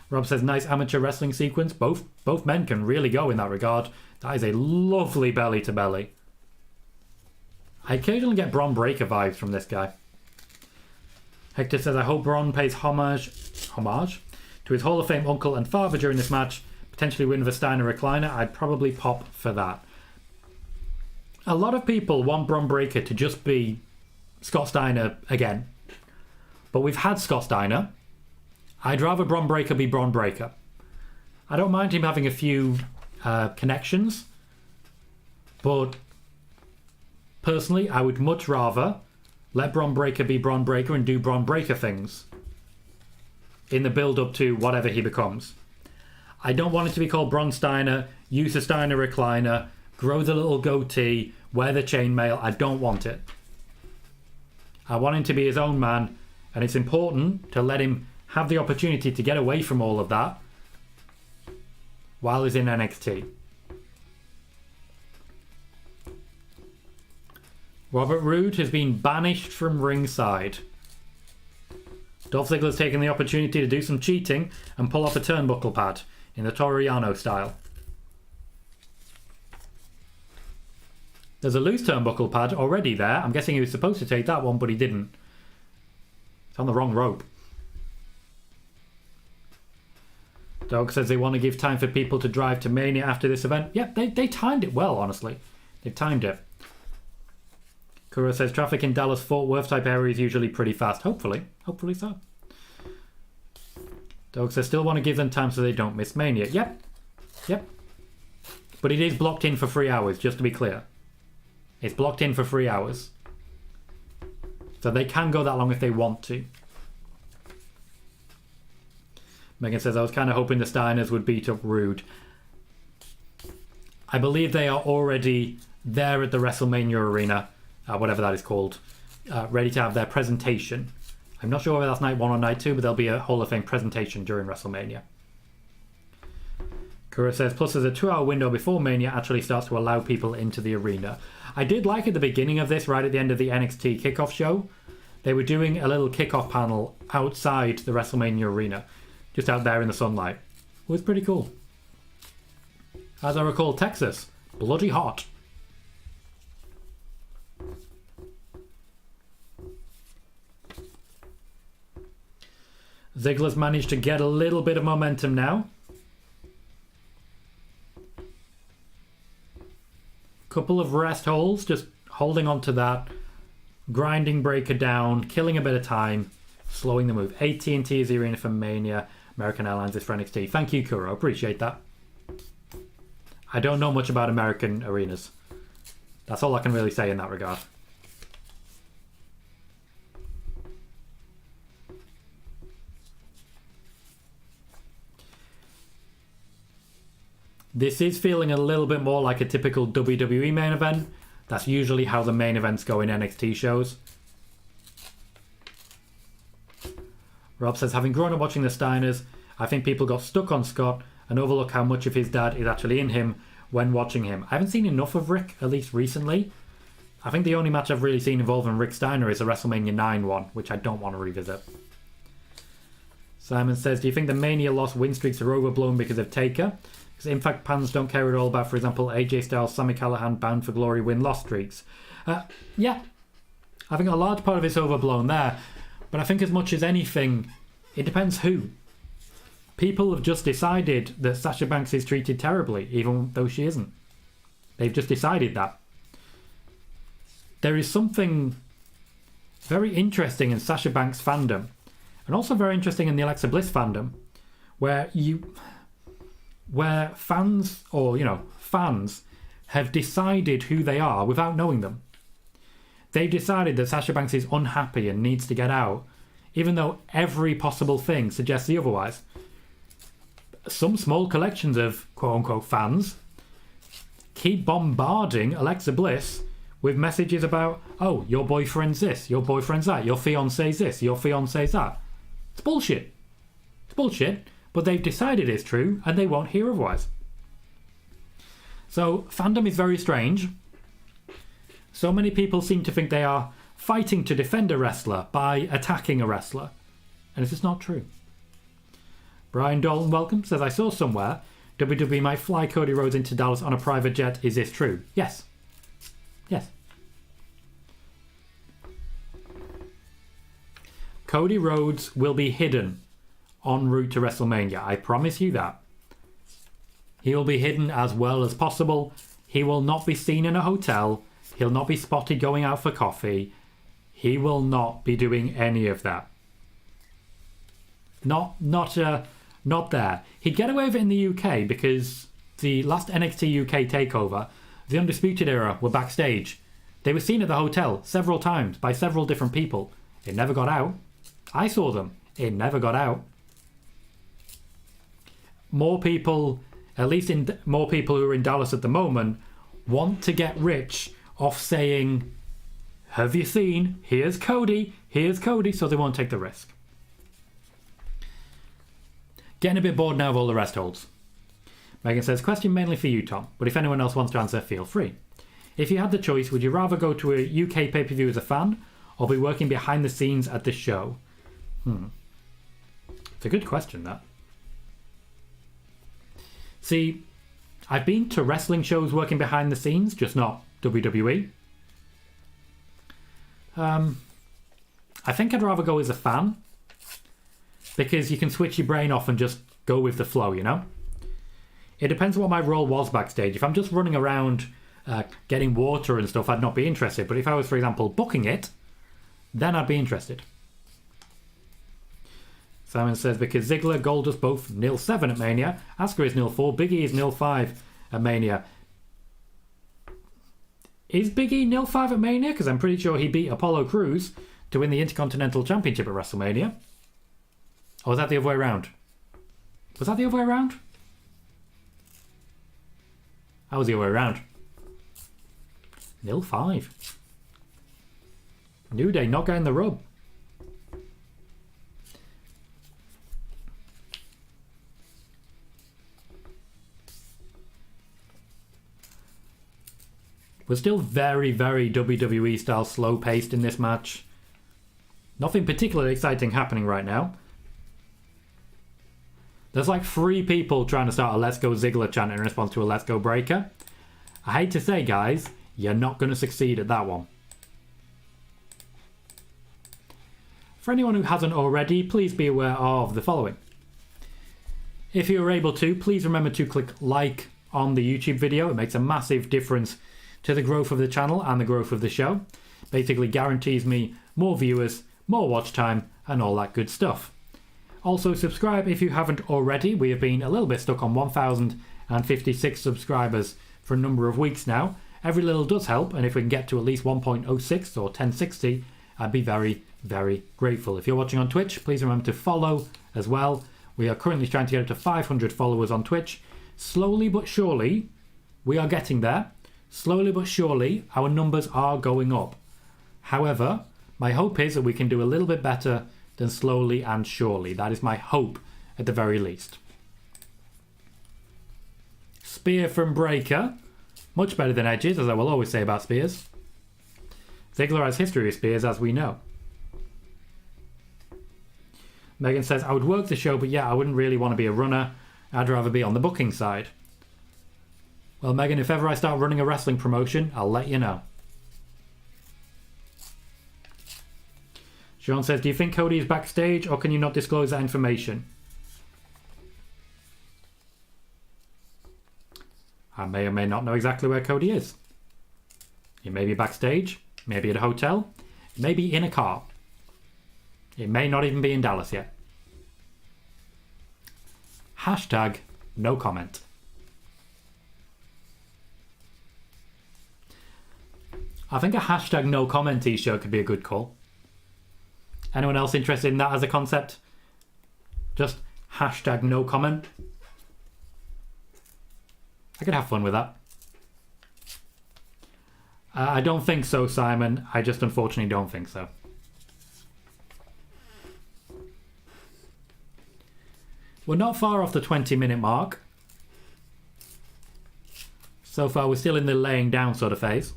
Rob says, nice amateur wrestling sequence. Both men can really go in that regard. That is a lovely belly to belly. I occasionally get Bron Breakker vibes from this guy. Hector says, I hope Bron pays homage to his Hall of Fame uncle and father during this match. Potentially win the Steiner recliner. I'd probably pop for that. A lot of people want Bron Breakker to just be Scott Steiner again. But we've had Scott Steiner. I'd rather Bron Breakker be Bron Breakker. I don't mind him having a few connections. But personally, I would much rather let Bron Breakker be Bron Breakker and do Bron Breakker things in the build-up to whatever he becomes. I don't want it to be called Bron Steiner, use the Steiner recliner, grow the little goatee, wear the chainmail. I don't want it. I want him to be his own man, and it's important to let him have the opportunity to get away from all of that while he's in NXT. Robert Roode has been banished from ringside. Dolph Ziggler's taken the opportunity to do some cheating and pull off a turnbuckle pad in the Toriano style. There's a loose turnbuckle pad already there. I'm guessing he was supposed to take that one, but he didn't. It's on the wrong rope. Dog says they want to give time for people to drive to Mania after this event. Yep, they timed it well, honestly. They've timed it. Kura says traffic in Dallas-Fort Worth type area is usually pretty fast. Hopefully. Hopefully so. Dog says still want to give them time so they don't miss Mania. Yep. Yep. But it is blocked in for 3 hours, just to be clear. It's blocked in for 3 hours. So they can go that long if they want to. Megan says, I was kind of hoping the Steiners would beat up Rude. I believe they are already there at the WrestleMania arena, whatever that is called, ready to have their presentation. I'm not sure whether that's night 1 or night 2, but there'll be a Hall of Fame presentation during WrestleMania. Kura says, plus there's a 2-hour window before Mania actually starts to allow people into the arena. I did like at the beginning of this, right at the end of the NXT kickoff show, they were doing a little kickoff panel outside the WrestleMania arena, just out there in the sunlight. It was pretty cool. As I recall, Texas, bloody hot. Ziggler's managed to get a little bit of momentum now. Couple of rest holds, just holding on to that, grinding Breakker down, killing a bit of time, slowing the move. AT&T is the arena for Mania. American Airlines is for NXT. Thank you, Kuro. Appreciate that. I don't know much about American arenas. That's all I can really say in that regard. This is feeling a little bit more like a typical WWE main event. That's usually how the main events go in NXT shows. Rob says, having grown up watching the Steiners, I think people got stuck on Scott and overlook how much of his dad is actually in him when watching him. I haven't seen enough of Rick, at least recently. I think the only match I've really seen involving Rick Steiner is the WrestleMania 9 one, which I don't want to revisit. Simon says, do you think the Mania loss win streaks are overblown because of Taker? Because Impact fans don't care at all about, for example, AJ Styles, Sami Callihan, Bound for Glory win-loss streaks. Yeah, I think a large part of it's overblown there. But I think as much as anything, it depends who. People have just decided that Sasha Banks is treated terribly, even though she isn't. They've just decided that. There is something very interesting in Sasha Banks' fandom, and also very interesting in the Alexa Bliss fandom, where fans, or fans, have decided who they are without knowing them. They've decided that Sasha Banks is unhappy and needs to get out, even though every possible thing suggests the otherwise. Some small collections of quote-unquote fans keep bombarding Alexa Bliss with messages about, oh, your boyfriend's this, your boyfriend's that, your fiancé's this, your fiancé's that. It's bullshit. It's bullshit, but they've decided it's true and they won't hear otherwise. So fandom is very strange. So many people seem to think they are fighting to defend a wrestler by attacking a wrestler. And it's just not true. Brian Dalton, welcome, says, I saw somewhere WWE might fly Cody Rhodes into Dallas on a private jet. Is this true? Yes. Yes. Cody Rhodes will be hidden en route to WrestleMania. I promise you that. He will be hidden as well as possible. He will not be seen in a hotel. He'll not be spotted going out for coffee. He will not be doing any of that. Not there. He'd get away with it in the UK because the last NXT UK takeover, the Undisputed Era, were backstage. They were seen at the hotel several times by several different people. It never got out. I saw them. It never got out. More people, at least more people who are in Dallas at the moment, want to get rich off saying, have you seen? Here's Cody, so they won't take the risk. Getting a bit bored now of all the rest holds. Megan says, question mainly for you, Tom, but if anyone else wants to answer, feel free. If you had the choice, would you rather go to a UK pay-per-view as a fan or be working behind the scenes at the show? It's a good question, that. See, I've been to wrestling shows working behind the scenes, just not WWE. I think I'd rather go as a fan because you can switch your brain off and just go with the flow, It depends what my role was backstage. If I'm just running around getting water and stuff, I'd not be interested. But if I was, for example, booking it, then I'd be interested. Simon says, because Ziggler, Goldust both 0-7 at Mania. Asuka is 0-4. Big E is 0-5 at Mania. Is Big E 0-5 at Mania? Because I'm pretty sure he beat Apollo Crews to win the Intercontinental Championship at WrestleMania. Or was that the other way around? Was that the other way around? That was the other way around. 0-5. New Day not getting the rub. We're still very, very WWE style slow paced in this match. Nothing particularly exciting happening right now. There's like 3 people trying to start a Let's Go Ziggler chant in response to a Let's Go Breakker. I hate to say, guys, you're not going to succeed at that one. For anyone who hasn't already, please be aware of the following. If you're able to, please remember to click like on the YouTube video. It makes a massive difference to the growth of the channel and the growth of the show. Basically guarantees me more viewers, more watch time, and all that good stuff. Also subscribe if you haven't already. We have been a little bit stuck on 1,056 subscribers for a number of weeks now. Every little does help, and if we can get to at least 1.06 or 1060, I'd be very, very grateful. If you're watching on Twitch, please remember to follow as well. We are currently trying to get up to 500 followers on Twitch. slowly but surely, we are getting there. Slowly but surely, our numbers are going up. However, my hope is that we can do a little bit better than slowly and surely. That is my hope, at the very least. Spear from Breakker. Much better than Edge's, as I will always say about spears. Ziggler has history with spears, as we know. Megan says, I would work the show, but yeah, I wouldn't really want to be a runner. I'd rather be on the booking side. Well, Megan, if ever I start running a wrestling promotion, I'll let you know. Sean says, do you think Cody is backstage, or can you not disclose that information? I may or may not know exactly where Cody is. He may be backstage, maybe at a hotel, maybe in a car. It may not even be in Dallas yet. Hashtag no comment. I think a hashtag no comment t-shirt could be a good call. Anyone else interested in that as a concept? Just hashtag no comment. I could have fun with that. I don't think so, Simon. I just unfortunately don't think so. We're not far off the 20-minute mark. So far, we're still in the laying down sort of phase.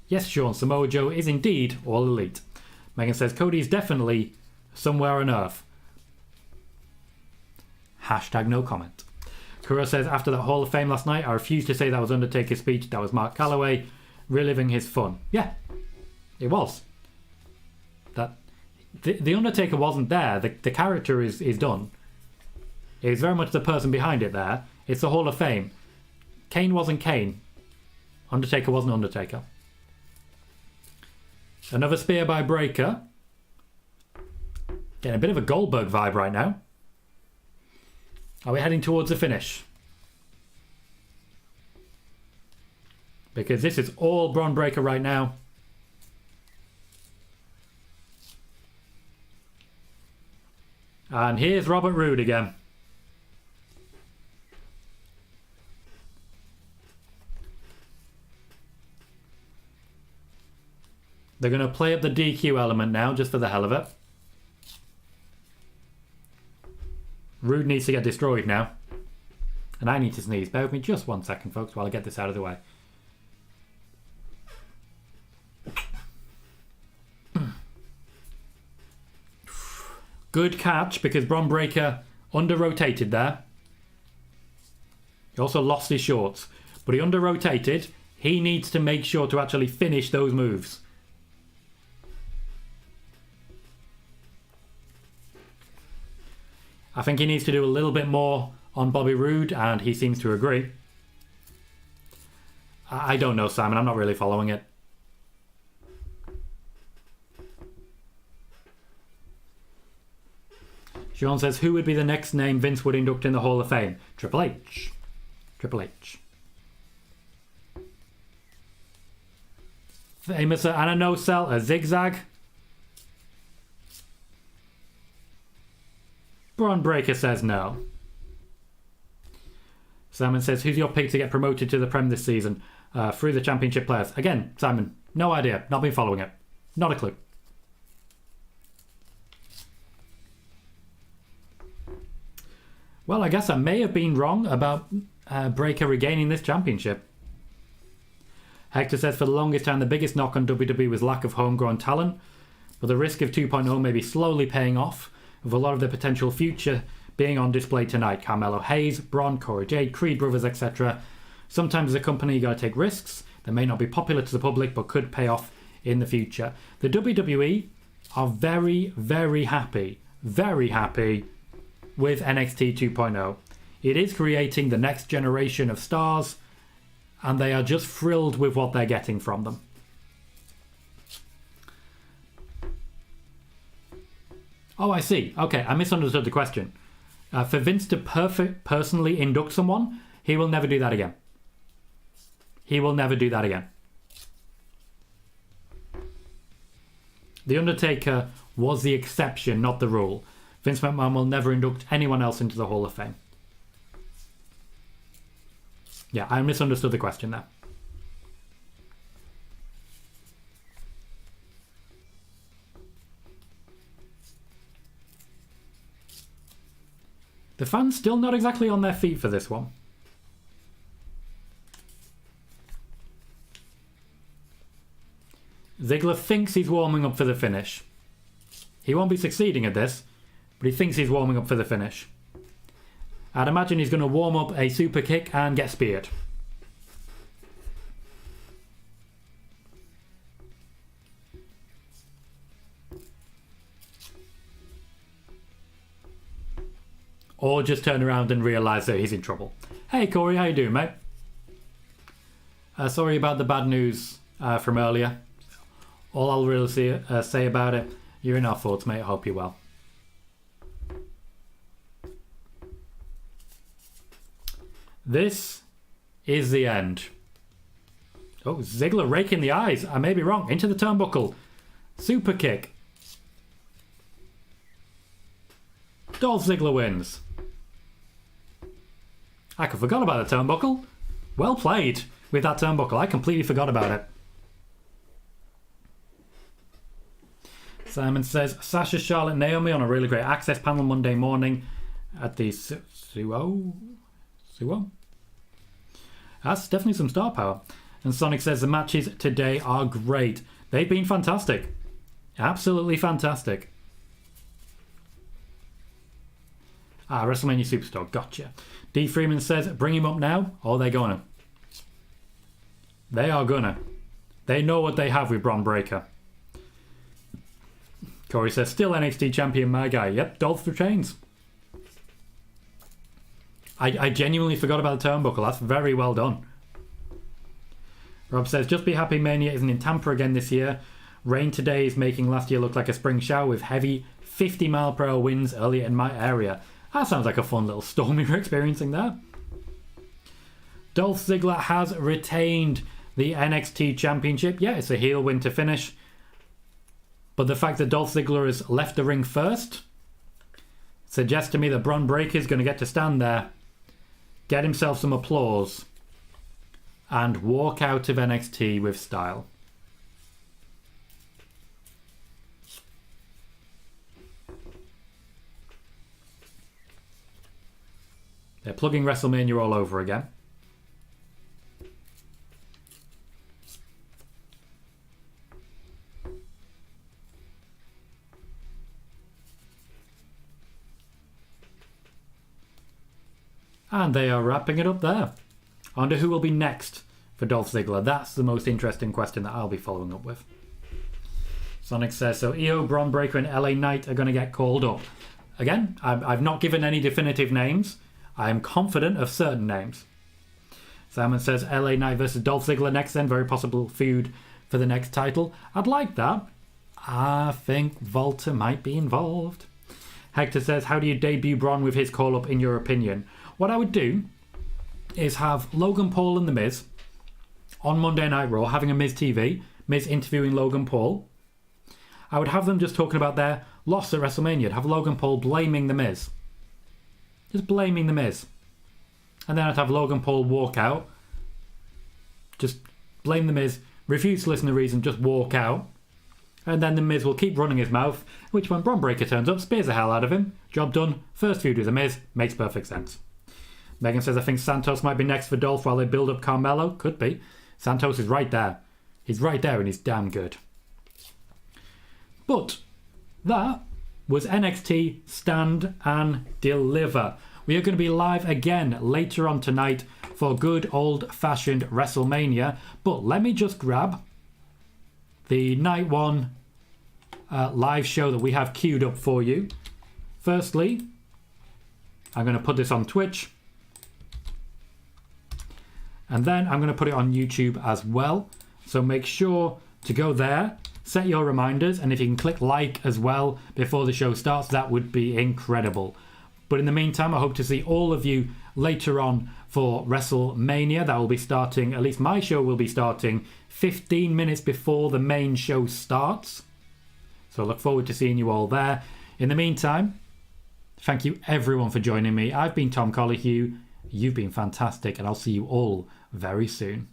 Yes, Sean, Samoa Joe is indeed all elite. Megan says, Cody's definitely somewhere on Earth. Hashtag no comment. Kuro says, after that Hall of Fame last night, I refuse to say that was Undertaker's speech. That was Mark Calloway reliving his fun. Yeah, it was. That the Undertaker wasn't there. The character is done. It's very much the person behind it there. It's the Hall of Fame. Kane wasn't Kane. Undertaker wasn't Undertaker. Another spear by Breakker. Getting a bit of a Goldberg vibe right now. Are we heading towards the finish? Because this is all Bron Breakker right now. And here's Robert Roode again. They're going to play up the DQ element now, just for the hell of it. Roode needs to get destroyed now. And I need to sneeze. Bear with me just 1 second, folks, while I get this out of the way. Good catch, because Bron Breakker under-rotated there. He also lost his shorts. But he under-rotated. He needs to make sure to actually finish those moves. I think he needs to do a little bit more on Bobby Roode, and he seems to agree. I don't know, Simon. I'm not really following it. Sean says, who would be the next name Vince would induct in the Hall of Fame? Triple H. Triple H. Famous Anna No Cell, a Zigzag. Bron Breakker says no. Simon says, who's your pick to get promoted to the Prem this season? Through the Championship players. Again, Simon, no idea. Not been following it. Not a clue. Well, I guess I may have been wrong about Breakker regaining this championship. Hector says, for the longest time, the biggest knock on WWE was lack of homegrown talent, but the risk of 2.0 may be slowly paying off, with a lot of the potential future being on display tonight. Carmelo Hayes, Bron, Cora Jade, Creed Brothers, etc. Sometimes as a company you got to take risks that may not be popular to the public but could pay off in the future. The WWE are very, very happy with NXT 2.0. It is creating the next generation of stars, and they are just thrilled with what they're getting from them. Oh, I see. Okay, I misunderstood the question. For Vince to personally induct someone, he will never do that again. He will never do that again. The Undertaker was the exception, not the rule. Vince McMahon will never induct anyone else into the Hall of Fame. Yeah, I misunderstood the question there. The fans still not exactly on their feet for this one. Ziggler thinks he's warming up for the finish. He won't be succeeding at this, but he thinks he's warming up for the finish. I'd imagine he's going to warm up a super kick and get speared. Or just turn around and realise that he's in trouble. Hey Corey, how you doing, mate? Sorry about the bad news from earlier. All I'll really say about it, you're in our thoughts, mate. I hope you're well. This is the end. Oh, Ziggler raking the eyes. I may be wrong. Into the turnbuckle. Super kick. Dolph Ziggler wins. I forgot about the turnbuckle. Well played with that turnbuckle. I completely forgot about it. Simon says, Sasha, Charlotte, Naomi on a really great Access panel Monday morning at the Suo? That's definitely some star power. And Sonic says the matches today are great. They've been fantastic. Absolutely fantastic. WrestleMania Superstar. Gotcha. D. Freeman says, bring him up now. Oh, they're gonna. They are gonna. They know what they have with Bron Breakker. Corey says, still NXT champion, my guy. Yep, Dolph retains. I genuinely forgot about the turnbuckle. That's very well done. Rob says, just be happy Mania isn't in Tampa again this year. Rain today is making last year look like a spring shower with heavy 50-mile-per-hour winds earlier in my area. That sounds like a fun little storm you're experiencing there. Dolph Ziggler has retained the NXT Championship. Yeah, it's a heel win to finish. But the fact that Dolph Ziggler has left the ring first suggests to me that Bron Breakker is going to get to stand there, get himself some applause, and walk out of NXT with style. They're plugging WrestleMania all over again. And they are wrapping it up there. I wonder who will be next for Dolph Ziggler. That's the most interesting question that I'll be following up with. Sonic says, so EO, Bron Breakker and LA Knight are going to get called up. Again, I've not given any definitive names. I am confident of certain names. Simon says, LA Knight versus Dolph Ziggler next then. Very possible feud for the next title. I'd like that. I think Volta might be involved. Hector says, how do you debut Bron with his call-up in your opinion? What I would do is have Logan Paul and The Miz on Monday Night Raw having a Miz TV, Miz interviewing Logan Paul. I would have them just talking about their loss at WrestleMania. I'd have Logan Paul blaming The Miz. Just blaming The Miz. And then I'd have Logan Paul walk out. Just blame The Miz, refuse to listen to reason, just walk out. And then The Miz will keep running his mouth, which when Bron Breakker turns up, spears the hell out of him. Job done. First feud with The Miz. Makes perfect sense. Megan says, I think Santos might be next for Dolph while they build up Carmelo. Could be. Santos is right there. He's right there and he's damn good. But that was NXT Stand and Deliver. We are going to be live again later on tonight for good old-fashioned WrestleMania. But let me just grab the night one live show that we have queued up for you. Firstly, I'm going to put this on Twitch. And then I'm going to put it on YouTube as well. So make sure to go there, set your reminders, and if you can click like as well before the show starts, that would be incredible. But in the meantime, I hope to see all of you later on for WrestleMania. That will be starting, at least my show will be starting 15 minutes before the main show starts. So I look forward to seeing you all there. In the meantime, thank you everyone for joining me. I've been Tom Colohue, You've been fantastic, and I'll see you all very soon.